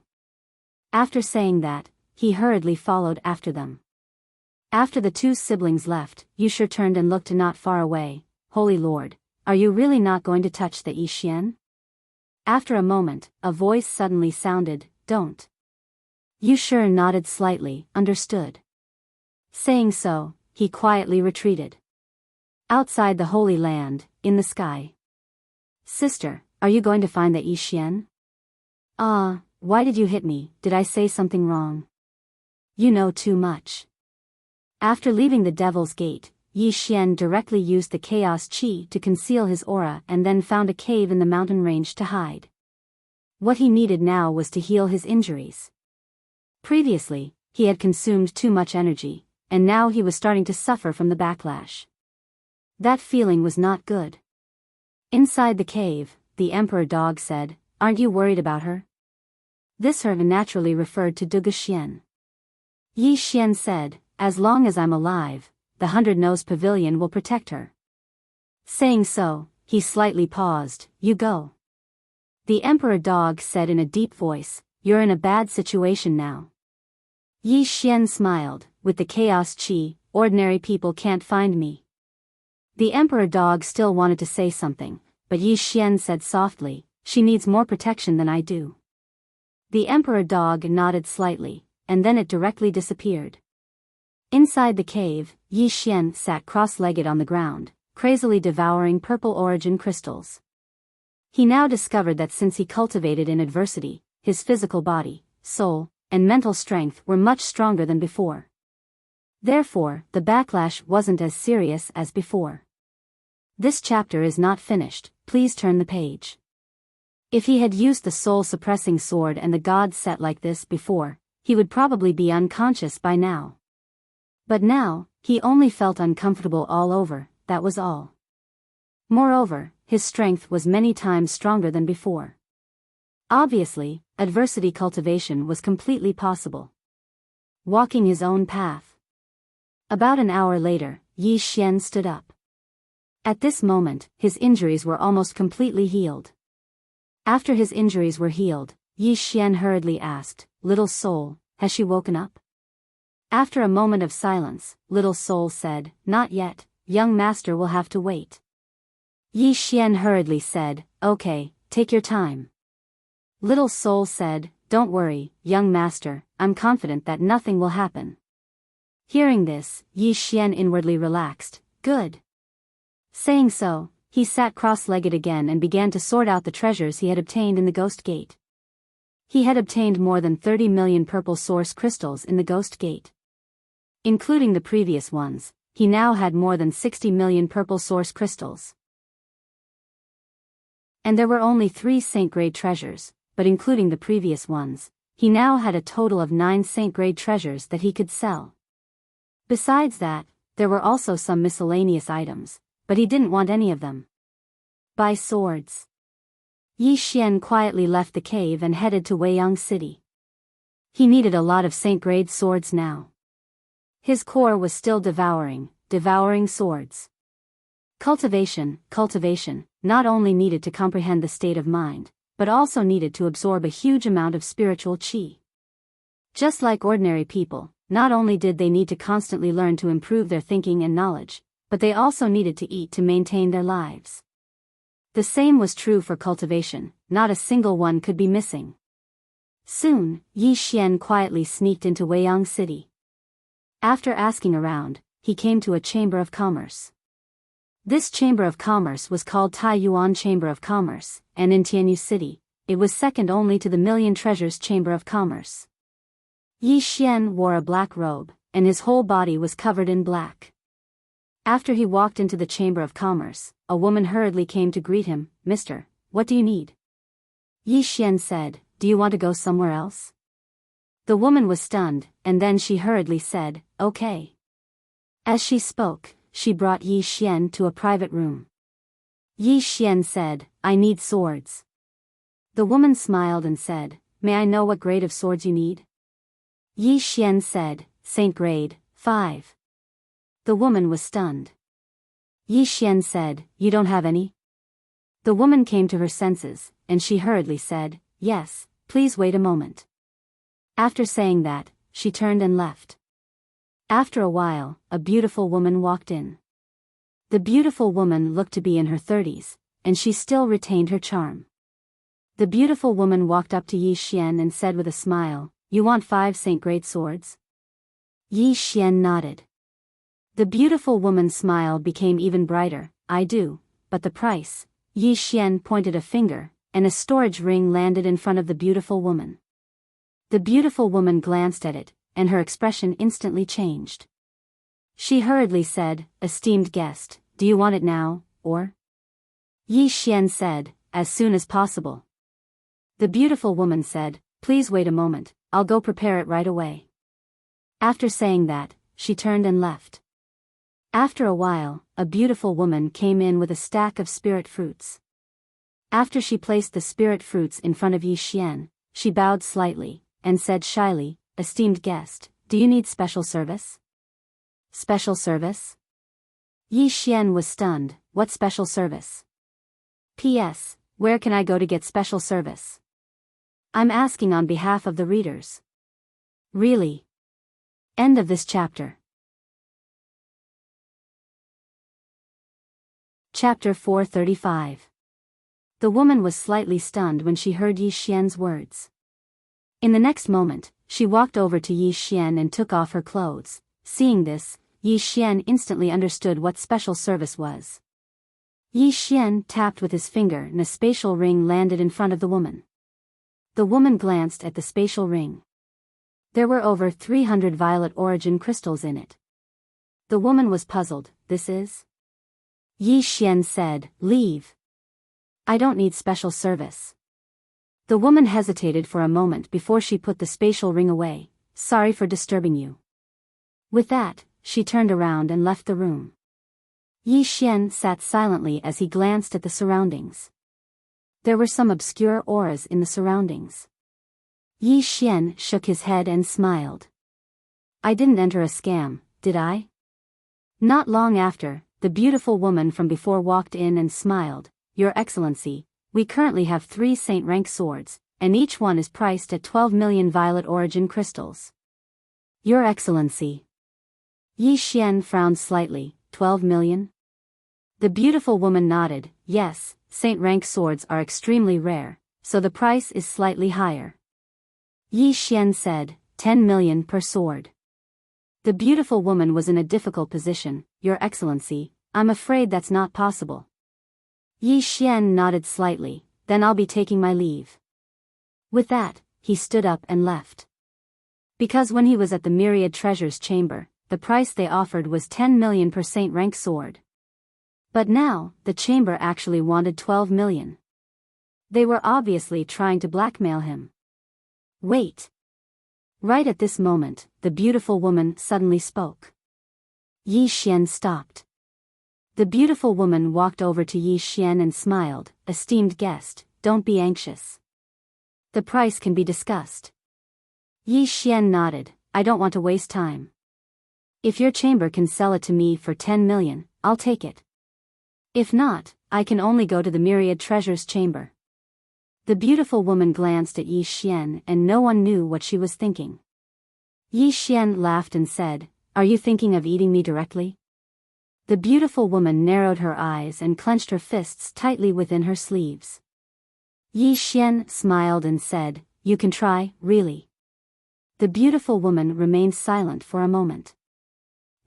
After saying that, he hurriedly followed after them. After the two siblings left, Yusher turned and looked not far away. "Holy Lord, are you really not going to touch the Yi Xian?" After a moment, a voice suddenly sounded, "Don't." Yusher nodded slightly, "Understood." Saying so, he quietly retreated. Outside the Holy Land, in the sky. "Sister, are you going to find the Yi Xian?" "Ah, why did you hit me? Did I say something wrong?" "You know too much." After leaving the Devil's Gate, Yi Xian directly used the Chaos Chi to conceal his aura and then found a cave in the mountain range to hide. What he needed now was to heal his injuries. Previously, he had consumed too much energy, and now he was starting to suffer from the backlash. That feeling was not good. Inside the cave, the Emperor Dog said, "Aren't you worried about her?" This her naturally referred to Duge Xian. Yi Xian said, "As long as I'm alive, the 100-Nose Pavilion will protect her." Saying so, he slightly paused, "You go." The Emperor Dog said in a deep voice, "You're in a bad situation now." Yi Xian smiled, "With the Chaos Chi, ordinary people can't find me." The Emperor Dog still wanted to say something, but Yi Xian said softly, "She needs more protection than I do." The Emperor Dog nodded slightly, and then it directly disappeared. Inside the cave, Yi Xian sat cross-legged on the ground, crazily devouring purple origin crystals. He now discovered that since he cultivated in adversity, his physical body, soul, and mental strength were much stronger than before. Therefore, the backlash wasn't as serious as before. This chapter is not finished, please turn the page. If he had used the soul-suppressing sword and the god set like this before, he would probably be unconscious by now. But now, he only felt uncomfortable all over, that was all. Moreover, his strength was many times stronger than before. Obviously, adversity cultivation was completely possible. Walking his own path. About an hour later, Yi Xian stood up. At this moment, his injuries were almost completely healed. After his injuries were healed, Yi Xian hurriedly asked, "Little soul, has she woken up?" After a moment of silence, Little Soul said, "Not yet, young master will have to wait." Yi Xian hurriedly said, "Okay, take your time." Little Soul said, "Don't worry, young master, I'm confident that nothing will happen." Hearing this, Yi Xian inwardly relaxed. Good. Saying so, he sat cross-legged again and began to sort out the treasures he had obtained in the Ghost Gate. He had obtained more than 30 million purple source crystals in the Ghost Gate. Including the previous ones, he now had more than 60 million purple source crystals. And there were only 3 Saint-grade treasures, but including the previous ones, he now had a total of 9 Saint-grade treasures that he could sell. Besides that, there were also some miscellaneous items, but he didn't want any of them. Buy swords. Yi Xian quietly left the cave and headed to Weiyang City. He needed a lot of Saint-grade swords now. His core was still devouring swords. Cultivation not only needed to comprehend the state of mind, but also needed to absorb a huge amount of spiritual qi. Just like ordinary people, not only did they need to constantly learn to improve their thinking and knowledge, but they also needed to eat to maintain their lives. The same was true for cultivation, not a single one could be missing. Soon, Yi Xian quietly sneaked into Weiyang City. After asking around, he came to a chamber of commerce. This chamber of commerce was called Taiyuan Chamber of Commerce, and in Tianyu City, it was second only to the Million Treasures Chamber of Commerce. Yi Xian wore a black robe, and his whole body was covered in black. After he walked into the Chamber of Commerce, a woman hurriedly came to greet him. "Mister, what do you need?" Yi Xian said, "Do you want to go somewhere else?" The woman was stunned, and then she hurriedly said, "Okay." As she spoke, she brought Yi Xian to a private room. Yi Xian said, "I need swords." The woman smiled and said, "May I know what grade of swords you need?" Yi Xian said, "Saint grade, 5. The woman was stunned. Yi Xian said, "You don't have any?" The woman came to her senses, and she hurriedly said, "Yes, please wait a moment." After saying that, she turned and left. After a while, a beautiful woman walked in. The beautiful woman looked to be in her 30s, and she still retained her charm. The beautiful woman walked up to Yi Xian and said with a smile, "You want 5 Saint-grade swords?" Yi Xian nodded. The beautiful woman's smile became even brighter. "I do, but the price." Yi Xian pointed a finger, and a storage ring landed in front of the beautiful woman. The beautiful woman glanced at it, and her expression instantly changed. She hurriedly said, "Esteemed guest, do you want it now, or?" Yi Xian said, "As soon as possible." The beautiful woman said, "Please wait a moment, I'll go prepare it right away." After saying that, she turned and left. After a while, a beautiful woman came in with a stack of spirit fruits. After she placed the spirit fruits in front of Yi Xian, she bowed slightly, and said shyly, "Esteemed guest, do you need special service?" "Special service?" Yi Xian was stunned. "What special service?" "P.S. Where can I go to get special service?" "I'm asking on behalf of the readers." "Really?" End of this chapter. Chapter 435. The woman was slightly stunned when she heard Yi Xian's words. In the next moment, she walked over to Yi Xian and took off her clothes. Seeing this, Yi Xian instantly understood what special service was. Yi Xian tapped with his finger and a spatial ring landed in front of the woman. The woman glanced at the spatial ring. There were over 300 violet origin crystals in it. The woman was puzzled. "This is?" Yi Xian said, "Leave. I don't need special service." The woman hesitated for a moment before she put the spatial ring away. "Sorry for disturbing you." With that, she turned around and left the room. Yi Xian sat silently as he glanced at the surroundings. There were some obscure auras in the surroundings. Yi Xian shook his head and smiled. "I didn't enter a scam, did I?" Not long after, the beautiful woman from before walked in and smiled. Your Excellency, we currently have 3 Saint-rank swords, and each one is priced at 12 million violet origin crystals. Your Excellency. Yi Xian frowned slightly. 12 million? The beautiful woman nodded. Yes, Saint-rank swords are extremely rare, so the price is slightly higher. Yi Xian said, 10 million per sword. The beautiful woman was in a difficult position. Your Excellency, I'm afraid that's not possible. Yi Xian nodded slightly. Then I'll be taking my leave. With that, he stood up and left. Because when he was at the Myriad Treasures chamber, the price they offered was 10 million per Saint-rank sword. But now, the chamber actually wanted 12 million. They were obviously trying to blackmail him. Wait. Right at this moment, the beautiful woman suddenly spoke. Yi Xian stopped. The beautiful woman walked over to Yi Xian and smiled. Esteemed guest, don't be anxious. The price can be discussed. Yi Xian nodded. I don't want to waste time. If your chamber can sell it to me for 10 million, I'll take it. If not, I can only go to the Myriad Treasures chamber. The beautiful woman glanced at Yi Xian and no one knew what she was thinking. Yi Xian laughed and said, Are you thinking of eating me directly? The beautiful woman narrowed her eyes and clenched her fists tightly within her sleeves. Yi Xian smiled and said, You can try, really. The beautiful woman remained silent for a moment.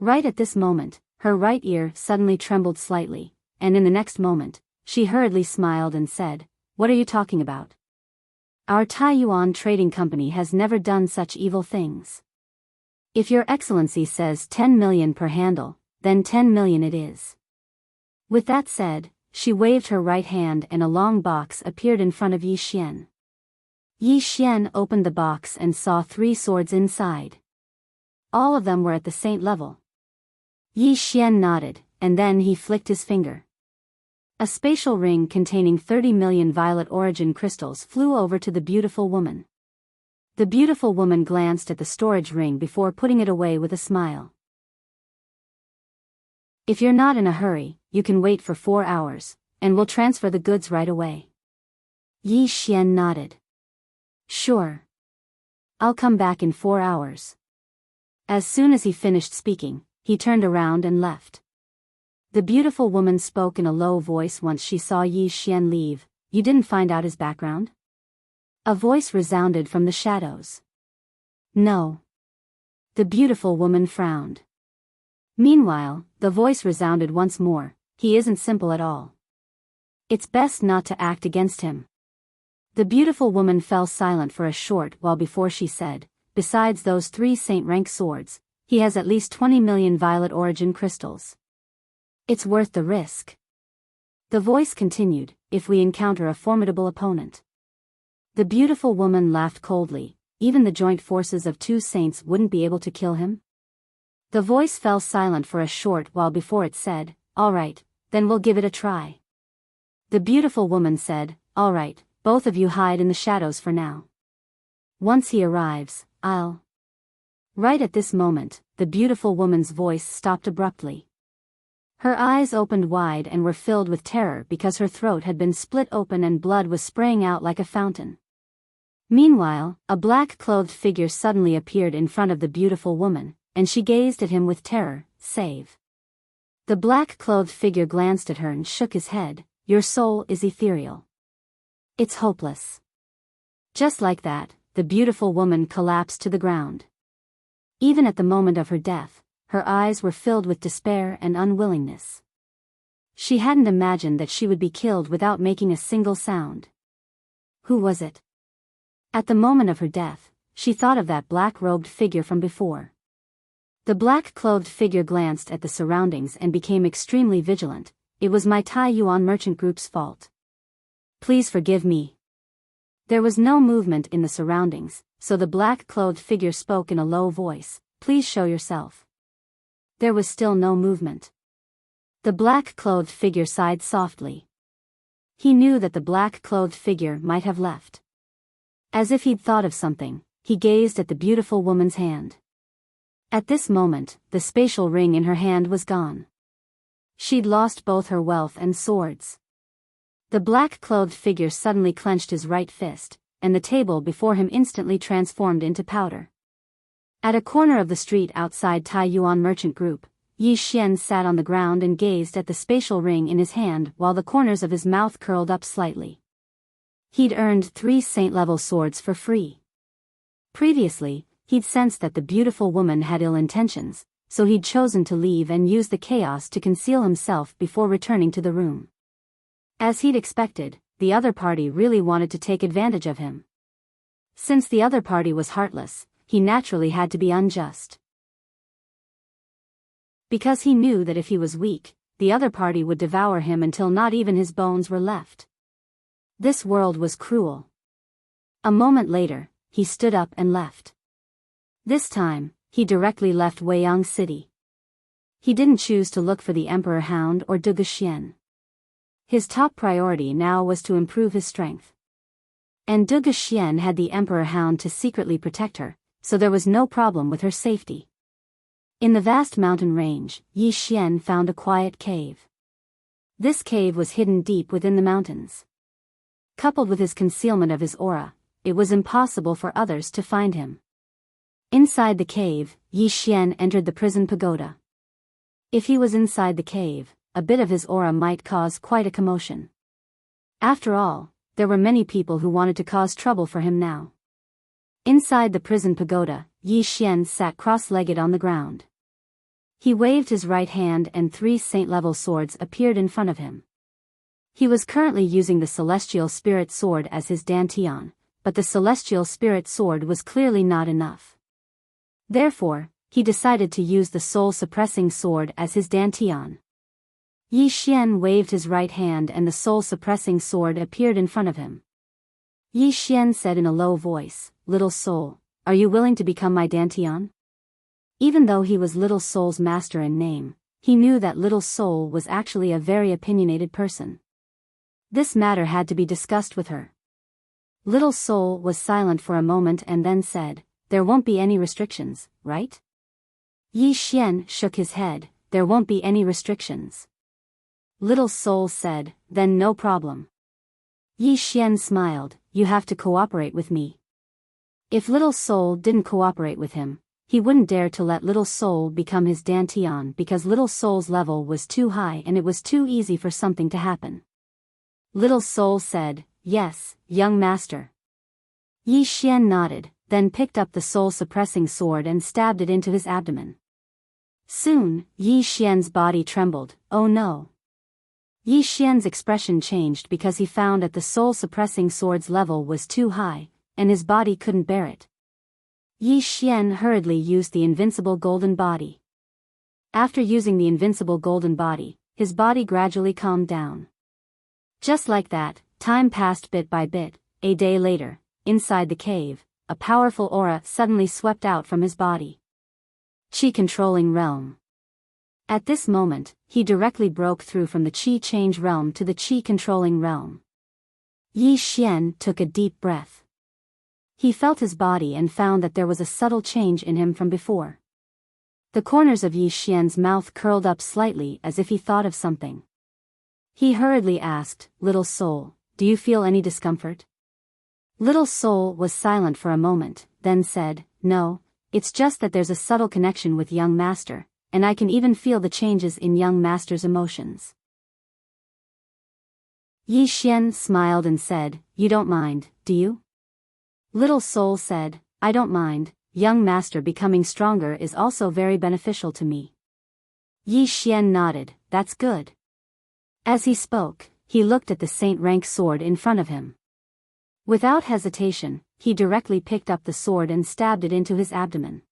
Right at this moment, her right ear suddenly trembled slightly, and in the next moment, she hurriedly smiled and said, What are you talking about? Our Taiyuan trading company has never done such evil things. If your Excellency says 10 million per handle, then 10 million it is. With that said, she waved her right hand and a long box appeared in front of Yi Xian. Yi Xian opened the box and saw 3 swords inside. All of them were at the saint level. Yi Xian nodded, and then he flicked his finger. A spatial ring containing 30 million violet origin crystals flew over to the beautiful woman. The beautiful woman glanced at the storage ring before putting it away with a smile. If you're not in a hurry, you can wait for 4 hours, and we'll transfer the goods right away. Yi Xian nodded. Sure. I'll come back in 4 hours. As soon as he finished speaking, he turned around and left. The beautiful woman spoke in a low voice once she saw Yi Xian leave. You didn't find out his background? A voice resounded from the shadows. No. The beautiful woman frowned. Meanwhile, the voice resounded once more. He isn't simple at all. It's best not to act against him. The beautiful woman fell silent for a short while before she said, Besides those 3 saint-rank swords, he has at least 20 million violet origin crystals. It's worth the risk. The voice continued, If we encounter a formidable opponent. The beautiful woman laughed coldly. Even the joint forces of 2 saints wouldn't be able to kill him? The voice fell silent for a short while before it said, All right, then we'll give it a try. The beautiful woman said, All right, both of you hide in the shadows for now. Once he arrives, I'll... Right at this moment, the beautiful woman's voice stopped abruptly. Her eyes opened wide and were filled with terror because her throat had been split open and blood was spraying out like a fountain. Meanwhile, a black-clothed figure suddenly appeared in front of the beautiful woman, and she gazed at him with terror. Save. The black-clothed figure glanced at her and shook his head. Your soul is ethereal. It's hopeless. Just like that, the beautiful woman collapsed to the ground. Even at the moment of her death, her eyes were filled with despair and unwillingness. She hadn't imagined that she would be killed without making a single sound. Who was it? At the moment of her death, she thought of that black-robed figure from before. The black-clothed figure glanced at the surroundings and became extremely vigilant. It was my Taiyuan merchant group's fault. Please forgive me. There was no movement in the surroundings, so the black-clothed figure spoke in a low voice. Please show yourself. There was still no movement. The black-clothed figure sighed softly. He knew that the black-clothed figure might have left. As if he'd thought of something, he gazed at the beautiful woman's hand. At this moment, the spatial ring in her hand was gone. She'd lost both her wealth and swords. The black-clothed figure suddenly clenched his right fist, and the table before him instantly transformed into powder. At a corner of the street outside Tai Yuan Merchant Group, Yi Xian sat on the ground and gazed at the spatial ring in his hand while the corners of his mouth curled up slightly. He'd earned 3 saint-level swords for free. Previously, he'd sensed that the beautiful woman had ill intentions, so he'd chosen to leave and use the chaos to conceal himself before returning to the room. As he'd expected, the other party really wanted to take advantage of him. Since the other party was heartless, he naturally had to be unjust. Because he knew that if he was weak, the other party would devour him until not even his bones were left. This world was cruel. A moment later, he stood up and left. This time, he directly left Weiyang City. He didn't choose to look for the Emperor Hound or Duge Xian. His top priority now was to improve his strength. And Duge Xian had the Emperor Hound to secretly protect her, so there was no problem with her safety. In the vast mountain range, Yi Xian found a quiet cave. This cave was hidden deep within the mountains. Coupled with his concealment of his aura, it was impossible for others to find him. Inside the cave, Yi Xian entered the prison pagoda. If he was inside the cave, a bit of his aura might cause quite a commotion. After all, there were many people who wanted to cause trouble for him now. Inside the prison pagoda, Yi Xian sat cross-legged on the ground. He waved his right hand and 3 saint-level swords appeared in front of him. He was currently using the Celestial Spirit Sword as his dantian, but the Celestial Spirit Sword was clearly not enough. Therefore, he decided to use the Soul-Suppressing Sword as his dantian. Yi Xian waved his right hand and the Soul-Suppressing Sword appeared in front of him. Yi Xian said in a low voice, "Little Soul, are you willing to become my dantian?" Even though he was Little Soul's master in name, he knew that Little Soul was actually a very opinionated person. This matter had to be discussed with her. Little Soul was silent for a moment and then said, "There won't be any restrictions, right?" Yi Xian shook his head, "There won't be any restrictions." Little Soul said, "Then no problem." Yi Xian smiled, "You have to cooperate with me." If Little Soul didn't cooperate with him, he wouldn't dare to let Little Soul become his dantian because Little Soul's level was too high and it was too easy for something to happen. Little Soul said, "Yes, young master." Yi Xian nodded, then picked up the soul-suppressing sword and stabbed it into his abdomen. Soon, Yi Xian's body trembled, "Oh no." Yi Xian's expression changed because he found that the soul-suppressing sword's level was too high, and his body couldn't bear it. Yi Xian hurriedly used the invincible golden body. After using the invincible golden body, his body gradually calmed down. Just like that, time passed bit by bit. A day later, inside the cave, a powerful aura suddenly swept out from his body. Qi-controlling realm. At this moment, he directly broke through from the Qi change realm to the Qi-controlling realm. Yi Xian took a deep breath. He felt his body and found that there was a subtle change in him from before. The corners of Yi Xian's mouth curled up slightly as if he thought of something. He hurriedly asked, "Little Soul, do you feel any discomfort?" Little Soul was silent for a moment, then said, "No, it's just that there's a subtle connection with young master, and I can even feel the changes in young master's emotions." Yi Xian smiled and said, "You don't mind, do you?" Little Soul said, "I don't mind, young master becoming stronger is also very beneficial to me." Yi Xian nodded, "That's good." As he spoke, he looked at the saint-rank sword in front of him. Without hesitation, he directly picked up the sword and stabbed it into his abdomen.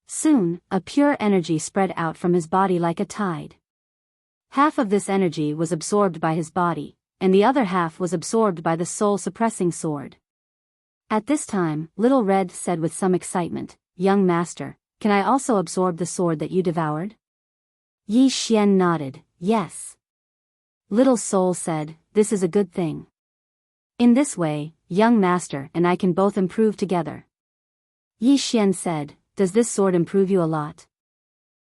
Soon, a pure energy spread out from his body like a tide. Half of this energy was absorbed by his body, and the other half was absorbed by the soul-suppressing sword. At this time, Little Red said with some excitement, "Young master, can I also absorb the sword that you devoured?" Yi Xian nodded, "Yes." Little Soul said, "This is a good thing. In this way, young master and I can both improve together." Yi Xian said, does this sword improve you a lot?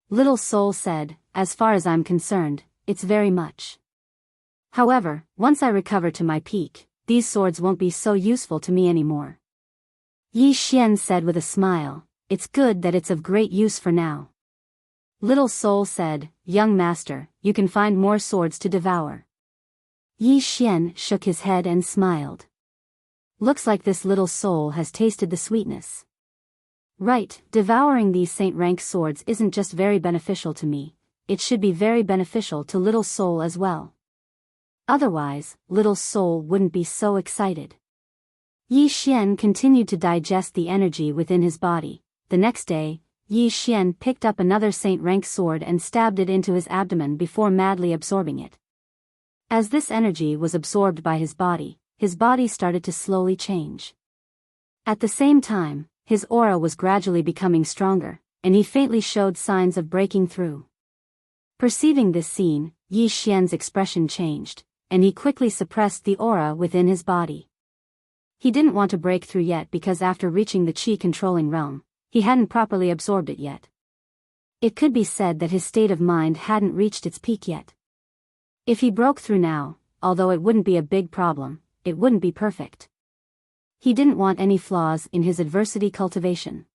Little Soul said, as far as I'm concerned, it's very much. However, once I recover to my peak, these swords won't be so useful to me anymore. Yi Xian said with a smile, it's good that it's of great use for now. Little Soul said, young master, you can find more swords to devour. Yi Xian shook his head and smiled. Looks like this Little Soul has tasted the sweetness. Right, devouring these saint-rank swords isn't just very beneficial to me, it should be very beneficial to Little Soul as well. Otherwise, Little Soul wouldn't be so excited. Yi Xian continued to digest the energy within his body. The next day, Yi Xian picked up another saint-rank sword and stabbed it into his abdomen before madly absorbing it. As this energy was absorbed by his body started to slowly change. At the same time, his aura was gradually becoming stronger, and he faintly showed signs of breaking through. Perceiving this scene, Yi Xian's expression changed, and he quickly suppressed the aura within his body. He didn't want to break through yet because after reaching the qi-controlling realm, he hadn't properly absorbed it yet. It could be said that his state of mind hadn't reached its peak yet. If he broke through now, although it wouldn't be a big problem, it wouldn't be perfect. He didn't want any flaws in his adversity cultivation.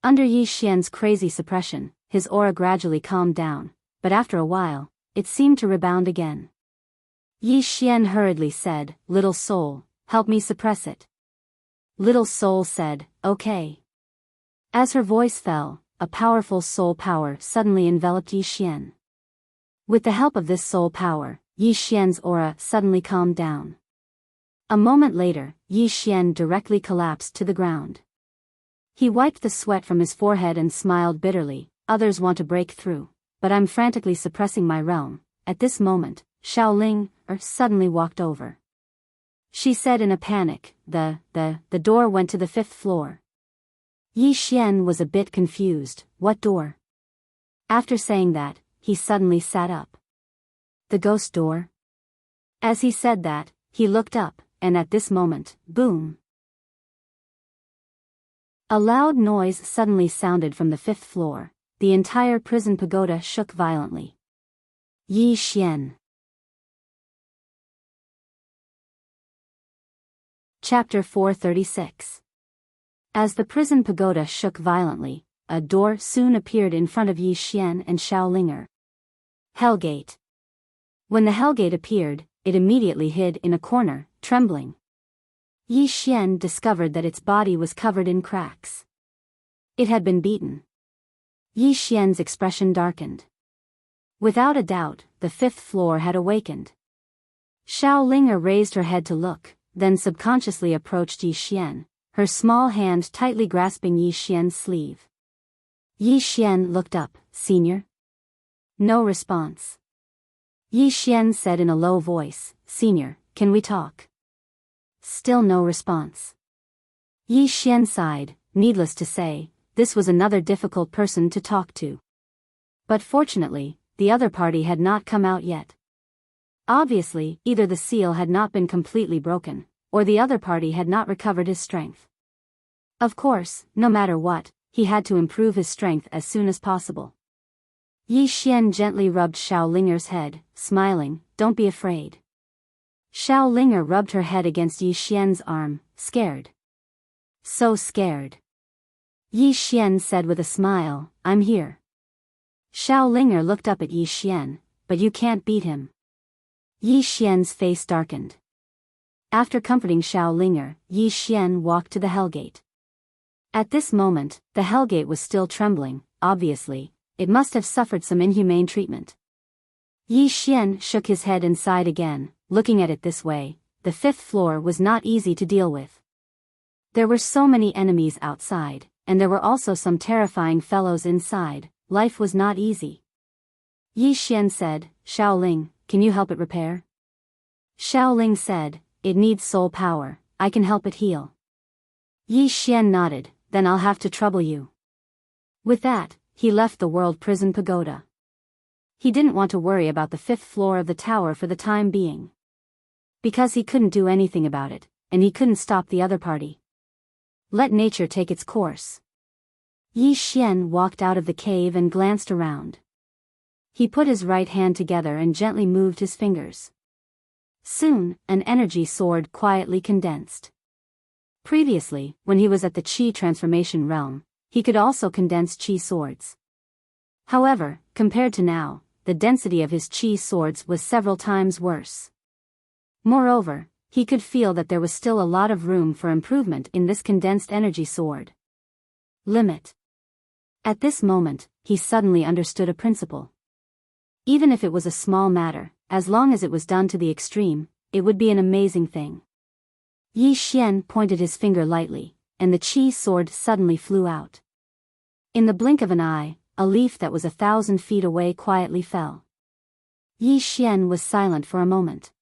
Under Yi Xian's crazy suppression, his aura gradually calmed down, but after a while, it seemed to rebound again. Yi Xian hurriedly said, Little Soul, help me suppress it. Little Soul said, okay. As her voice fell, a powerful soul power suddenly enveloped Yi Xian. With the help of this soul power, Yi Xian's aura suddenly calmed down. A moment later, Yi Xian directly collapsed to the ground. He wiped the sweat from his forehead and smiled bitterly, others want to break through, but I'm frantically suppressing my realm. At this moment, Xiaoling suddenly walked over. She said in a panic, the door went to the 5th floor. Yi Xian was a bit confused, what door? After saying that, he suddenly sat up. The ghost door? As he said that, he looked up, and at this moment, boom! A loud noise suddenly sounded from the 5th floor. The entire prison pagoda shook violently. Yi Xian. Chapter 436. As the prison pagoda shook violently, a door soon appeared in front of Yi Xian and Xiaolinger. Hellgate. When the Hellgate appeared, it immediately hid in a corner, trembling. Yi Xian discovered that its body was covered in cracks. It had been beaten. Yi Xian's expression darkened. Without a doubt, the 5th floor had awakened. Xiaolinger raised her head to look, then subconsciously approached Yi Xian, her small hand tightly grasping Yi Xian's sleeve. Yi Xian looked up, Senior? No response. Yi Xian said in a low voice, Senior, can we talk? Still no response. Yi Xian sighed. Needless to say, this was another difficult person to talk to. But fortunately, the other party had not come out yet. Obviously, either the seal had not been completely broken, or the other party had not recovered his strength. Of course, no matter what, he had to improve his strength as soon as possible. Yi Xian gently rubbed Xiaolinger's head, smiling, don't be afraid. Xiaolinger rubbed her head against Yi Xian's arm, scared. So scared. Yi Xian said with a smile, I'm here. Xiaolinger looked up at Yi Xian, but you can't beat him. Yi Xian's face darkened. After comforting Xiaolinger, Yi Xian walked to the Hellgate. At this moment, the Hellgate was still trembling, obviously, it must have suffered some inhumane treatment. Yi Xian shook his head and sighed again, looking at it this way, the 5th floor was not easy to deal with. There were so many enemies outside, and there were also some terrifying fellows inside, life was not easy. Yi Xian said, Xiaoling, can you help it repair? Xiaoling said, it needs soul power, I can help it heal. Yi Xian nodded, then I'll have to trouble you. With that, he left the World Prison Pagoda. He didn't want to worry about the 5th floor of the tower for the time being. Because he couldn't do anything about it, and he couldn't stop the other party. Let nature take its course. Yi Xian walked out of the cave and glanced around. He put his right hand together and gently moved his fingers. Soon, an energy sword quietly condensed. Previously, when he was at the Qi transformation realm, he could also condense Qi swords. However, compared to now, the density of his Qi swords was several times worse. Moreover, he could feel that there was still a lot of room for improvement in this condensed energy sword. Limit. At this moment, he suddenly understood a principle. Even if it was a small matter, as long as it was done to the extreme, it would be an amazing thing. Yi Xian pointed his finger lightly, and the Qi sword suddenly flew out. In the blink of an eye, a leaf that was 1,000 feet away quietly fell. Yi Xian was silent for a moment.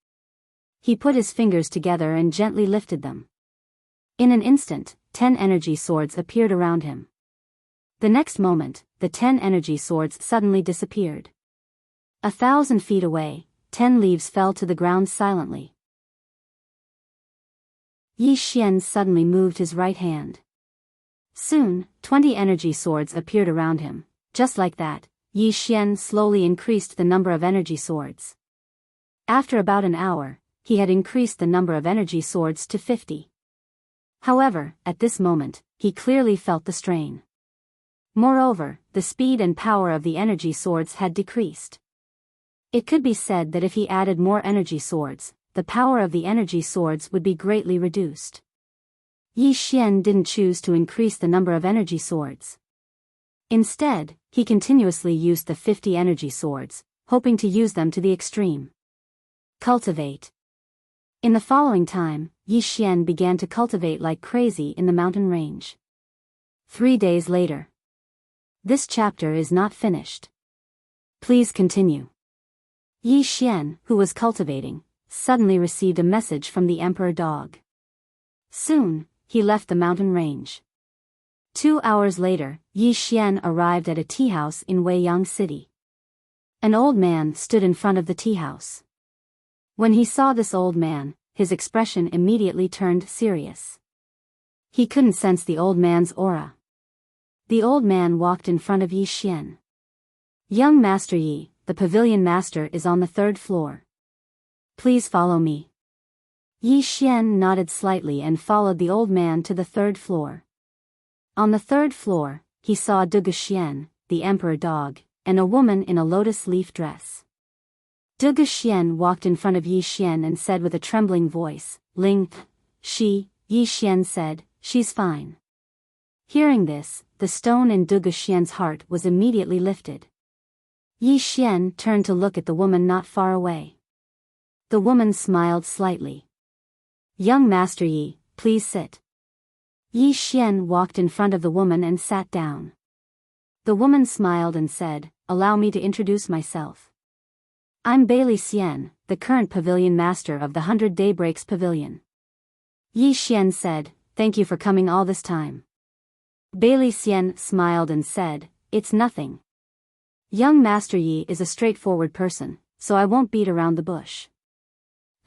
He put his fingers together and gently lifted them. In an instant, 10 energy swords appeared around him. The next moment, the 10 energy swords suddenly disappeared. 1,000 feet away, 10 leaves fell to the ground silently. Yi Xian suddenly moved his right hand. Soon, 20 energy swords appeared around him. Just like that, Yi Xian slowly increased the number of energy swords. After about an hour, he had increased the number of energy swords to 50. However, at this moment, he clearly felt the strain. Moreover, the speed and power of the energy swords had decreased. It could be said that if he added more energy swords, the power of the energy swords would be greatly reduced. Yi Xian didn't choose to increase the number of energy swords. Instead, he continuously used the 50 energy swords, hoping to use them to the extreme. Cultivate. In the following time, Yi Xian began to cultivate like crazy in the mountain range. 3 days later. This chapter is not finished. Please continue. Yi Xian, who was cultivating, suddenly received a message from the emperor dog. Soon, he left the mountain range. 2 hours later, Yi Xian arrived at a tea house in Weiyang City. An old man stood in front of the tea house. When he saw this old man, his expression immediately turned serious. He couldn't sense the old man's aura. The old man walked in front of Yi Xian. Young Master Yi, the pavilion master is on the 3rd floor. Please follow me. Yi Xian nodded slightly and followed the old man to the 3rd floor. On the 3rd floor, he saw Du Xian, the emperor dog, and a woman in a lotus leaf dress. Du Xian walked in front of Yi Xian and said with a trembling voice, "Ling, she." Yi Xian said, "She's fine." Hearing this, the stone in Du Xian's heart was immediately lifted. Yi Xian turned to look at the woman not far away. The woman smiled slightly. "Young Master Yi, please sit." Yi Xian walked in front of the woman and sat down. The woman smiled and said, "Allow me to introduce myself. I'm Bailey Xian, the current pavilion master of the 100 Daybreaks Pavilion." Yi Xian said, "Thank you for coming all this time." Bailey Xian smiled and said, "It's nothing. Young Master Yi is a straightforward person, so I won't beat around the bush.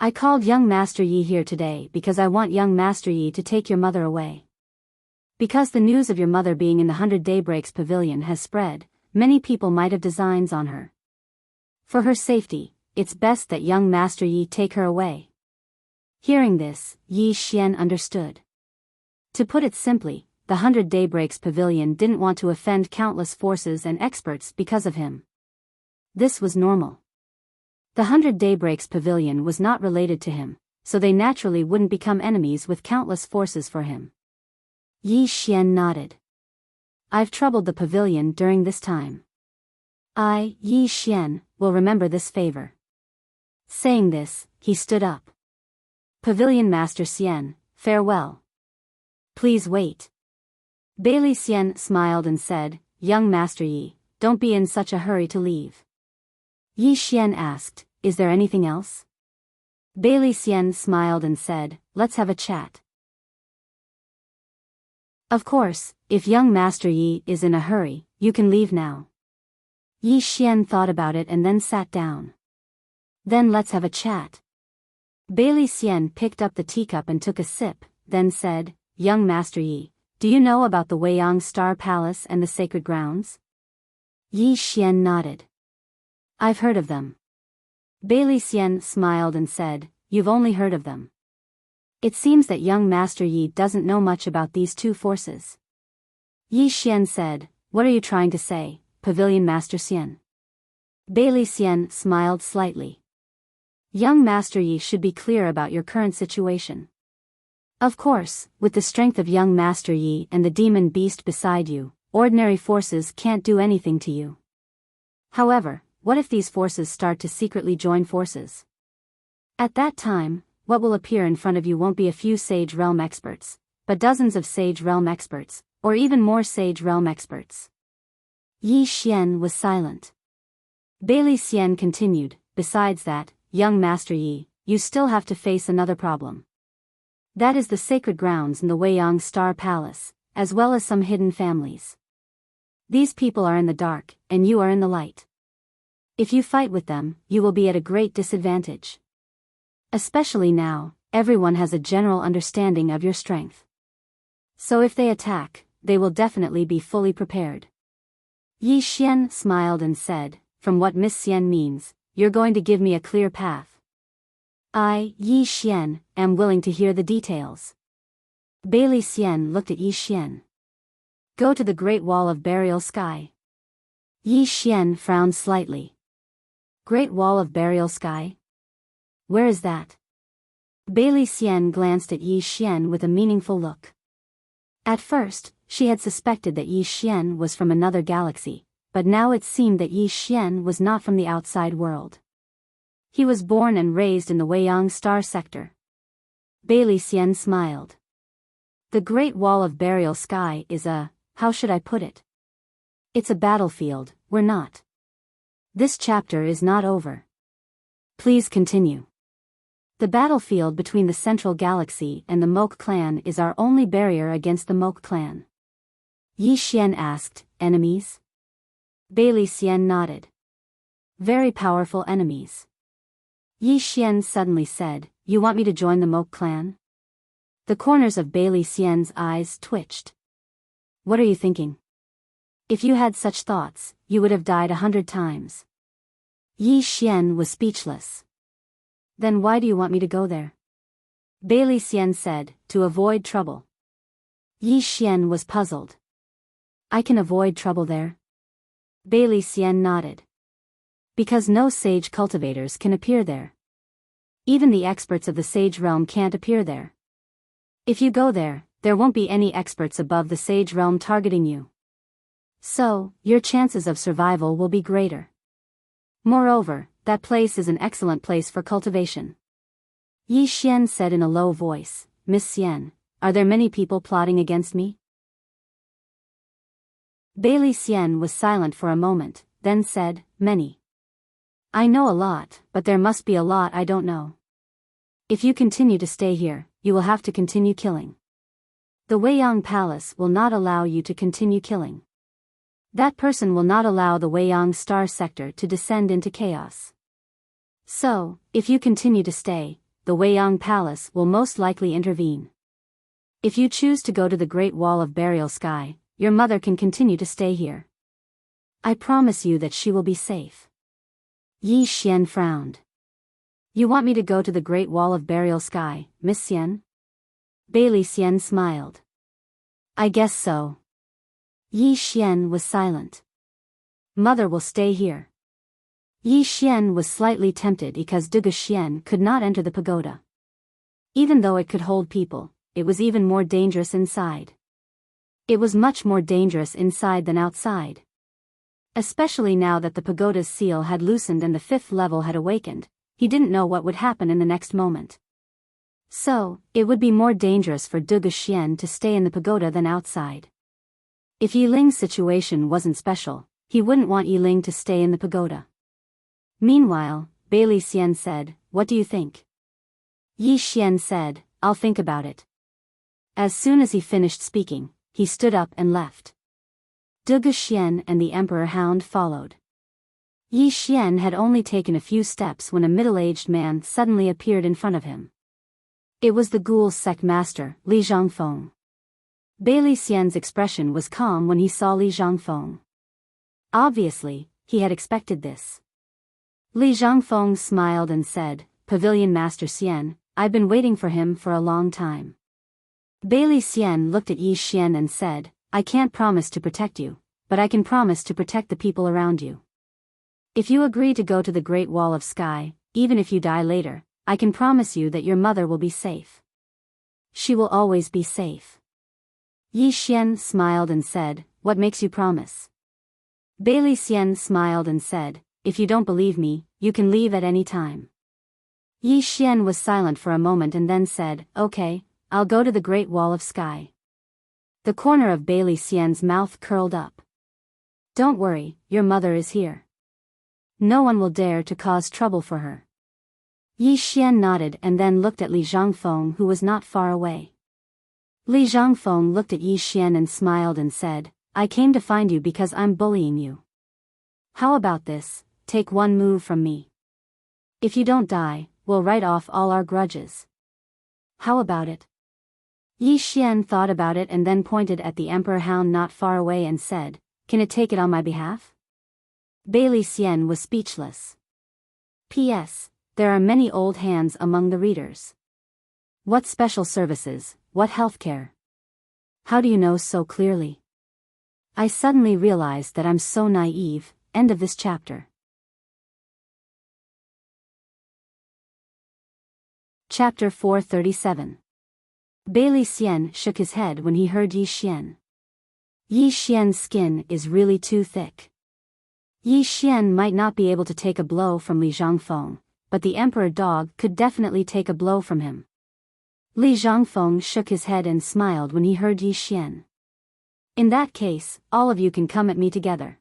I called young Master Yi here today because I want young Master Yi to take your mother away. Because the news of your mother being in the 100 Daybreaks Pavilion has spread, many people might have designs on her. For her safety, it's best that young Master Yi take her away." Hearing this, Yi Xian understood. To put it simply, the 100 Daybreaks Pavilion didn't want to offend countless forces and experts because of him. This was normal. The 100 Daybreaks Pavilion was not related to him, so they naturally wouldn't become enemies with countless forces for him. Yi Xian nodded. "I've troubled the pavilion during this time. I, Yi Xian, will remember this favor." Saying this, he stood up. "Pavilion Master Xian, farewell. Please wait." Bailey Xian smiled and said, "Young Master Yi, don't be in such a hurry to leave." Yi Xian asked, "Is there anything else?" Bailey Xian smiled and said, "Let's have a chat." "Of course, if young Master Yi is in a hurry, you can leave now." Yi Xian thought about it and then sat down. "Then let's have a chat." Bailey Xian picked up the teacup and took a sip, then said, "Young Master Yi, do you know about the Weiyang Star Palace and the sacred grounds? Yi Xian nodded. I've heard of them. Bailey Xian smiled and said, you've only heard of them. It seems that young Master Yi doesn't know much about these two forces. Yi Xian said, what are you trying to say, Pavilion Master Xian? Bailey Xian smiled slightly. Young Master Yi should be clear about your current situation. Of course, with the strength of young Master Yi and the demon beast beside you, ordinary forces can't do anything to you. However, what if these forces start to secretly join forces? At that time, what will appear in front of you won't be a few Sage Realm experts, but dozens of Sage Realm experts, or even more Sage Realm experts. Yi Xian was silent. Bailey Xian continued, besides that, young Master Yi, you still have to face another problem. That is the sacred grounds in the Weiyang Star Palace, as well as some hidden families. These people are in the dark, and you are in the light. If you fight with them, you will be at a great disadvantage. Especially now, everyone has a general understanding of your strength. So if they attack, they will definitely be fully prepared. Yi Xian smiled and said, from what Miss Xian means, you're going to give me a clear path. I, Yi Xian, am willing to hear the details. Bailey Xian looked at Yi Xian. Go to the Great Wall of Burial Sky. Yi Xian frowned slightly. Great Wall of Burial Sky? Where is that? Bailey Xian glanced at Yi Xian with a meaningful look. At first, she had suspected that Yi Xian was from another galaxy, but now it seemed that Yi Xian was not from the outside world. He was born and raised in the Weiyang Star Sector. Bailey Xian smiled. The Great Wall of Burial Sky is how should I put it? It's a battlefield, we're not. This chapter is not over. Please continue. The battlefield between the Central Galaxy and the Moke clan is our only barrier against the Moke clan. Yi Xian asked, enemies? Bailey Xian nodded. Very powerful enemies. Yi Xian suddenly said, you want me to join the Moke clan? The corners of Bailey Xian's eyes twitched. What are you thinking? If you had such thoughts, you would have died 100 times. Yi Xian was speechless. Then why do you want me to go there? Bailey Xian said, to avoid trouble. Yi Xian was puzzled. I can avoid trouble there? Bailey Xian nodded. Because no sage cultivators can appear there. Even the experts of the sage realm can't appear there. If you go there, there won't be any experts above the sage realm targeting you. So, your chances of survival will be greater. Moreover, that place is an excellent place for cultivation. Yi Xian said in a low voice, Miss Xian, are there many people plotting against me? Bailey Xian was silent for a moment, then said, many. I know a lot, but there must be a lot I don't know. If you continue to stay here, you will have to continue killing. The Weiyang Palace will not allow you to continue killing. That person will not allow the Weiyang Star Sector to descend into chaos. So, if you continue to stay, the Weiyang Palace will most likely intervene. If you choose to go to the Great Wall of Burial Sky, your mother can continue to stay here. I promise you that she will be safe. Yi Xian frowned. You want me to go to the Great Wall of Burial Sky, Miss Xian? Bailey Xian smiled. I guess so. Yi Xian was silent. Mother will stay here. Yi Xian was slightly tempted because Duge Xian could not enter the pagoda. Even though it could hold people, it was even more dangerous inside. It was much more dangerous inside than outside. Especially now that the pagoda's seal had loosened and the 5th level had awakened, he didn't know what would happen in the next moment. So, it would be more dangerous for Duge Xian to stay in the pagoda than outside. If Yiling's situation wasn't special, he wouldn't want Yiling to stay in the pagoda. Meanwhile, Bailey Xian said, what do you think? Yi Xian said, I'll think about it. As soon as he finished speaking, he stood up and left. Duge Xian and the Emperor Hound followed. Yi Xian had only taken a few steps when a middle-aged man suddenly appeared in front of him. It was the Ghoul Sect Master, Li Zhangfeng. Bailey Xian's expression was calm when he saw Li Zhangfeng. Obviously, he had expected this. Li Zhangfeng smiled and said, "Pavilion Master Xian, I've been waiting for him for a long time." Bailey Xian looked at Yi Xian and said, "I can't promise to protect you, but I can promise to protect the people around you. If you agree to go to the Great Wall of Sky, even if you die later, I can promise you that your mother will be safe. She will always be safe." Yi Xian smiled and said, "What makes you promise?" Bailey Xian smiled and said, "If you don't believe me, you can leave at any time." Yi Xian was silent for a moment and then said, "Okay, I'll go to the Great Wall of Sky." The corner of Bailey Xian's mouth curled up. "Don't worry, your mother is here. No one will dare to cause trouble for her." Yi Xian nodded and then looked at Li Zhangfeng, who was not far away. Li Zhangfeng looked at Yi Xian and smiled and said, "I came to find you because I'm bullying you. How about this, take one move from me. If you don't die, we'll write off all our grudges. How about it?" Yi Xian thought about it and then pointed at the Emperor Hound not far away and said, "Can it take it on my behalf?" Bailey Xian was speechless. P.S. There are many old hands among the readers. What special services, what healthcare? How do you know so clearly? I suddenly realized that I'm so naive. End of this chapter. Chapter 437. Bailey Xian shook his head when he heard Yi Xian. Yi Xian's skin is really too thick. Yi Xian might not be able to take a blow from Li Zhangfeng, but the Emperor Dog could definitely take a blow from him. Li Zhangfeng shook his head and smiled when he heard Yi Xian. "In that case, all of you can come at me together."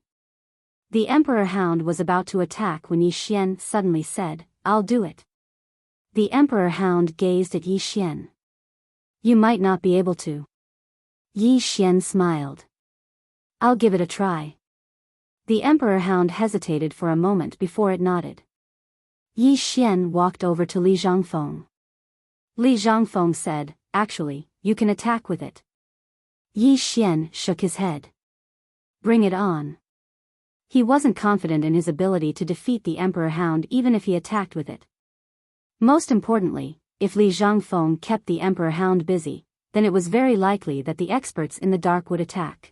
The Emperor Hound was about to attack when Yi Xian suddenly said, "I'll do it." The Emperor Hound gazed at Yi Xian. "You might not be able to." Yi Xian smiled. "I'll give it a try." The Emperor Hound hesitated for a moment before it nodded. Yi Xian walked over to Li Zhangfeng. Li Zhangfeng said, "Actually, you can attack with it." Yi Xian shook his head. "Bring it on." He wasn't confident in his ability to defeat the Emperor Hound even if he attacked with it. Most importantly, if Li Zhangfeng kept the Emperor Hound busy, then it was very likely that the experts in the dark would attack.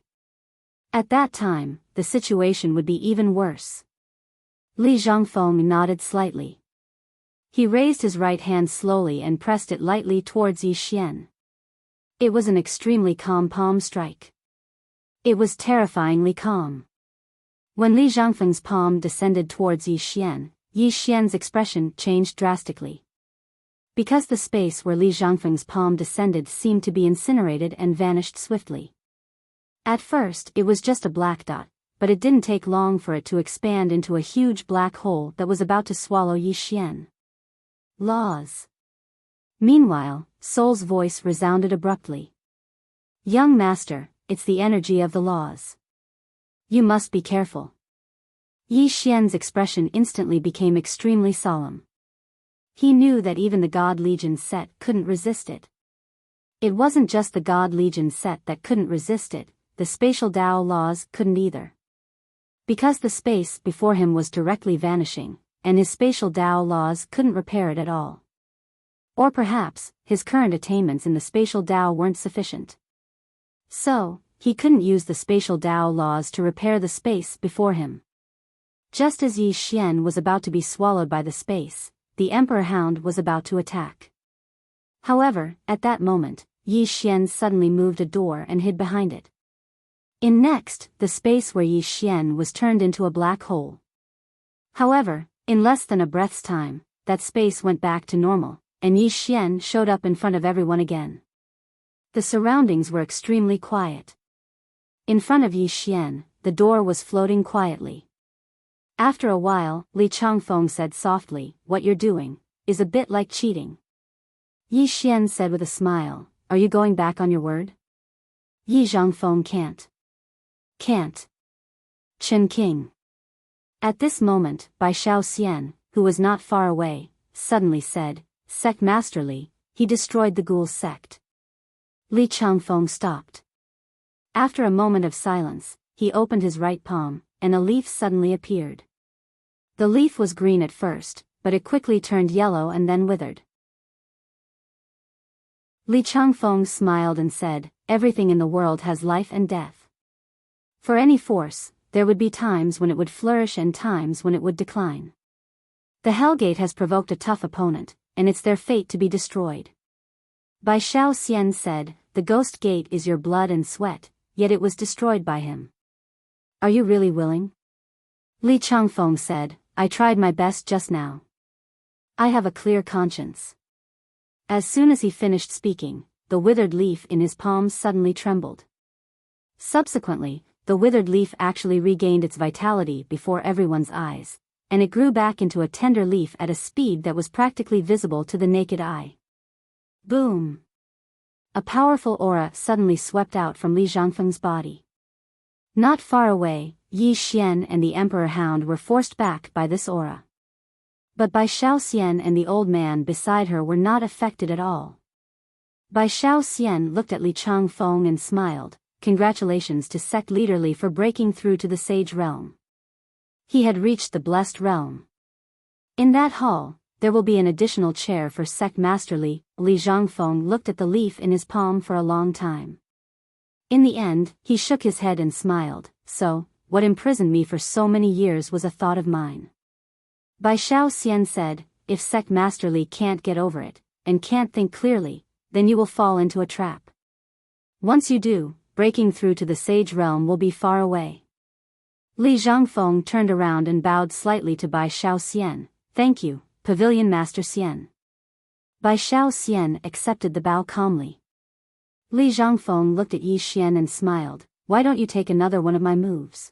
At that time, the situation would be even worse. Li Zhangfeng nodded slightly. He raised his right hand slowly and pressed it lightly towards Yi Xian. It was an extremely calm palm strike. It was terrifyingly calm. When Li Zhangfeng's palm descended towards Yi Xian's expression changed drastically. Because the space where Li Zhangfeng's palm descended seemed to be incinerated and vanished swiftly. At first it was just a black dot, but it didn't take long for it to expand into a huge black hole that was about to swallow Yi Xian. Laws. Meanwhile, Soul's voice resounded abruptly. "Young master, it's the energy of the laws. You must be careful." Yi Xian's expression instantly became extremely solemn. He knew that even the God Legion set couldn't resist it. It wasn't just the God Legion set that couldn't resist it, the spatial Tao laws couldn't either. Because the space before him was directly vanishing, and his spatial Tao laws couldn't repair it at all. Or perhaps, his current attainments in the spatial Tao weren't sufficient. So, he couldn't use the spatial Tao laws to repair the space before him. Just as Yi Xian was about to be swallowed by the space, the Emperor Hound was about to attack. However, at that moment, Yi Xian suddenly moved a door and hid behind it. Next, the space where Yi Xian was turned into a black hole. However, in less than a breath's time, that space went back to normal, and Yi Xian showed up in front of everyone again. The surroundings were extremely quiet. In front of Yi Xian, the door was floating quietly. After a while, Li Changfeng said softly, "What you're doing is a bit like cheating." Yi Xian said with a smile, "Are you going back on your word?" Yi Zhangfeng can't. Chen King. At this moment, Bai Xiao Xian, who was not far away, suddenly said, "Sect Master Li, he destroyed the ghoul sect." Li Changfeng stopped. After a moment of silence, he opened his right palm, and a leaf suddenly appeared. The leaf was green at first, but it quickly turned yellow and then withered. Li Changfeng smiled and said, "Everything in the world has life and death. For any force, there would be times when it would flourish and times when it would decline. The Hellgate has provoked a tough opponent, and it's their fate to be destroyed." Bai Xiao Xian said, "The Ghost Gate is your blood and sweat, yet it was destroyed by him. Are you really willing?" Li Changfeng said, "I tried my best just now. I have a clear conscience." As soon as he finished speaking, the withered leaf in his palms suddenly trembled. Subsequently, the withered leaf actually regained its vitality before everyone's eyes, and it grew back into a tender leaf at a speed that was practically visible to the naked eye. Boom! A powerful aura suddenly swept out from Li Zhangfeng's body. Not far away, Yi Xian and the Emperor Hound were forced back by this aura. But Bai Xiao Xian and the old man beside her were not affected at all. Bai Xiao Xian looked at Li Changfeng and smiled. Congratulations to sect leader Li for breaking through to the Sage Realm. He had reached the Blessed Realm. In that hall, there will be an additional chair for Sect Master Li. Li Zhangfeng looked at the leaf in his palm for a long time. In the end, he shook his head and smiled. "So, what imprisoned me for so many years was a thought of mine." Bai Xiao Xian said, "If Sect Master Li can't get over it, and can't think clearly, then you will fall into a trap. Once you do, breaking through to the Sage Realm will be far away." Li Zhangfeng turned around and bowed slightly to Bai Xiao Xian. "Thank you, Pavilion Master Xian." Bai Xiao Xian accepted the bow calmly. Li Zhangfeng looked at Yi Xian and smiled. "Why don't you take another one of my moves?"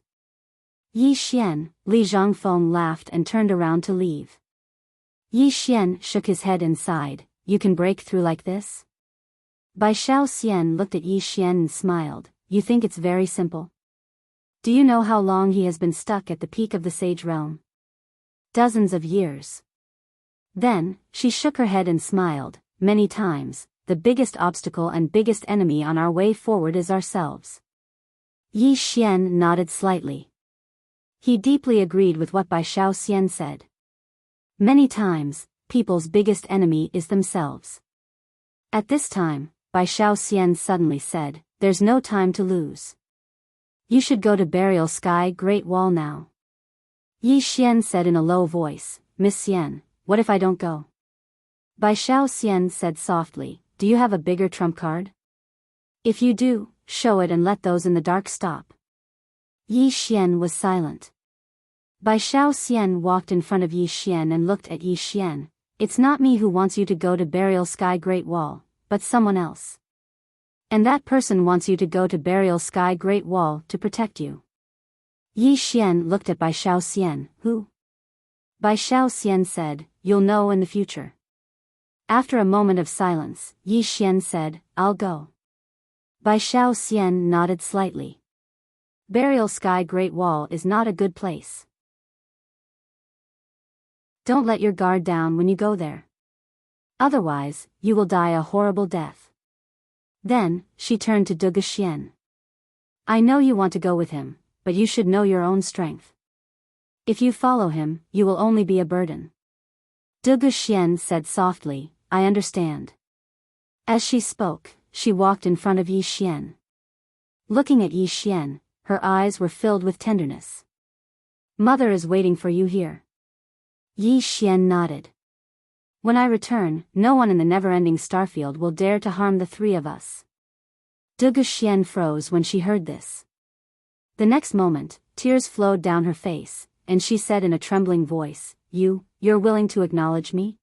Yi Xian, Li Zhangfeng laughed and turned around to leave. Yi Xian shook his head and sighed. "You can break through like this?" Bai Xiao Xian looked at Yi Xian and smiled. "You think it's very simple? Do you know how long he has been stuck at the peak of the Sage Realm? Dozens of years." Then, she shook her head and smiled. "Many times, the biggest obstacle and biggest enemy on our way forward is ourselves." Yi Xian nodded slightly. He deeply agreed with what Bai Xiao Xian said. Many times, people's biggest enemy is themselves. At this time, Bai Xiao Xian suddenly said, "There's no time to lose. You should go to Burial Sky Great Wall now." Yi Xian said in a low voice, "Miss Xian, what if I don't go?" Bai Xiao Xian said softly, "Do you have a bigger trump card? If you do, show it and let those in the dark stop." Yi Xian was silent. Bai Xiao Xian walked in front of Yi Xian and looked at Yi Xian. "It's not me who wants you to go to Burial Sky Great Wall, but someone else. And that person wants you to go to Burial Sky Great Wall to protect you." Yi Xian looked at Bai Xiao Xian. "Who?" Bai Xiao Xian said, "You'll know in the future." After a moment of silence, Yi Xian said, "I'll go." Bai Xiao Xian nodded slightly. Burial Sky Great Wall is not a good place. Don't let your guard down when you go there. Otherwise, you will die a horrible death. Then, she turned to Duge Xian. "I know you want to go with him, but you should know your own strength. If you follow him, you will only be a burden." Duge Xian said softly, "I understand." As she spoke, she walked in front of Yi Xian. Looking at Yi Xian, her eyes were filled with tenderness. "Mother is waiting for you here." Yi Xian nodded. "When I return, no one in the never-ending starfield will dare to harm the three of us." Duge Xian froze when she heard this. The next moment, tears flowed down her face, and she said in a trembling voice, You're willing to acknowledge me?"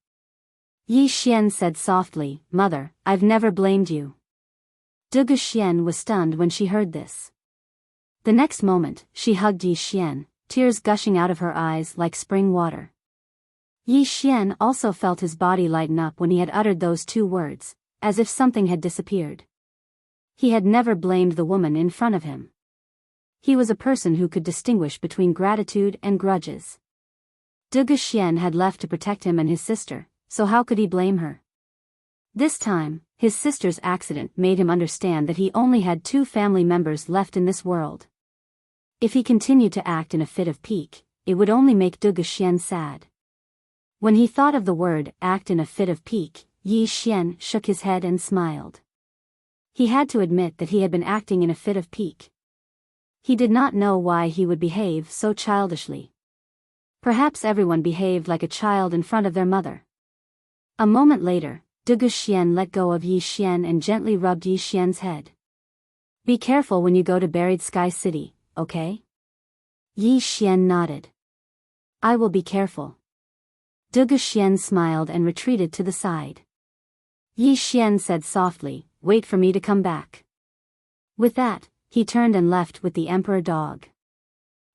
Yi Xian said softly, "Mother, I've never blamed you." Duge Xian was stunned when she heard this. The next moment, she hugged Yi Xian, tears gushing out of her eyes like spring water. Yi Xian also felt his body lighten up when he had uttered those two words, as if something had disappeared. He had never blamed the woman in front of him. He was a person who could distinguish between gratitude and grudges. Duge Xian had left to protect him and his sister, so how could he blame her? This time, His sister's accident made him understand that he only had 2 family members left in this world. If he continued to act in a fit of pique, it would only make Dugu Xian sad. When he thought of the word act in a fit of pique, Yi Xian shook his head and smiled. He had to admit that he had been acting in a fit of pique. He did not know why he would behave so childishly. Perhaps everyone behaved like a child in front of their mother. A moment later, Dugu Xian let go of Yi Xian and gently rubbed Yi Xian's head. Be careful when you go to Buried Sky City, okay? Yi Xian nodded. I will be careful. Dugu Xian smiled and retreated to the side. Yi Xian said softly, wait for me to come back. With that, he turned and left with the emperor dog.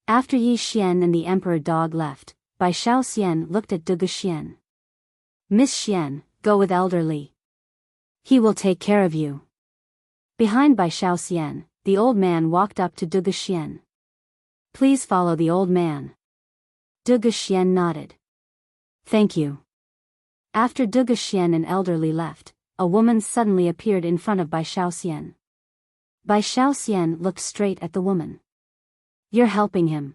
After Yi Xian and the emperor dog left, Bai Shaoxian looked at Dugu Xian. Miss Xian, go with Elder Li. He will take care of you. Behind Bai Shaoxian, the old man walked up to Dugu Xian. Please follow the old man. Dugu Xian nodded. Thank you. After Dugu Xian and Elder Li left, a woman suddenly appeared in front of Bai Shaoxian. Bai Shaoxian looked straight at the woman. You're helping him.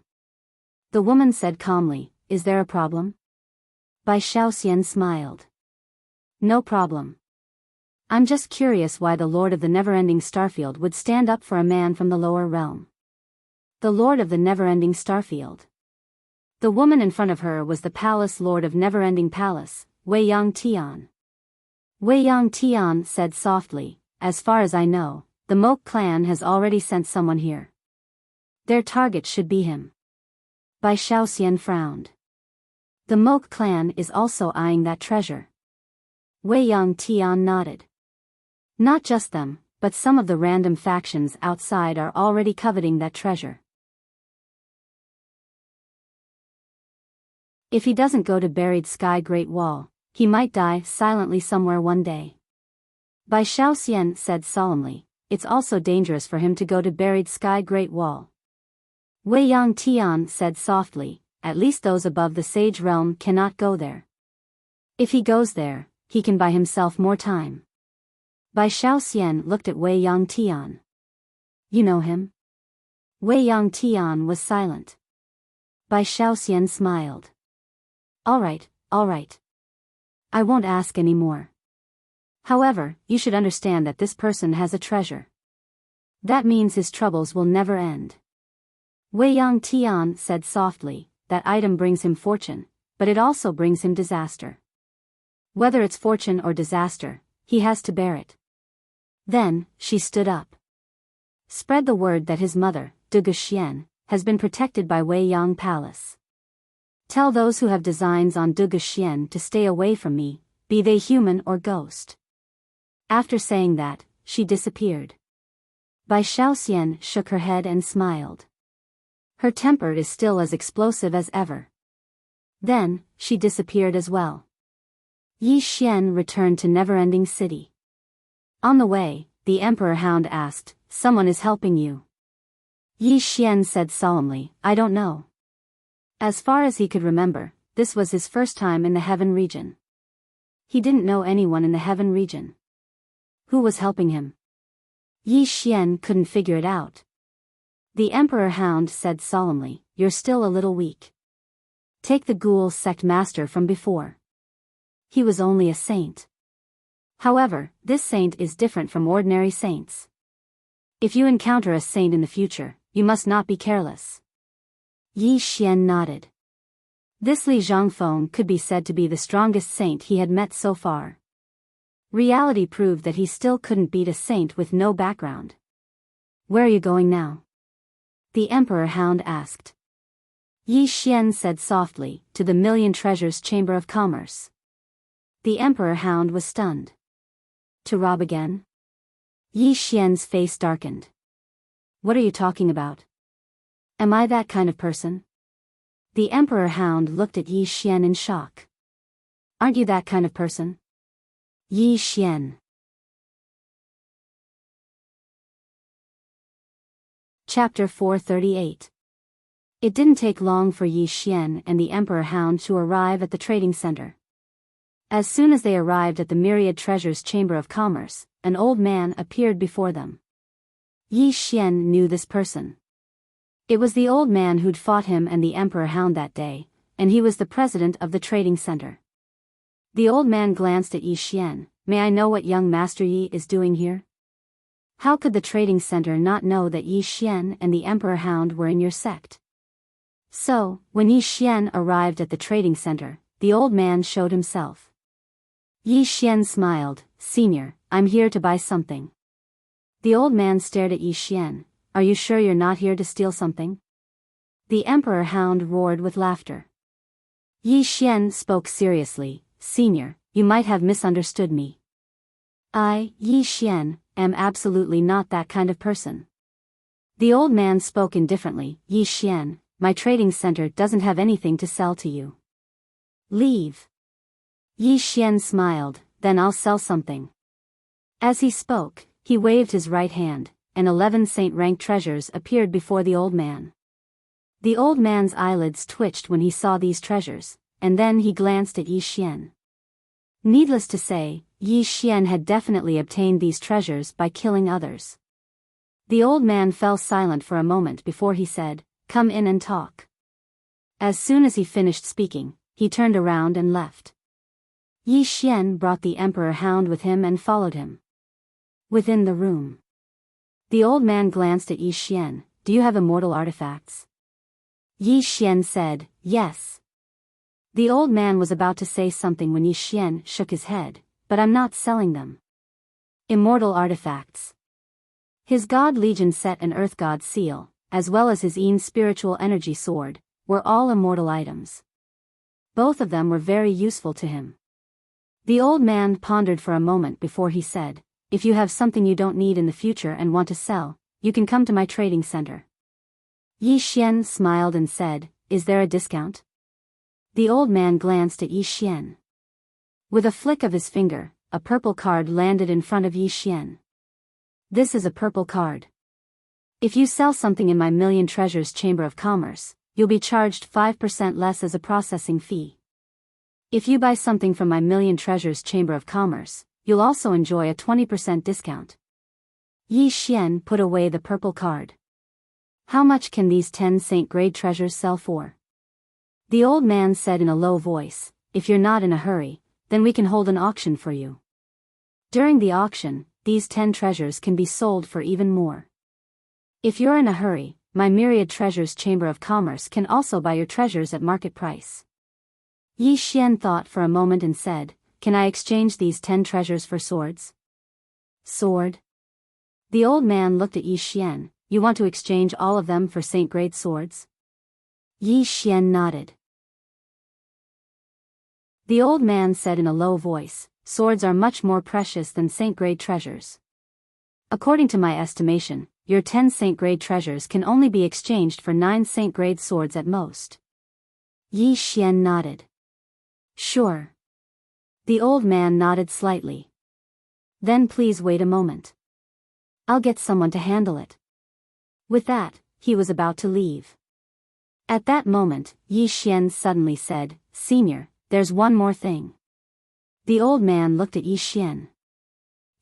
The woman said calmly, is there a problem? Bai Shaoxian smiled. No problem. I'm just curious why the Lord of the Never-Ending Starfield would stand up for a man from the lower realm. The Lord of the Never-Ending Starfield. The woman in front of her was the Palace Lord of Never-Ending Palace, Wei Yang Tian. Wei Yang Tian said softly, as far as I know, the Moke clan has already sent someone here. Their target should be him. Bai Shaoxian frowned. The Moke clan is also eyeing that treasure. Wei Yang Tian nodded. Not just them, but some of the random factions outside are already coveting that treasure. If he doesn't go to Buried Sky Great Wall, he might die silently somewhere one day. Bai Shaoxian said solemnly, it's also dangerous for him to go to Buried Sky Great Wall. Wei Yang Tian said softly, at least those above the Sage Realm cannot go there. If he goes there, he can buy himself more time. Bai Shaoxian looked at Wei Yang Tian. You know him? Wei Yang Tian was silent. Bai Shaoxian smiled. All right. I won't ask any more. However, you should understand that this person has a treasure. That means his troubles will never end. Wei Yang Tian said softly, that item brings him fortune, but it also brings him disaster. Whether it's fortune or disaster, he has to bear it. Then, she stood up. Spread the word that his mother, Dugu Xian, has been protected by Wei Yang Palace. Tell those who have designs on Dugu Xian to stay away from me, be they human or ghost. After saying that, she disappeared. Bai Shaoxian shook her head and smiled. Her temper is still as explosive as ever. Then, she disappeared as well. Yi Xian returned to Never-Ending City. On the way, the Emperor Hound asked, someone is helping you. Yi Xian said solemnly, I don't know. As far as he could remember, this was his first time in the Heaven region. He didn't know anyone in the Heaven region. Who was helping him? Yi Xian couldn't figure it out. The Emperor Hound said solemnly, you're still a little weak. Take the Ghoul Sect Master from before. He was only a saint. However, this saint is different from ordinary saints. If you encounter a saint in the future, you must not be careless. Yi Xian nodded. This Li Zhangfeng could be said to be the strongest saint he had met so far. Reality proved that he still couldn't beat a saint with no background. Where are you going now? The Emperor Hound asked. Yi Xian said softly, to the Million Treasures Chamber of Commerce. The Emperor Hound was stunned. To rob again? Yi Xian's face darkened. What are you talking about? Am I that kind of person? The Emperor Hound looked at Yi Xian in shock. Aren't you that kind of person? Yi Xian. Chapter 438. It didn't take long for Yi Xian and the Emperor Hound to arrive at the trading center. As soon as they arrived at the Myriad Treasures Chamber of Commerce, an old man appeared before them. Yi Xian knew this person. It was the old man who'd fought him and the Emperor Hound that day, and he was the president of the trading center. The old man glanced at Yi Xian. May I know what young Master Yi is doing here? How could the trading center not know that Yi Xian and the Emperor Hound were in your sect? So, when Yi Xian arrived at the trading center, the old man showed himself. Yi Xian smiled. Senior, I'm here to buy something. The old man stared at Yi Xian. Are you sure you're not here to steal something? The Emperor Hound roared with laughter. Yi Xian spoke seriously. Senior, you might have misunderstood me. I, Yi Xian, am absolutely not that kind of person. The old man spoke indifferently. Yi Xian, my trading center doesn't have anything to sell to you. Leave. Yi Xian smiled. Then I'll sell something. As he spoke, he waved his right hand, and 11 saint-rank treasures appeared before the old man. The old man's eyelids twitched when he saw these treasures, and then he glanced at Yi Xian. Needless to say, Yi Xian had definitely obtained these treasures by killing others. The old man fell silent for a moment before he said, "Come in and talk." As soon as he finished speaking, he turned around and left. Yi Xian brought the Emperor Hound with him and followed him. Within the room, the old man glanced at Yi Xian. Do you have immortal artifacts? Yi Xian said, yes. The old man was about to say something when Yi Xian shook his head, but I'm not selling them. Immortal artifacts. His God Legion set and Earth God seal, as well as his Een spiritual energy sword, were all immortal items. Both of them were very useful to him. The old man pondered for a moment before he said, if you have something you don't need in the future and want to sell, you can come to my trading center. Yi Xian smiled and said, is there a discount? The old man glanced at Yi Xian. With a flick of his finger, a purple card landed in front of Yi Xian. This is a purple card. If you sell something in my Million Treasures Chamber of Commerce, you'll be charged 5% less as a processing fee. If you buy something from my Million Treasures Chamber of Commerce, you'll also enjoy a 20% discount. Yi Xian put away the purple card. How much can these 10 saint-grade treasures sell for? The old man said in a low voice, if you're not in a hurry, then we can hold an auction for you. During the auction, these 10 treasures can be sold for even more. If you're in a hurry, my Myriad Treasures Chamber of Commerce can also buy your treasures at market price. Yi Xian thought for a moment and said, can I exchange these 10 treasures for swords? Sword? The old man looked at Yi Xian. You want to exchange all of them for saint-grade swords? Yi Xian nodded. The old man said in a low voice, swords are much more precious than saint-grade treasures. According to my estimation, your 10 saint-grade treasures can only be exchanged for 9 saint-grade swords at most. Yi Xian nodded. Sure. The old man nodded slightly. Then please wait a moment. I'll get someone to handle it. With that, he was about to leave. At that moment, Yi Xian suddenly said, Senior, there's one more thing. The old man looked at Yi Xian.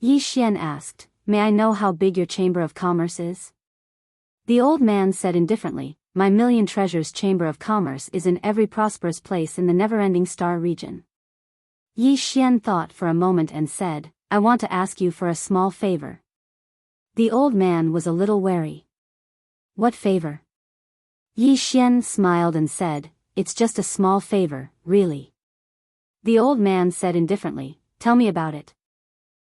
Yi Xian asked, may I know how big your Chamber of Commerce is? The old man said indifferently, my Million Treasures Chamber of Commerce is in every prosperous place in the never-ending star region. Yi Xian thought for a moment and said, I want to ask you for a small favor. The old man was a little wary. What favor? Yi Xian smiled and said, it's just a small favor, really. The old man said indifferently, tell me about it.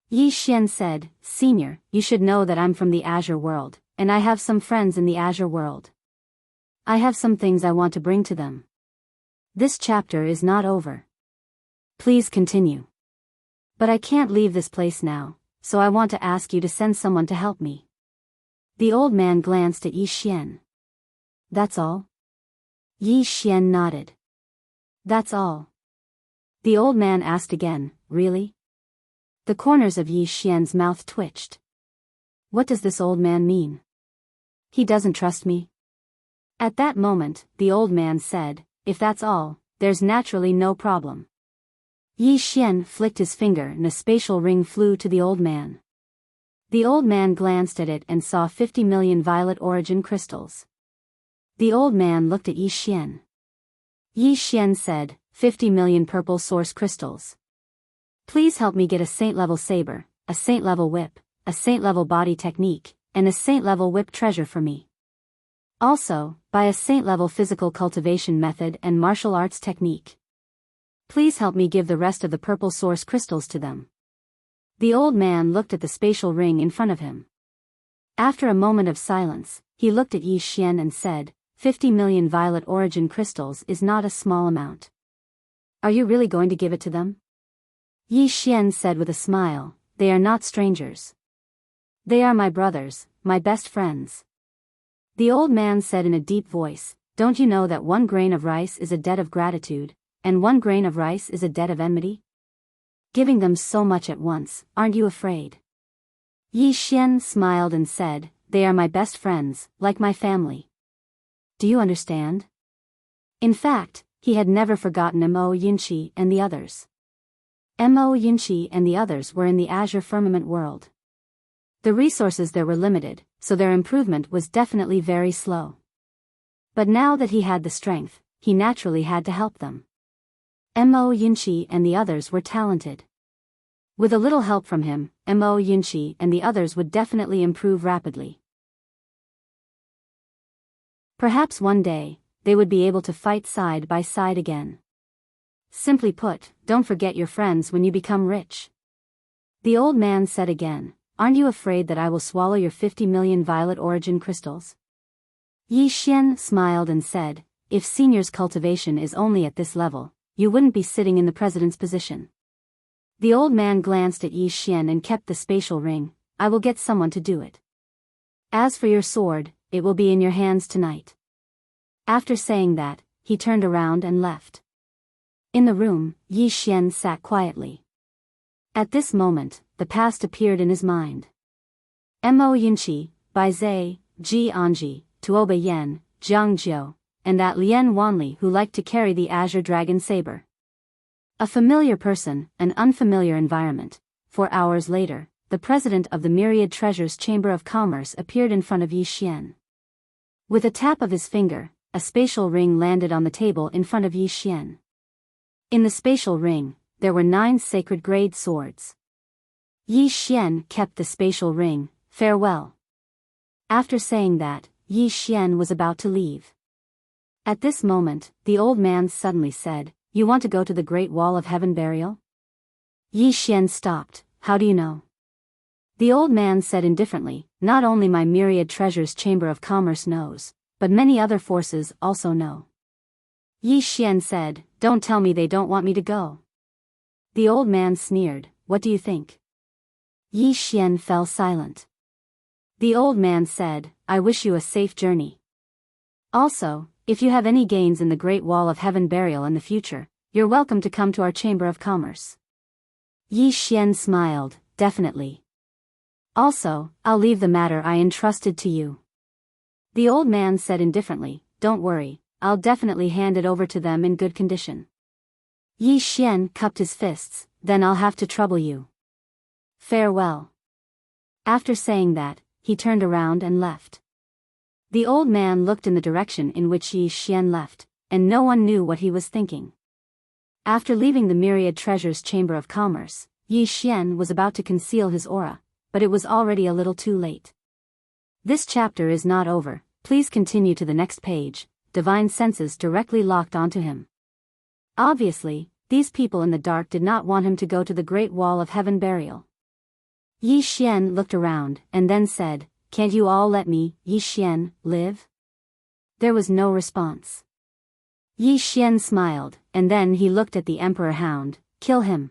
Yi Xian said, Senior, you should know that I'm from the Azure world, and I have some friends in the Azure world. I have some things I want to bring to them. This chapter is not over. Please continue. But I can't leave this place now, so I want to ask you to send someone to help me. The old man glanced at Yi Xian. That's all? Yi Xian nodded. That's all. The old man asked again, really? The corners of Yi Xian's mouth twitched. What does this old man mean? He doesn't trust me? At that moment, the old man said, if that's all, there's naturally no problem. Yi Xian flicked his finger and a spatial ring flew to the old man. The old man glanced at it and saw 50 million violet origin crystals. The old man looked at Yi Xian. Yi Xian said, 50 million purple source crystals. Please help me get a saint-level saber, a saint-level whip, a saint-level body technique, and a saint-level whip treasure for me. Also, buy a saint-level physical cultivation method and martial arts technique. Please help me give the rest of the purple source crystals to them. The old man looked at the spatial ring in front of him. After a moment of silence, he looked at Yi Xian and said, 50 million violet origin crystals is not a small amount. Are you really going to give it to them? Yi Xian said with a smile, they are not strangers. They are my brothers, my best friends. The old man said in a deep voice, don't you know that 1 grain of rice is a debt of gratitude, and 1 grain of rice is a debt of enmity? Giving them so much at once, aren't you afraid? Yi Xian smiled and said, they are my best friends, like my family. Do you understand? In fact, he had never forgotten Mo Yunqi and the others. Mo Yunqi and the others were in the Azure Firmament world. The resources there were limited, so their improvement was definitely very slow. But now that he had the strength, he naturally had to help them. Mo Yunqi and the others were talented. With a little help from him, Mo Yunqi and the others would definitely improve rapidly. Perhaps one day, they would be able to fight side by side again. Simply put, don't forget your friends when you become rich. The old man said again, aren't you afraid that I will swallow your 50 million violet origin crystals? Yi Xian smiled and said, if senior's cultivation is only at this level, you wouldn't be sitting in the president's position. The old man glanced at Yi Xian and kept the spatial ring, I will get someone to do it. As for your sword, it will be in your hands tonight. After saying that, he turned around and left. In the room, Yi Xian sat quietly. At this moment, the past appeared in his mind. Mo Yunqi, Bai Zai, Ji Anji, Tuoba Yan, Jiang Jiu, and that Lian Wanli who liked to carry the Azure Dragon Saber. A familiar person, an unfamiliar environment. 4 hours later, the president of the Myriad Treasures Chamber of Commerce appeared in front of Yi Xian. With a tap of his finger, a spatial ring landed on the table in front of Yi Xian. In the spatial ring, there were 9 sacred grade swords. Yi Xian kept the spatial ring, farewell. After saying that, Yi Xian was about to leave. At this moment, the old man suddenly said, you want to go to the Great Wall of Heaven burial? Yi Xian stopped, how do you know? The old man said indifferently, not only my Myriad Treasures Chamber of Commerce knows, but many other forces also know. Yi Xian said, don't tell me they don't want me to go. The old man sneered, what do you think? Yi Xian fell silent. The old man said, I wish you a safe journey. Also, if you have any gains in the Great Wall of Heaven burial in the future, you're welcome to come to our Chamber of Commerce. Yi Xian smiled, definitely. Also, I'll leave the matter I entrusted to you. The old man said indifferently, don't worry, I'll definitely hand it over to them in good condition. Yi Xian cupped his fists, then I'll have to trouble you. Farewell. After saying that, he turned around and left. The old man looked in the direction in which Yi Xian left, and no one knew what he was thinking. After leaving the Myriad Treasures Chamber of Commerce, Yi Xian was about to conceal his aura, but it was already a little too late. This chapter is not over, please continue to the next page. Divine senses directly locked onto him. Obviously, these people in the dark did not want him to go to the Great Wall of Heaven burial. Yi Xian looked around and then said, can't you all let me, Yi Xian, live? There was no response. Yi Xian smiled, and then he looked at the Emperor Hound, kill him.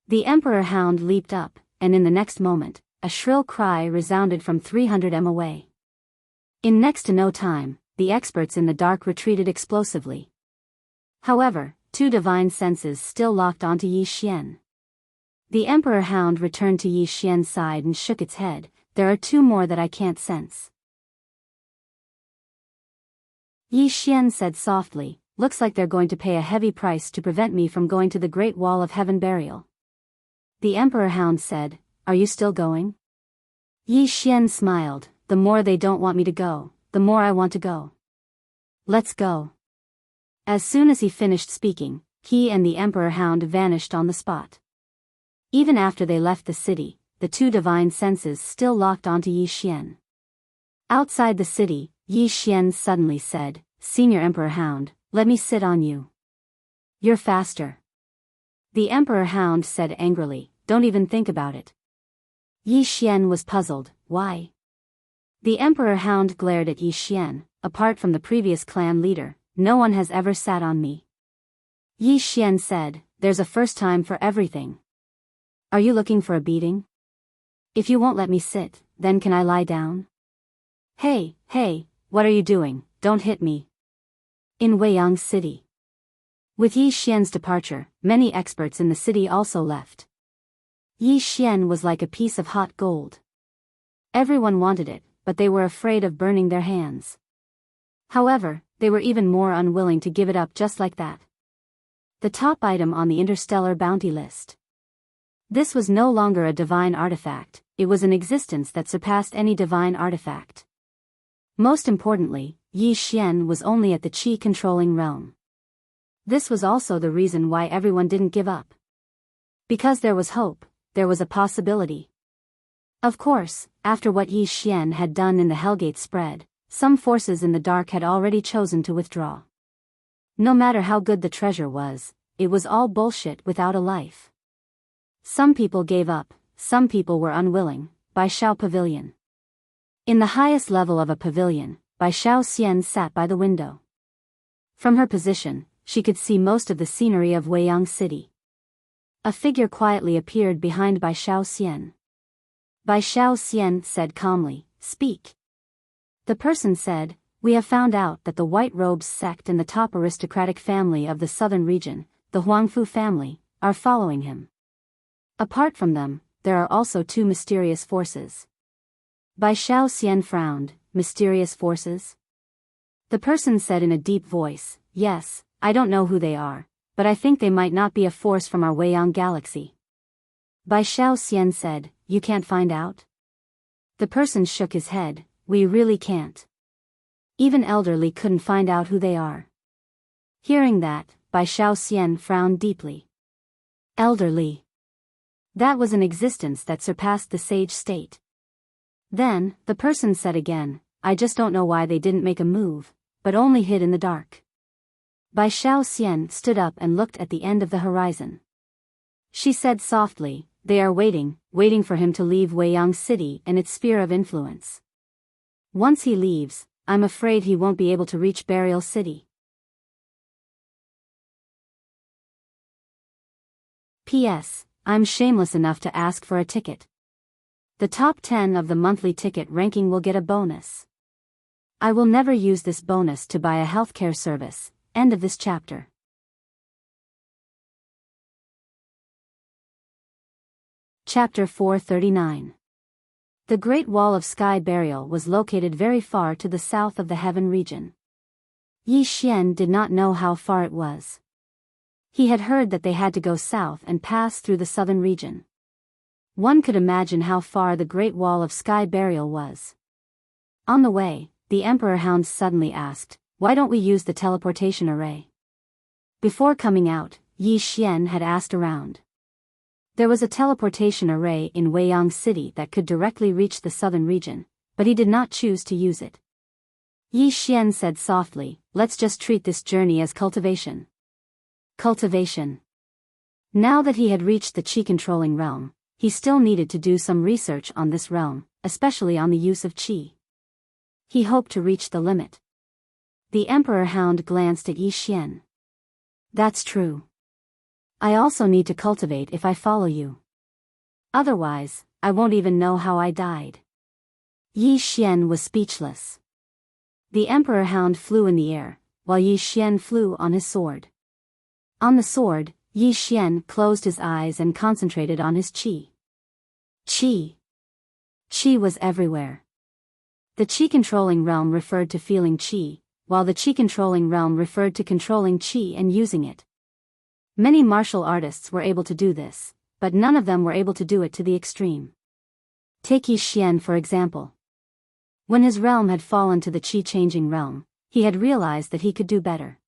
The Emperor Hound leaped up, and in the next moment, a shrill cry resounded from 300 m away. In next to no time, the experts in the dark retreated explosively. However, 2 divine senses still locked onto Yi Xian. The Emperor Hound returned to Yi Xian's side and shook its head, there are 2 more that I can't sense. Yi Xian said softly, looks like they're going to pay a heavy price to prevent me from going to the Great Wall of Heaven burial. The Emperor Hound said, "Are you still going?" Yi Xian smiled, "The more they don't want me to go, the more I want to go. Let's go." As soon as he finished speaking, he and the Emperor Hound vanished on the spot. Even after they left the city, the two divine senses still locked onto Yi Xian. Outside the city, Yi Xian suddenly said, "Senior Emperor Hound, let me sit on you. You're faster." The Emperor Hound said angrily, "Don't even think about it." Yi Xian was puzzled, "Why?" The Emperor Hound glared at Yi Xian, "Apart from the previous clan leader, no one has ever sat on me." Yi Xian said, "There's a first time for everything. Are you looking for a beating? If you won't let me sit, then can I lie down?" Hey, what are you doing? Don't hit me." In Weiyang City. With Yi Xian's departure, many experts in the city also left. Yi Xian was like a piece of hot gold. Everyone wanted it, but they were afraid of burning their hands. However, they were even more unwilling to give it up just like that. The top item on the interstellar bounty list. This was no longer a divine artifact, it was an existence that surpassed any divine artifact. Most importantly, Yi Xian was only at the Qi-controlling realm. This was also the reason why everyone didn't give up. Because there was hope, there was a possibility. Of course, after what Yi Xian had done in the Hellgate spread, some forces in the dark had already chosen to withdraw. No matter how good the treasure was, it was all bullshit without a life. Some people gave up, some people were unwilling. Bai Shao Pavilion. In the highest level of a pavilion, Bai Shao Xian sat by the window. From her position, she could see most of the scenery of Weiyang City. A figure quietly appeared behind Bai Shao Xian. Bai Shao Xian said calmly, "Speak." The person said, "We have found out that the White Robes sect and the top aristocratic family of the southern region, the Huangfu family, are following him. Apart from them, there are also two mysterious forces." Bai Shao Xian frowned. "Mysterious forces?" The person said in a deep voice, "Yes, I don't know who they are, but I think they might not be a force from our Weiyang galaxy." Bai Shao Xian said, "You can't find out?" The person shook his head, "We really can't. Even elderly couldn't find out who they are." Hearing that, Bai Shao Xian frowned deeply. Elderly. That was an existence that surpassed the sage state. Then, the person said again, "I just don't know why they didn't make a move, but only hid in the dark." Bai Shao Xian stood up and looked at the end of the horizon. She said softly, "They are waiting for him to leave Weiyang City and its sphere of influence. Once he leaves, I'm afraid he won't be able to reach Burial City." P.S. I'm shameless enough to ask for a ticket. The top 10 of the monthly ticket ranking will get a bonus. I will never use this bonus to buy a healthcare service. End of this chapter. Chapter 439. The Great Wall of Sky Burial was located very far to the south of the Heaven region. Yi Xian did not know how far it was. He had heard that they had to go south and pass through the southern region. One could imagine how far the Great Wall of Sky Burial was. On the way, the Emperor Hound suddenly asked, "Why don't we use the teleportation array?" Before coming out, Yi Xian had asked around. There was a teleportation array in Weiyang City that could directly reach the southern region, but he did not choose to use it. Yi Xian said softly, "Let's just treat this journey as cultivation." Cultivation. Now that he had reached the Qi-controlling realm, he still needed to do some research on this realm, especially on the use of Qi. He hoped to reach the limit. The Emperor Hound glanced at Yi Xian. "That's true. I also need to cultivate if I follow you. Otherwise, I won't even know how I died." Yi Xian was speechless. The Emperor Hound flew in the air, while Yi Xian flew on his sword. On the sword, Yi Xian closed his eyes and concentrated on his qi. Qi. Qi was everywhere. The qi-controlling realm referred to feeling qi, while the qi-controlling realm referred to controlling qi and using it. Many martial artists were able to do this, but none of them were able to do it to the extreme. Take Yi Xian for example. When his realm had fallen to the qi-changing realm, he had realized that he could do better.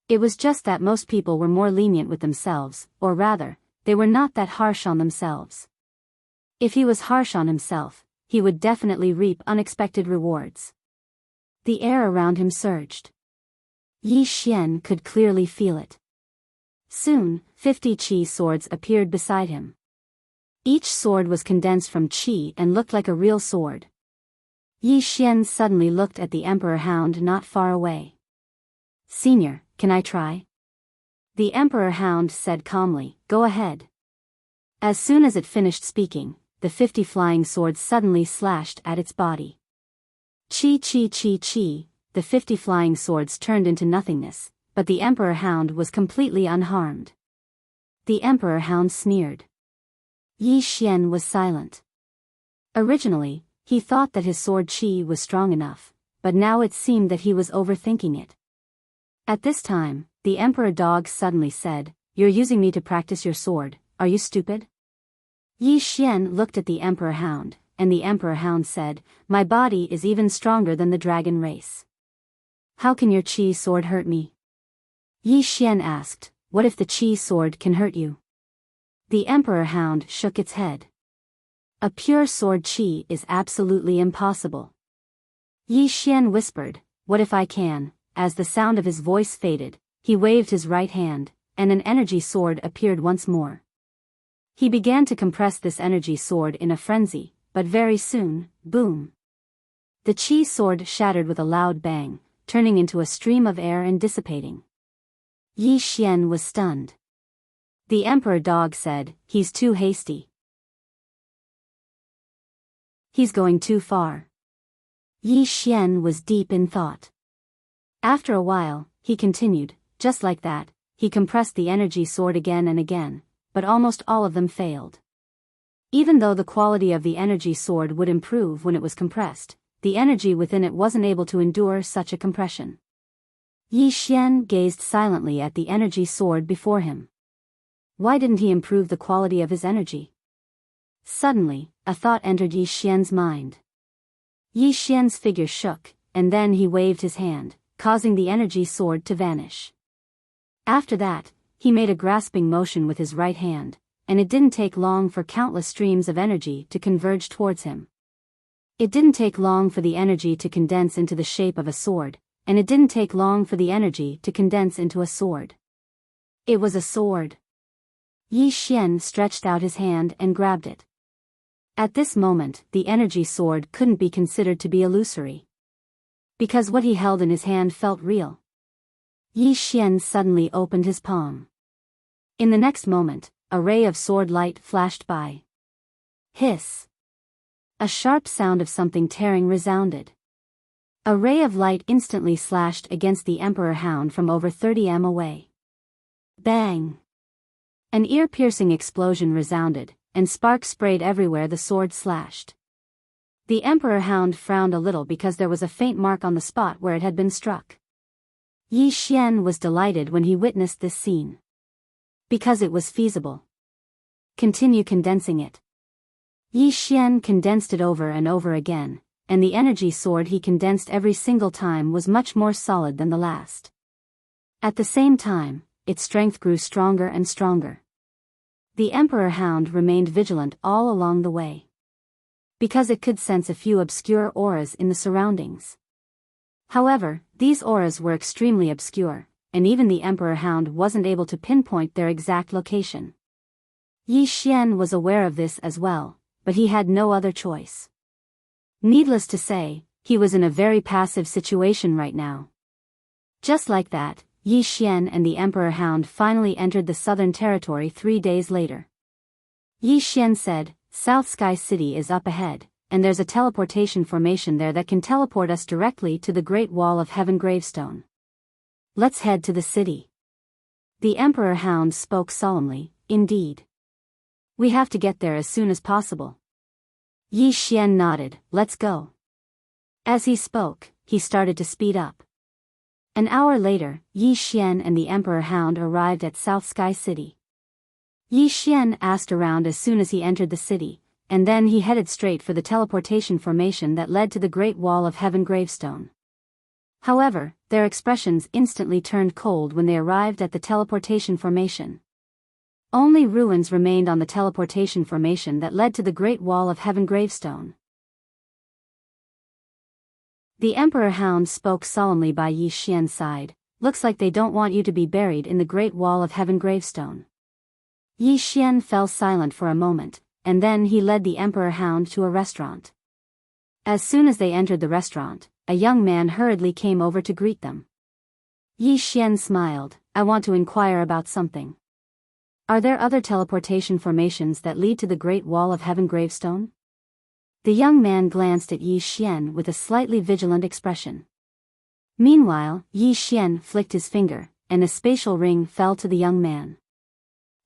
It was just that most people were more lenient with themselves, or rather, they were not that harsh on themselves. If he was harsh on himself, he would definitely reap unexpected rewards. The air around him surged. Yi Xian could clearly feel it. Soon, 50 qi swords appeared beside him. Each sword was condensed from qi and looked like a real sword. Yi Xian suddenly looked at the Emperor Hound not far away. "Senior, can I try?" The Emperor Hound said calmly, "Go ahead." As soon as it finished speaking, the 50 flying swords suddenly slashed at its body. Chi chi chi chi, the 50 flying swords turned into nothingness, but the Emperor Hound was completely unharmed. The Emperor Hound sneered. Yi Xian was silent. Originally, he thought that his sword qi was strong enough, but now it seemed that he was overthinking it. At this time, the Emperor Dog suddenly said, "You're using me to practice your sword, are you stupid?" Yi Xian looked at the Emperor Hound, and the Emperor Hound said, "My body is even stronger than the dragon race. How can your qi sword hurt me?" Yi Xian asked, "What if the qi sword can hurt you?" The Emperor Hound shook its head. A pure sword qi is absolutely impossible. Yi Xian whispered, "What if I can?" As the sound of his voice faded, he waved his right hand, and an energy sword appeared once more. He began to compress this energy sword in a frenzy, but very soon, boom! The qi sword shattered with a loud bang, turning into a stream of air and dissipating. Yi Xian was stunned. The Emperor Dog said, "He's too hasty. He's going too far." Yi Xian was deep in thought. After a while, he continued, "Just like that, he compressed the energy sword again and again, but almost all of them failed. Even though the quality of the energy sword would improve when it was compressed, the energy within it wasn't able to endure such a compression." Yi Xian gazed silently at the energy sword before him. Why didn't he improve the quality of his energy? Suddenly, a thought entered Yi Xian's mind. Yi Xian's figure shook, and then he waved his hand, causing the energy sword to vanish. After that, he made a grasping motion with his right hand, and it didn't take long for countless streams of energy to converge towards him. It didn't take long for the energy to condense into the shape of a sword, and it didn't take long for the energy to condense into a sword. It was a sword. Yi Xian stretched out his hand and grabbed it. At this moment, the energy sword couldn't be considered to be illusory, because what he held in his hand felt real. Yi Xian suddenly opened his palm. In the next moment, a ray of sword light flashed by. Hiss! A sharp sound of something tearing resounded. A ray of light instantly slashed against the Emperor Hound from over 30 m away. Bang! An ear-piercing explosion resounded, and sparks sprayed everywhere the sword slashed. The Emperor Hound frowned a little because there was a faint mark on the spot where it had been struck. Yi Xian was delighted when he witnessed this scene. Because it was feasible. Continue condensing it. Yi Xian condensed it over and over again, and the energy sword he condensed every single time was much more solid than the last. At the same time, its strength grew stronger and stronger. The Emperor Hound remained vigilant all along the way, because it could sense a few obscure auras in the surroundings. However, these auras were extremely obscure, and even the Emperor Hound wasn't able to pinpoint their exact location. Yi Xian was aware of this as well, but he had no other choice. Needless to say, he was in a very passive situation right now. Just like that, Yi Xian and the Emperor Hound finally entered the southern territory 3 days later. Yi Xian said, "South Sky City is up ahead, and there's a teleportation formation there that can teleport us directly to the Great Wall of Heaven gravestone. Let's head to the city." The Emperor Hound spoke solemnly, "Indeed. We have to get there as soon as possible." Yi Xian nodded, "Let's go." As he spoke, he started to speed up. An hour later, Yi Xian and the Emperor Hound arrived at South Sky City. Yi Xian asked around as soon as he entered the city, and then he headed straight for the teleportation formation that led to the Great Wall of Heaven gravestone. However, their expressions instantly turned cold when they arrived at the teleportation formation. Only ruins remained on the teleportation formation that led to the Great Wall of Heaven gravestone. The Emperor Hound spoke solemnly by Yi Xian's side. Looks like they don't want you to be buried in the Great Wall of Heaven gravestone. Yi Xian fell silent for a moment, and then he led the Emperor Hound to a restaurant. As soon as they entered the restaurant, a young man hurriedly came over to greet them. Yi Xian smiled. I want to inquire about something. Are there other teleportation formations that lead to the Great Wall of Heaven gravestone? The young man glanced at Yi Xian with a slightly vigilant expression. Meanwhile, Yi Xian flicked his finger, and a spatial ring fell to the young man.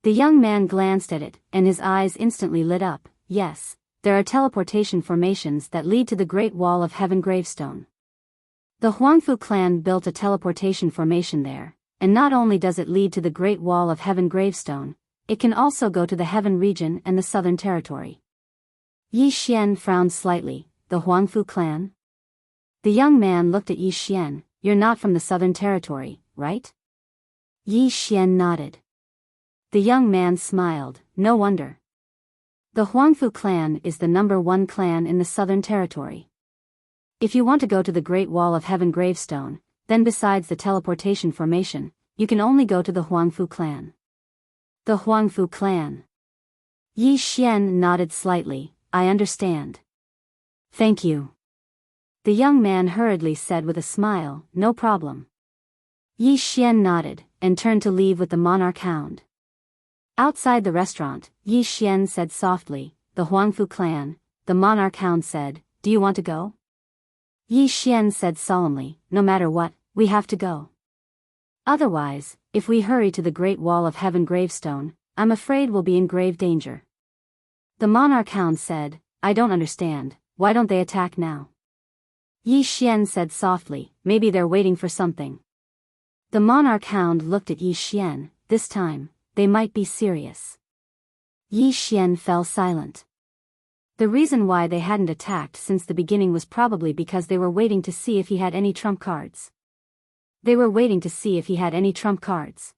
The young man glanced at it, and his eyes instantly lit up. Yes, there are teleportation formations that lead to the Great Wall of Heaven gravestone. The Huangfu clan built a teleportation formation there, and not only does it lead to the Great Wall of Heaven gravestone, it can also go to the Heaven region and the Southern Territory. Yi Xian frowned slightly. The Huangfu clan? The young man looked at Yi Xian. You're not from the Southern Territory, right? Yi Xian nodded. The young man smiled. No wonder. The Huangfu clan is the #1 clan in the Southern Territory. If you want to go to the Great Wall of Heaven gravestone, then besides the teleportation formation, you can only go to the Huangfu clan. The Huangfu clan. Yi Xian nodded slightly. I understand. Thank you. The young man hurriedly said with a smile, no problem. Yi Xian nodded, and turned to leave with the monarch hound. Outside the restaurant, Yi Xian said softly, the Huangfu clan. The monarch hound said, do you want to go? Yi Xian said solemnly, no matter what, we have to go. Otherwise, if we hurry to the Great Wall of Heaven gravestone, I'm afraid we'll be in grave danger. The monarch hound said, I don't understand, why don't they attack now? Yi Xian said softly, maybe they're waiting for something. The monarch hound looked at Yi Xian. This time, they might be serious. Yi Xian fell silent. The reason why they hadn't attacked since the beginning was probably because they were waiting to see if he had any trump cards. They were waiting to see if he had any trump cards.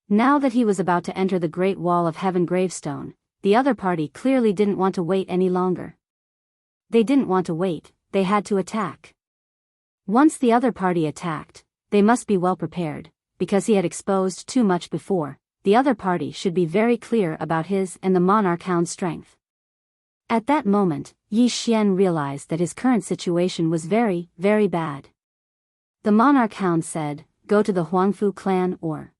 Now that he was about to enter the Great Wall of Heaven gravestone, the other party clearly didn't want to wait any longer. They didn't want to wait, they had to attack. Once the other party attacked, they must be well prepared, because he had exposed too much before. The other party should be very clear about his and the monarch hound's strength. At that moment, Yi Xian realized that his current situation was very, very bad. The monarch hound said, go to the Huangfu clan or...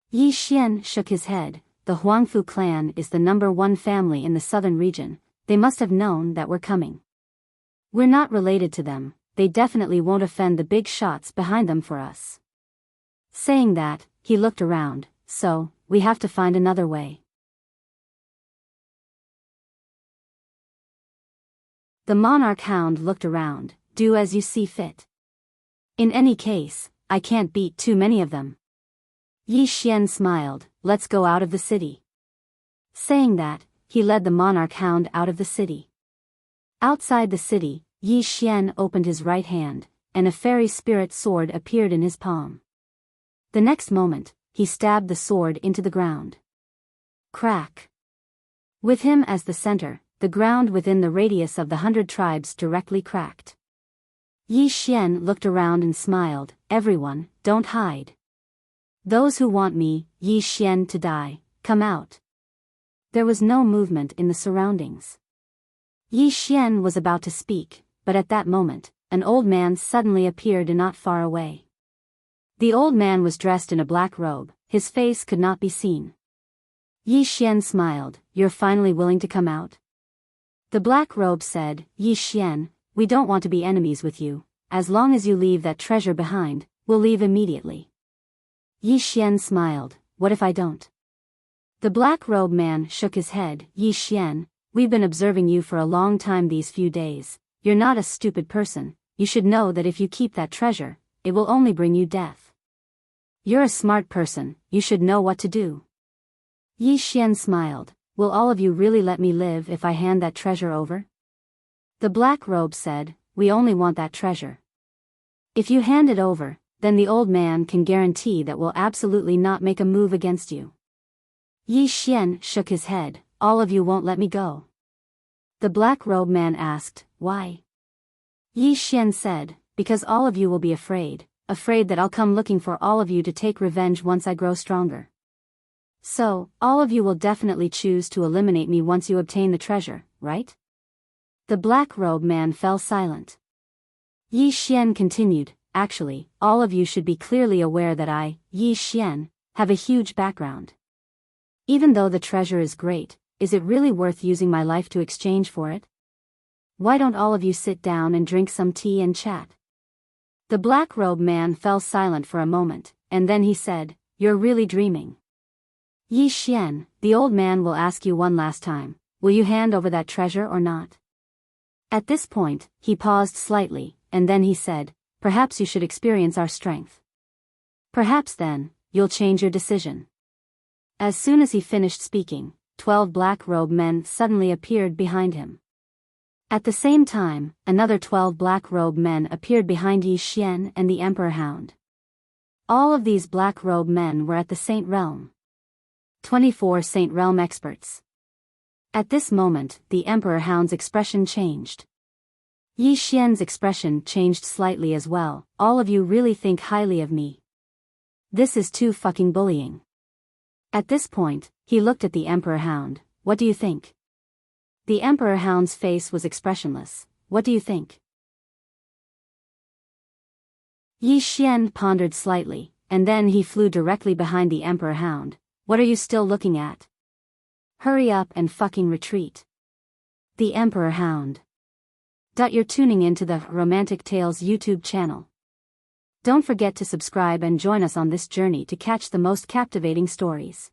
Yi Xian shook his head. The Huangfu clan is the #1 family in the southern region. They must have known that we're coming. We're not related to them, they definitely won't offend the big shots behind them for us. Saying that, he looked around, so, we have to find another way. The monarch hound looked around. Do as you see fit. In any case, I can't beat too many of them. Yi Xian smiled. Let's go out of the city. Saying that, he led the monarch hound out of the city. Outside the city, Yi Xian opened his right hand, and a fairy spirit sword appeared in his palm. The next moment, he stabbed the sword into the ground. Crack. With him as the center, the ground within the radius of the 100 tribes directly cracked. Yi Xian looked around and smiled. Everyone, don't hide. Those who want me, Yi Xian, to die, come out. There was no movement in the surroundings. Yi Xian was about to speak, but at that moment, an old man suddenly appeared not far away. The old man was dressed in a black robe, his face could not be seen. Yi Xian smiled. You're finally willing to come out? The black robe said, Yi Xian, we don't want to be enemies with you. As long as you leave that treasure behind, we'll leave immediately. Yi Xian smiled. What if I don't? The black robe man shook his head. Yi Xian, we've been observing you for a long time these few days. You're not a stupid person. You should know that if you keep that treasure, it will only bring you death. You're a smart person, you should know what to do. Yi Xian smiled. Will all of you really let me live if I hand that treasure over? The black robe said, we only want that treasure. If you hand it over, then the old man can guarantee that we'll absolutely not make a move against you. Yi Xian shook his head. All of you won't let me go. The black robe man asked, why? Yi Xian said, because all of you will be afraid that I'll come looking for all of you to take revenge once I grow stronger. So, all of you will definitely choose to eliminate me once you obtain the treasure, right? The black robe man fell silent. Yi Xian continued, actually, all of you should be clearly aware that I, Yi Xian, have a huge background. Even though the treasure is great, is it really worth using my life to exchange for it? Why don't all of you sit down and drink some tea and chat? The black robe man fell silent for a moment, and then he said, you're really dreaming. Yi Xian, the old man will ask you one last time, will you hand over that treasure or not? At this point, he paused slightly, and then he said, perhaps you should experience our strength. Perhaps then, you'll change your decision. As soon as he finished speaking, 12 black robe men suddenly appeared behind him. At the same time, another 12 black robe men appeared behind Yi Xian and the Emperor Hound. All of these black robe men were at the Saint Realm. 24 Saint Realm experts. At this moment, the Emperor Hound's expression changed. Yi Xian's expression changed slightly as well. All of you really think highly of me. This is too fucking bullying. At this point, he looked at the Emperor Hound. What do you think? The Emperor Hound's face was expressionless. What do you think? Yi Xian pondered slightly, and then he flew directly behind the Emperor Hound. What are you still looking at? Hurry up and fucking retreat. The Emperor Hound. You're tuning into the Romantic Tales YouTube channel. Don't forget to subscribe and join us on this journey to catch the most captivating stories.